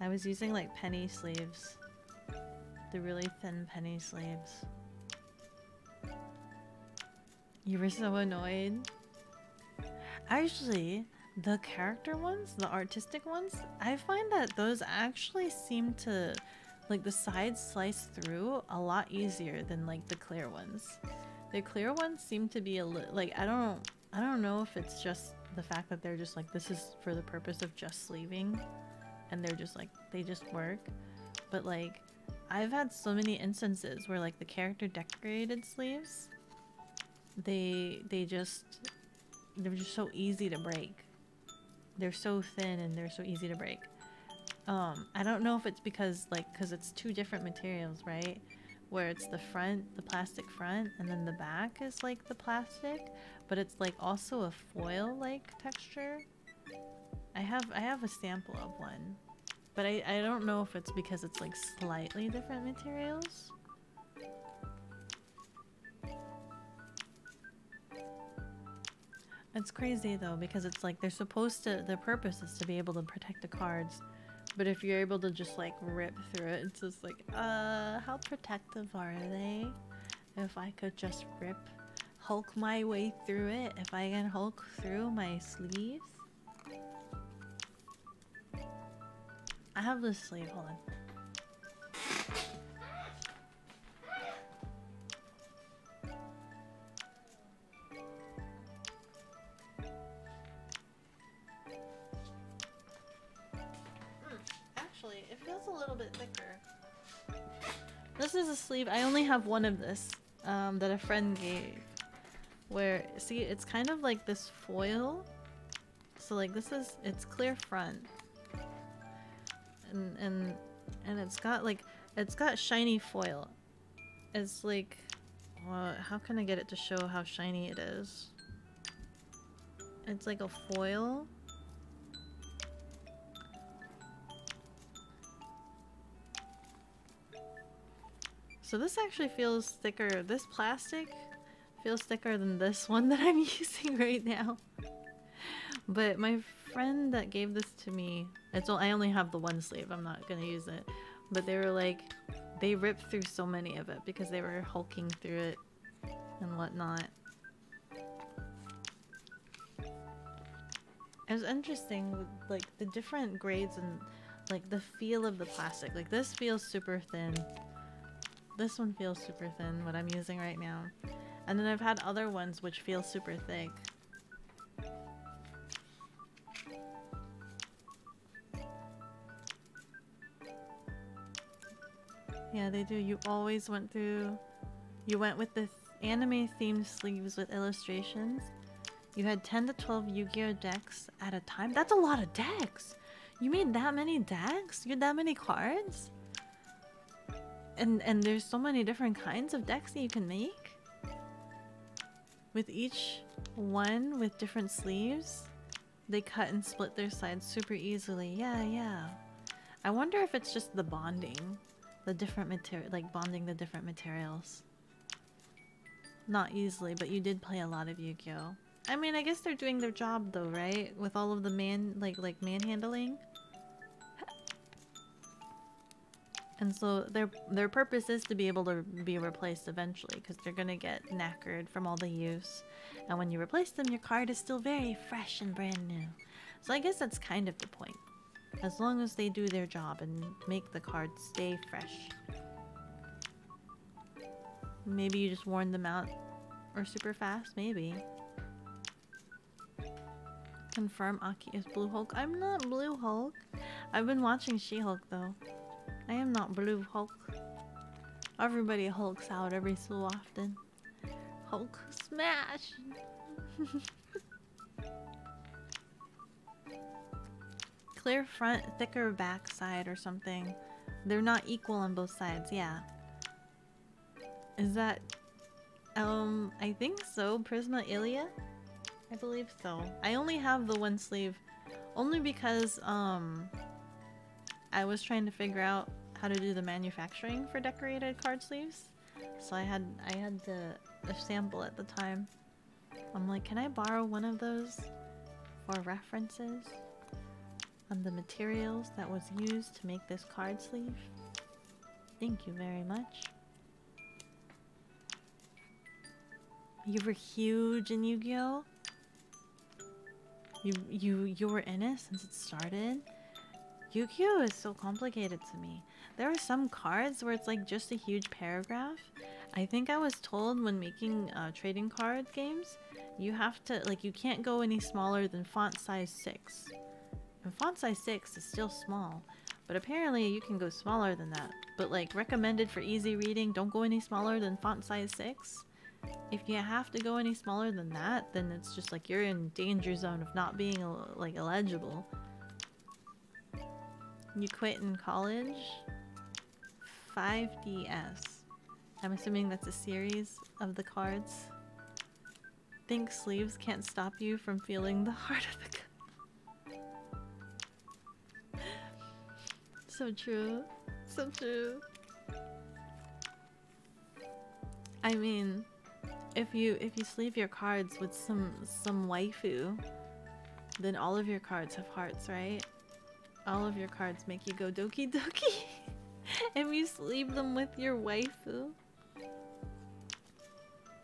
I was using like penny sleeves. The really thin penny sleeves. You were so annoyed. Actually, the character ones, the artistic ones, I find that those actually seem to, like the sides slice through a lot easier than like the clear ones. The clear ones seem to be a little, like I don't know if it's just the fact that they're just like, this is for the purpose of just sleeving and they're just like, they just work. But like, I've had so many instances where like the character decorated sleeves, they're just so easy to break. They're so thin and they're so easy to break. I don't know if it's because it's two different materials, right? Where it's the front, the plastic front, and then the back is like the plastic, but it's like also a foil like texture. I have a sample of one, but I don't know if it's because it's like slightly different materials. It's crazy though, because it's like they're supposed to, their purpose is to be able to protect the cards, but if you're able to just like rip through it, it's just like, how protective are they? If I could just Hulk my way through it, if I can Hulk through my sleeves. I have this sleeve, hold on. Actually, it feels a little bit thicker. This is a sleeve. I only have one of this that a friend gave. Where, see, it's kind of like this foil. So like this is, it's clear front. And it's got like, it's got shiny foil. It's like, how can I get it to show how shiny it is? It's like a foil. So this actually feels thicker. This plastic feels thicker than this one that I'm using right now. But my friend that gave this to me, I only have the one sleeve, I'm not gonna use it. But they were like, they ripped through so many of it because they were hulking through it and whatnot. It was interesting with like the different grades and like the feel of the plastic. Like this feels super thin. This one feels super thin, what I'm using right now. And then I've had other ones which feel super thick. Yeah, they do. You always went through... You went with the anime-themed sleeves with illustrations. You had 10 to 12 Yu-Gi-Oh decks at a time. That's a lot of decks! You made that many decks? You had that many cards? And there's so many different kinds of decks that you can make? With each one with different sleeves? They cut and split their sides super easily. Yeah, yeah. I wonder if it's just the bonding. The different material, like bonding the different materials. Not easily, but you did play a lot of Yu-Gi-Oh! I mean, I guess they're doing their job though, right? With all of the manhandling. And so their purpose is to be able to be replaced eventually, because they're gonna get knackered from all the use. And when you replace them, your card is still very fresh and brand new. So I guess that's kind of the point. As long as they do their job and make the cards stay fresh. Maybe you just worn them out or super fast, maybe. Confirm Aki is Blue Hulk. I'm not Blue Hulk. I've been watching She-Hulk though. I am not Blue Hulk. Everybody hulks out every so often. Hulk smash! Clear front, thicker back side or something. They're not equal on both sides, yeah. Is that... I think so. Prisma Ilia? I believe so. I only have the one sleeve. Only because, I was trying to figure out how to do the manufacturing for decorated card sleeves. So I had the sample at the time. I'm like, can I borrow one of those for references on the materials that was used to make this card sleeve? Thank you very much. You were huge in Yu-Gi-Oh! You were in it since it started? Yu-Gi-Oh! Is so complicated to me. There are some cards where it's like just a huge paragraph. I think I was told when making trading card games, you have to, like, you can't go any smaller than font size 6. And font size 6 is still small, but apparently you can go smaller than that. But like, recommended for easy reading, don't go any smaller than font size 6. If you have to go any smaller than that, then it's just like you're in danger zone of not being like illegible. You quit in college? 5DS. I'm assuming that's a series of the cards. Think sleeves can't stop you from feeling the heart of the gun. So true. So true. I mean, if you sleeve your cards with some waifu, then all of your cards have hearts, right? All of your cards make you go doki doki. If you sleeve them with your waifu.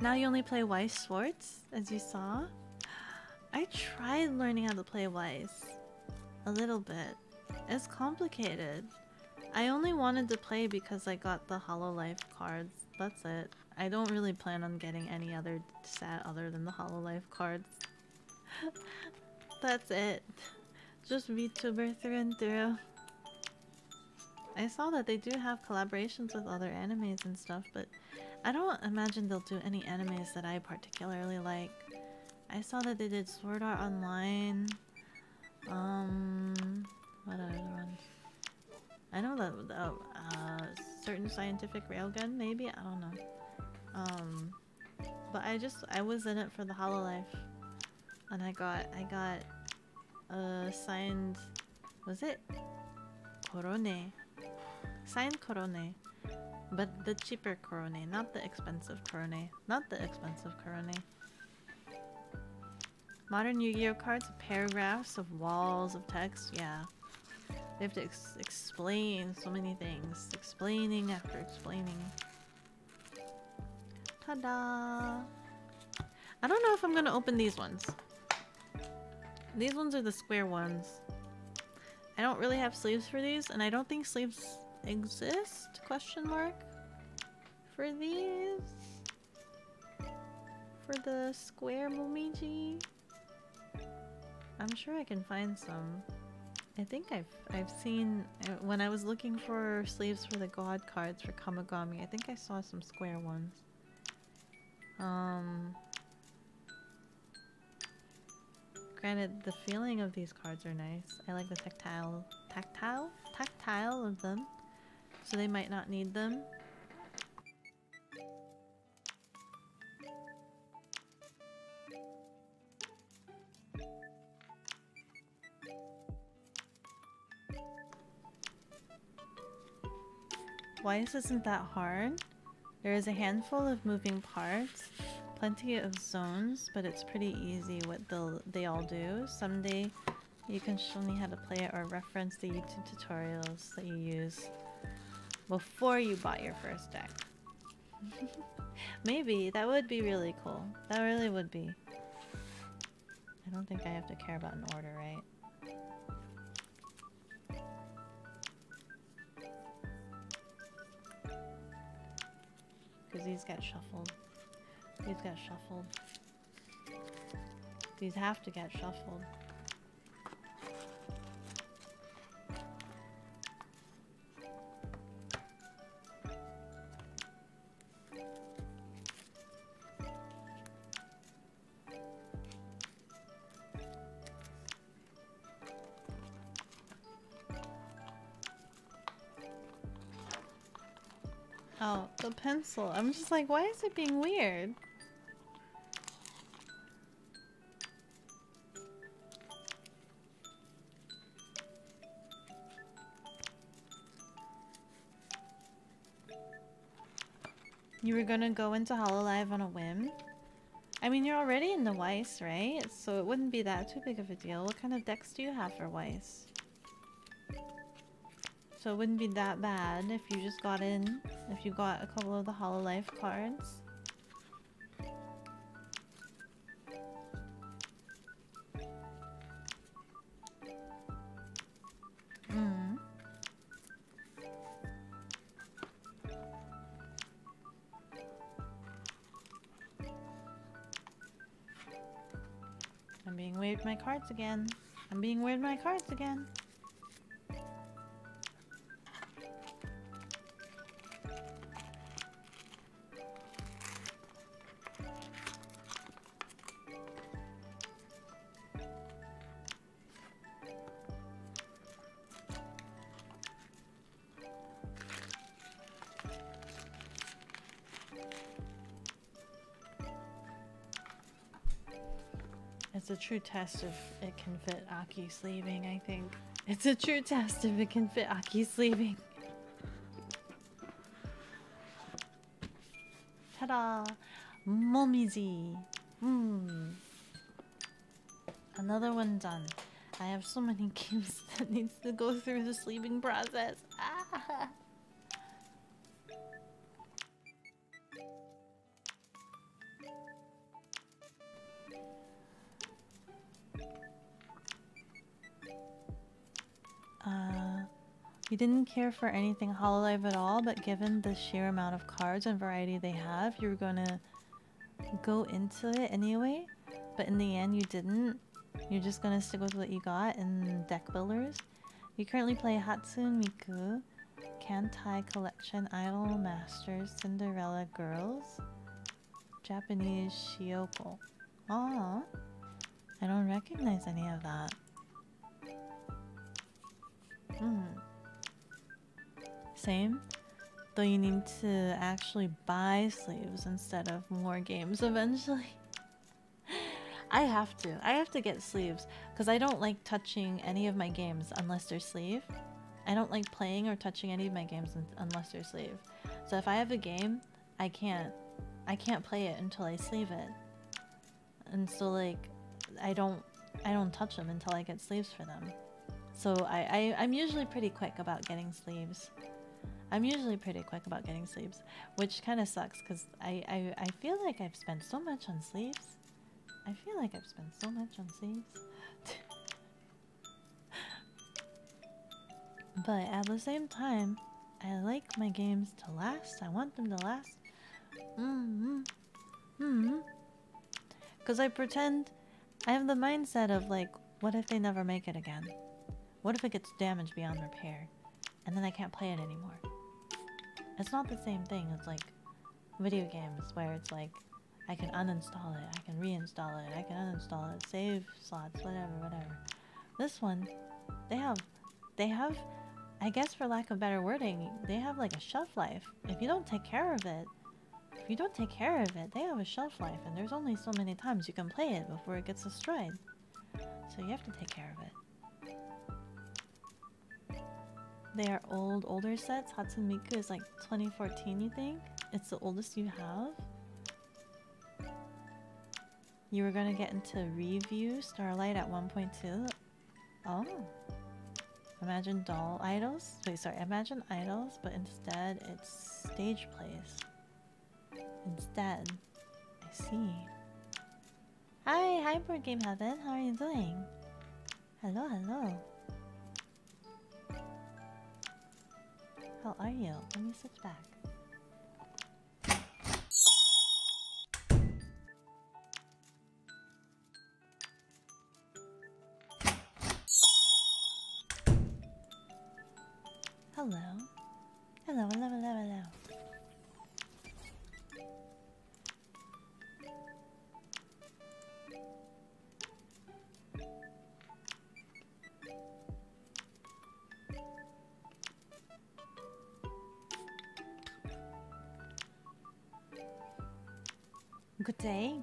Now you only play Weiss Schwartz, as you saw. I tried learning how to play Weiss. A little bit. It's complicated. I only wanted to play because I got the Hololive cards. That's it. I don't really plan on getting any other set other than the Hololive cards. That's it. Just VTuber through and through. I saw that they do have collaborations with other animes and stuff, but I don't imagine they'll do any animes that I particularly like. I saw that they did Sword Art Online. What other ones? I know that certain Scientific Railgun, maybe? I don't know. But I was in it for the Hololive. And I got signed, was it? Korone. Signed Korone. But the cheaper Korone, not the expensive Korone. Not the expensive Korone. Modern Yu-Gi-Oh cards, paragraphs of walls of text, yeah. They have to explain so many things. Explaining after explaining. Ta-da! I don't know if I'm gonna open these ones. These ones are the square ones. I don't really have sleeves for these, and I don't think sleeves exist? Question mark? For these? For the square Momiji? I'm sure I can find some I think I've seen when I was looking for sleeves for the god cards for Kamigami, I think I saw some square ones. Granted, the feeling of these cards are nice. I like the tactile of them. So they might not need them. Weiss isn't that hard. There is a handful of moving parts, plenty of zones, but it's pretty easy what they all do. Someday you can show me how to play it or reference the YouTube tutorials that you use before you bought your first deck. Maybe, that would be really cool. That really would be. I don't think I have to care about an order, right? Because these get shuffled. These get shuffled. These have to get shuffled. Oh, the pencil. I'm just like, why is it being weird? You were gonna go into Hololive on a whim? I mean, you're already in the Weiss, right? So it wouldn't be that too big of a deal. What kind of decks do you have for Weiss? So it wouldn't be that bad if you just got in, if you got a couple of the Hololive cards. I'm being weird with my cards again. I'm being weird with my cards again. It's a true test if it can fit Aki sleeving, I think. It's a true test if it can fit Aki sleeving. Ta-da! Momizi! Another one done. I have so many games that needs to go through the sleeving process. Ah! You didn't care for anything Hololive at all, but given the sheer amount of cards and variety they have, you were gonna go into it anyway, but in the end you didn't. You're just gonna stick with what you got in deck builders. You currently play Hatsune Miku, Kantai Collection, Idol Masters, Cinderella Girls, Japanese Shioko. Aww, I don't recognize any of that. Same, though you need to actually buy sleeves instead of more games eventually. I have to get sleeves because I don't like touching any of my games unless they're sleeve. I don't like playing or touching any of my games unless they're sleeve. So if I have a game, I can't play it until I sleeve it. And so like I don't touch them until I get sleeves for them. So I'm usually pretty quick about getting sleeves. Which kind of sucks because I feel like I've spent so much on sleeves. But at the same time, I like my games to last. I want them to last. Because I pretend I have the mindset of like, what if they never make it again? What if it gets damaged beyond repair? And then I can't play it anymore. It's not the same thing as like video games where it's like I can uninstall it, I can reinstall it, I can uninstall it, save slots, whatever. This one, they have, I guess for lack of better wording, they have like a shelf life. If you don't take care of it, they have a shelf life, and there's only so many times you can play it before it gets destroyed. So you have to take care of it. They are older sets. Hatsune Miku is like 2014, you think? It's the oldest you have? You were gonna get into review Starlight at 1.2? Oh. Imagine Doll Idols? Wait, sorry, Imagine Idols, but instead it's stage plays. Instead. I see. Hi, Board Game Heaven. How are you doing? Hello. How are you? Let me switch back. Hello.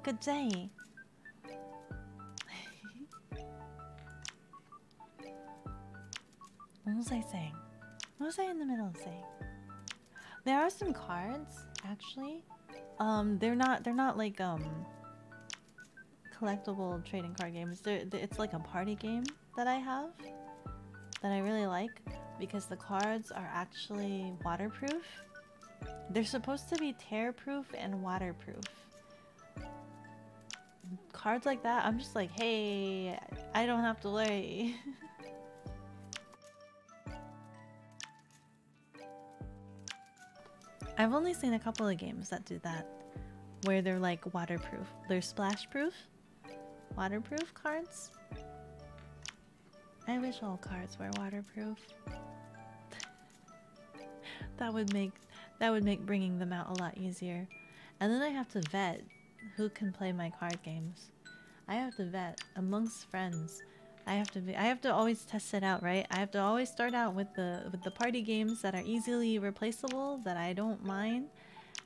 Good day. What was I saying? What was I in the middle of saying? There are some cards, actually. They're not like collectible trading card games. It's like a party game that I have that I really like because the cards are actually waterproof. They're supposed to be tear-proof and waterproof. Cards like that, I'm just like, hey, I don't have to worry. I've only seen a couple of games that do that, where they're like waterproof. They're splash-proof, waterproof cards. I wish all cards were waterproof. That would make bringing them out a lot easier. And then I have to vet who can play my card games. I have to vet amongst friends. I have to always test it out, right? I have to always start out with the party games that are easily replaceable, that I don't mind,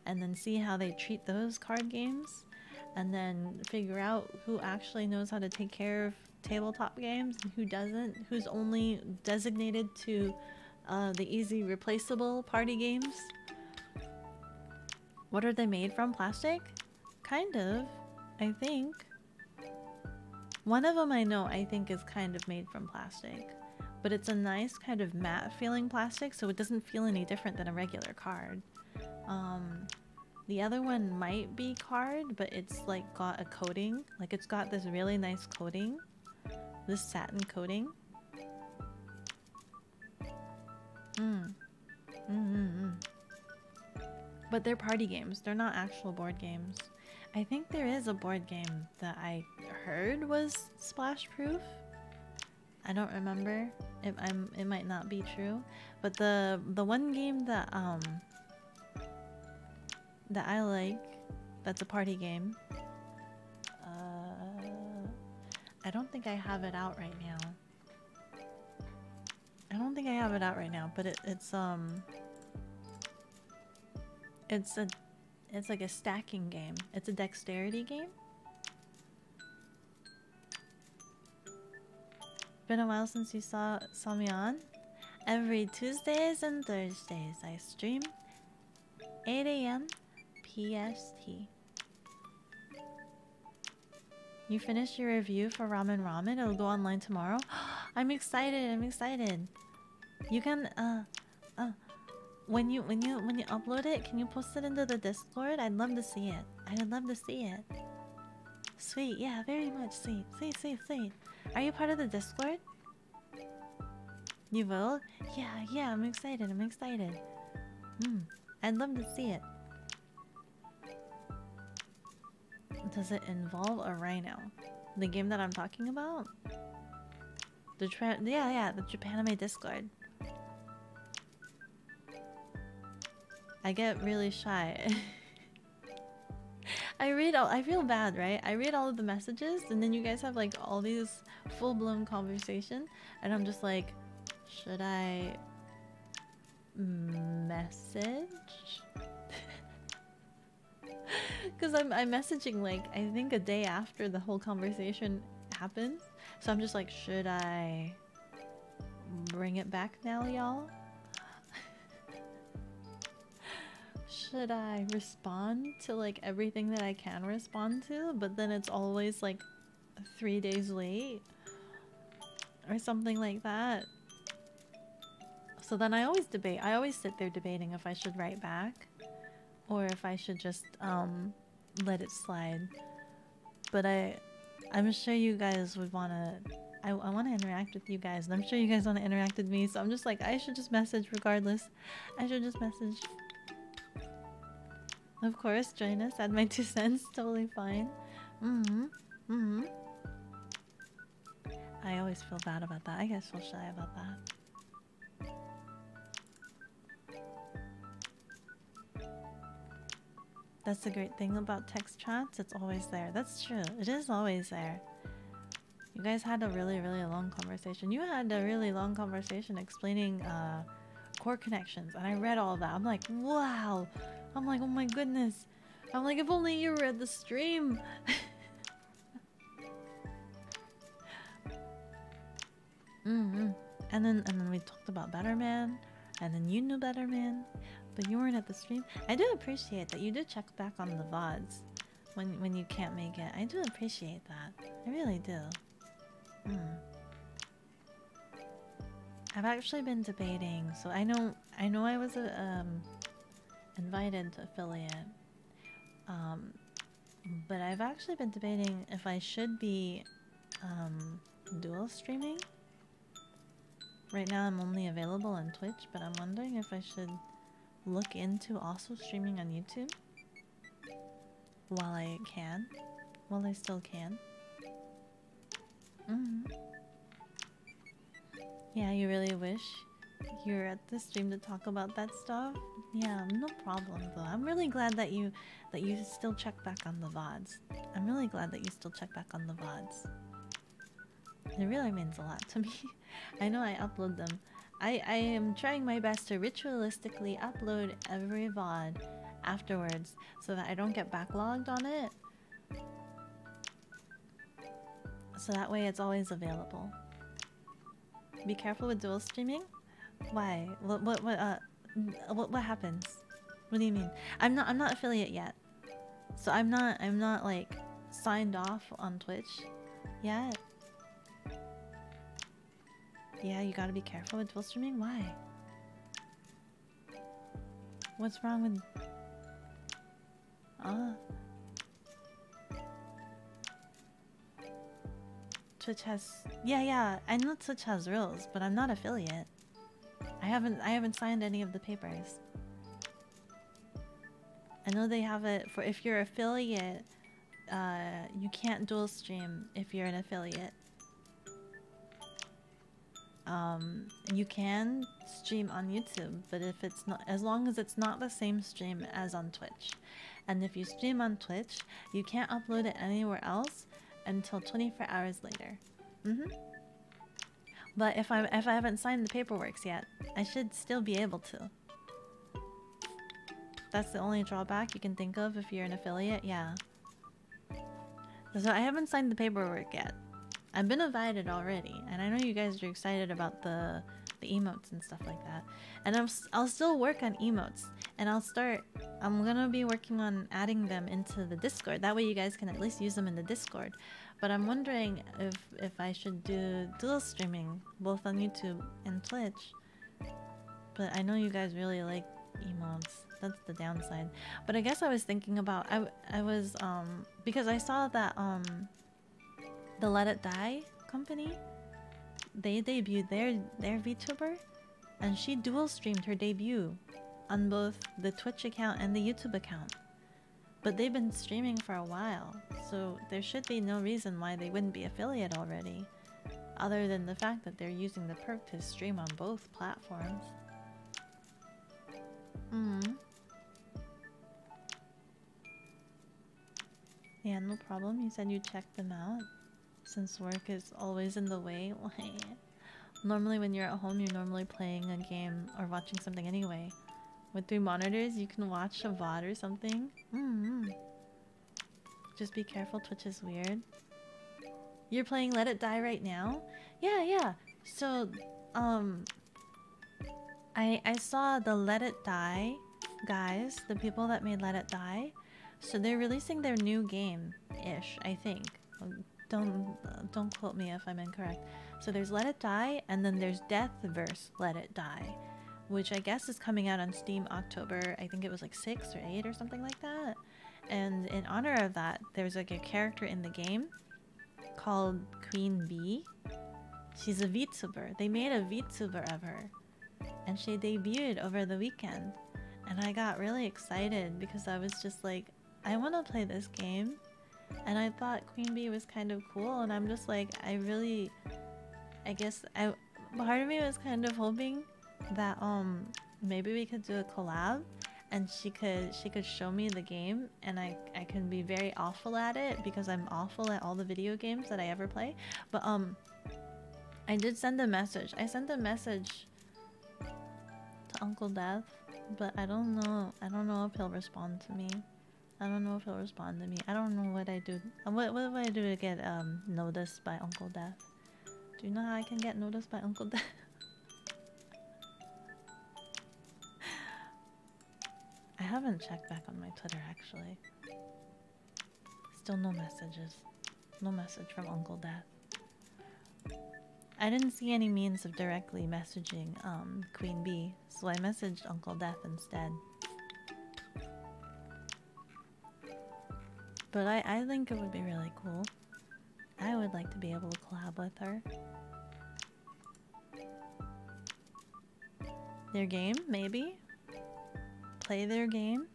and then see how they treat those card games, and then figure out who actually knows how to take care of tabletop games and who doesn't, who's only designated to the easy replaceable party games. What are they made from? Plastic? Kind of, I think. One of them I know I think is kind of made from plastic, but it's a nice kind of matte feeling plastic, so it doesn't feel any different than a regular card. The other one might be card, but it's like got a coating, like it's got this really nice coating, this satin coating. But they're party games, they're not actual board games. I think there is a board game that I heard was splash proof. I don't remember. It might not be true. But the one game that I like, that's a party game. I don't think I have it out right now. But it's like a stacking game. It's a dexterity game. Been a while since you saw me on. Every Tuesdays and Thursdays I stream 8 AM PST. You finished your review for Ramen Ramen? It'll go online tomorrow. I'm excited. You can when you upload it, can you post it into the Discord? I'd love to see it. Sweet, yeah, very much sweet. Are you part of the Discord? You will? Yeah, I'm excited. I'd love to see it. Does it involve a rhino? The game that I'm talking about? Yeah, the Japanime Discord. I get really shy. I feel bad, right? I read all of the messages and then you guys have like all these full-blown conversation and I'm just like, should I message? Because I'm messaging like I think a day after the whole conversation happens. So I'm just like, should I bring it back now, y'all? Should I respond to like everything that I can respond to, but then it's always like 3 days late or something like that? So then I always debate. I always sit there debating if I should write back or if I should just let it slide. But I'm sure you guys would want to... I want to interact with you guys, and I'm sure you guys want to interact with me, so I'm just like, I should just message regardless. I should just message. Of course, join us, add my 2 cents, totally fine. I always feel bad about that. I get so shy about that. That's the great thing about text chats, it's always there. That's true, it is always there. You guys had a really, really long conversation. You had a really long conversation explaining core connections, and I read all of that. I'm like, wow! I'm like, oh my goodness! I'm like, if only you were at the stream! And then we talked about Better Man, and then you knew Better Man, but you weren't at the stream. I do appreciate that you do check back on the VODs when you can't make it. I do appreciate that. I really do. I've actually been debating, so I know I was invited to affiliate, but I've actually been debating if I should be dual streaming. Right now I'm only available on Twitch, but I'm wondering if I should look into also streaming on YouTube while I still can. Yeah, you really wish you're at the stream to talk about that stuff? Yeah, no problem though. I'm really glad that you still check back on the VODs. I'm really glad that you still check back on the VODs. It really means a lot to me. I know I upload them. I am trying my best to ritualistically upload every VOD afterwards so that I don't get backlogged on it. So that way it's always available. Be careful with dual streaming? Why? What happens? What do you mean? I'm not affiliate yet. So I'm not like signed off on Twitch yet. Yeah, you gotta be careful with dual streaming? Why? What's wrong with... Twitch has... Yeah, I know Twitch has rules, but I'm not affiliate. I haven't signed any of the papers. I know they have it for if you're affiliate, you can't dual stream if you're an affiliate. You can stream on YouTube, but if it's not, as long as it's not the same stream as on Twitch. And if you stream on Twitch, you can't upload it anywhere else until 24 hours later. But if I haven't signed the paperwork yet, I should still be able to. That's the only drawback you can think of if you're an affiliate, yeah. So I haven't signed the paperwork yet. I've been invited already, and I know you guys are excited about the emotes and stuff like that. And I'll still work on emotes, and I'm gonna be working on adding them into the Discord. That way you guys can at least use them in the Discord. But I'm wondering if I should do dual streaming, both on YouTube and Twitch. But I know you guys really like emotes. That's the downside. But I guess I was thinking about, I was, because I saw that, the Let It Die company, they debuted their VTuber, and she dual streamed her debut on both the Twitch account and the YouTube account. But they've been streaming for a while, so there should be no reason why they wouldn't be affiliate already. other than the fact that they're using the perk to stream on both platforms. Yeah, no problem. You said you checked them out. Since work is always in the way. Normally when you're at home, you're normally playing a game or watching something anyway. With 3 monitors, you can watch a VOD or something. Just be careful, Twitch is weird. You're playing Let It Die right now? Yeah. So, I saw the Let It Die guys, the people that made Let It Die. So they're releasing their new game-ish, I think. Don't quote me if I'm incorrect. So there's Let It Die, and then there's Deathverse Let It Die, which I guess is coming out on Steam October. I think it was like 6 or 8 or something like that. And in honor of that, there's like a character in the game called Queen Bee. She's a VTuber. They made a VTuber of her, and she debuted over the weekend. And I got really excited because I was just like, I want to play this game. And I thought Queen Bee was kind of cool, and I'm just like, part of me was kind of hoping that maybe we could do a collab, and she could show me the game, and I can be very awful at it because I'm awful at all the video games that I ever play. But I did send a message. I sent a message to Uncle Death, but I don't know if he'll respond to me. I don't know what I do. What do I do to get noticed by Uncle Death? Do you know how I can get noticed by Uncle Death? I haven't checked back on my Twitter actually. Still no messages. No message from Uncle Death. I didn't see any means of directly messaging Queen Bee, so I messaged Uncle Death instead. But I think it would be really cool. I would like to be able to collab with her. Their game, maybe? Play their game?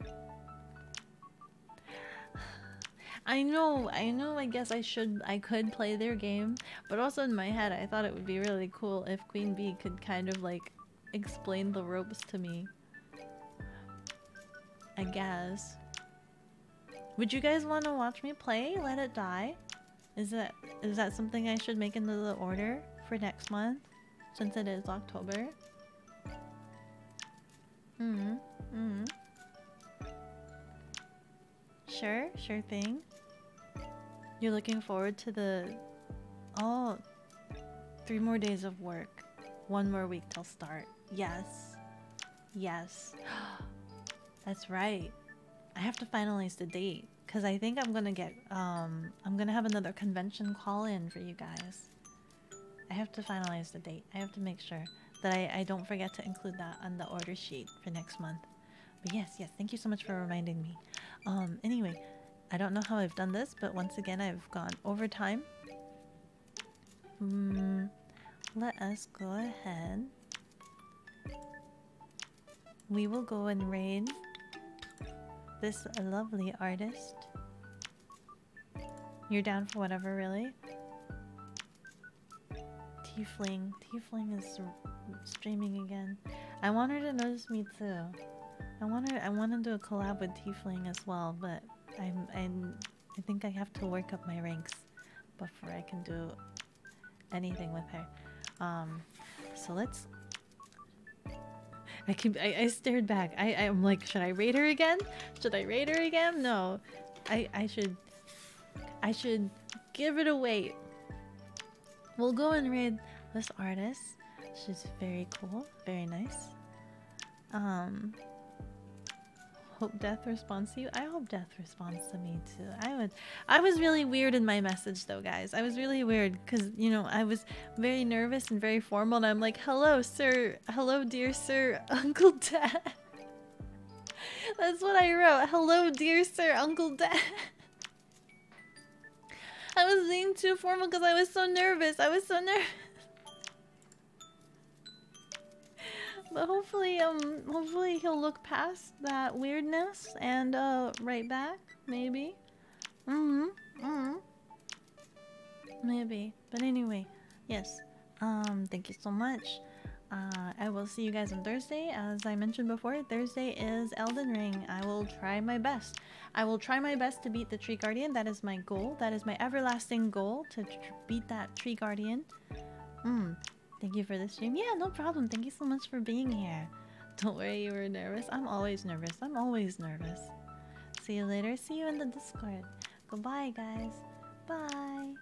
I know, I guess I could play their game, but also in my head I thought it would be really cool if Queen Bee could kind of like explain the ropes to me. I guess. Would you guys want to watch me play Let It Die? Is that something I should make into the order for next month, since it is October? Sure thing. You're looking forward to the 3 more days of work, 1 more week till start. Yes. That's right. I have to finalize the date because I think I'm gonna get I'm gonna have another convention call in for you guys. I have to finalize the date. I have to make sure that I don't forget to include that on the order sheet for next month. But yes, thank you so much for reminding me. Anyway, I don't know how I've done this, but once again I've gone over time. Let us go ahead. We will go and raid this lovely artist. You're down for whatever, really? Tiefling is streaming again. I want her to notice me too. I want to do a collab with Tiefling as well, but I think I have to work up my ranks before I can do anything with her. So let's. I stared back. I'm like, should I raid her again? No, I should give it a wait. We'll go and raid this artist. She's very cool, very nice. Hope Death responds to you. I hope Death responds to me too. I was really weird in my message though, guys. I was really weird because, you know, I was very nervous and very formal, and I'm like, hello, sir. Hello, dear sir, Uncle Death. That's what I wrote. Hello, dear sir, Uncle Death. I was being too formal because I was so nervous. But hopefully he'll look past that weirdness and write back, maybe. Maybe. But anyway, Yes. Thank you so much. I will see you guys on Thursday. As I mentioned before, Thursday is Elden Ring. I will try my best. I will try my best to beat the Tree Guardian. That is my goal. That is my everlasting goal, to beat that Tree Guardian. Thank you for the stream. Yeah, no problem. Thank you so much for being here. Don't worry, you were nervous. I'm always nervous. I'm always nervous. See you later. See you in the Discord. Goodbye, guys. Bye.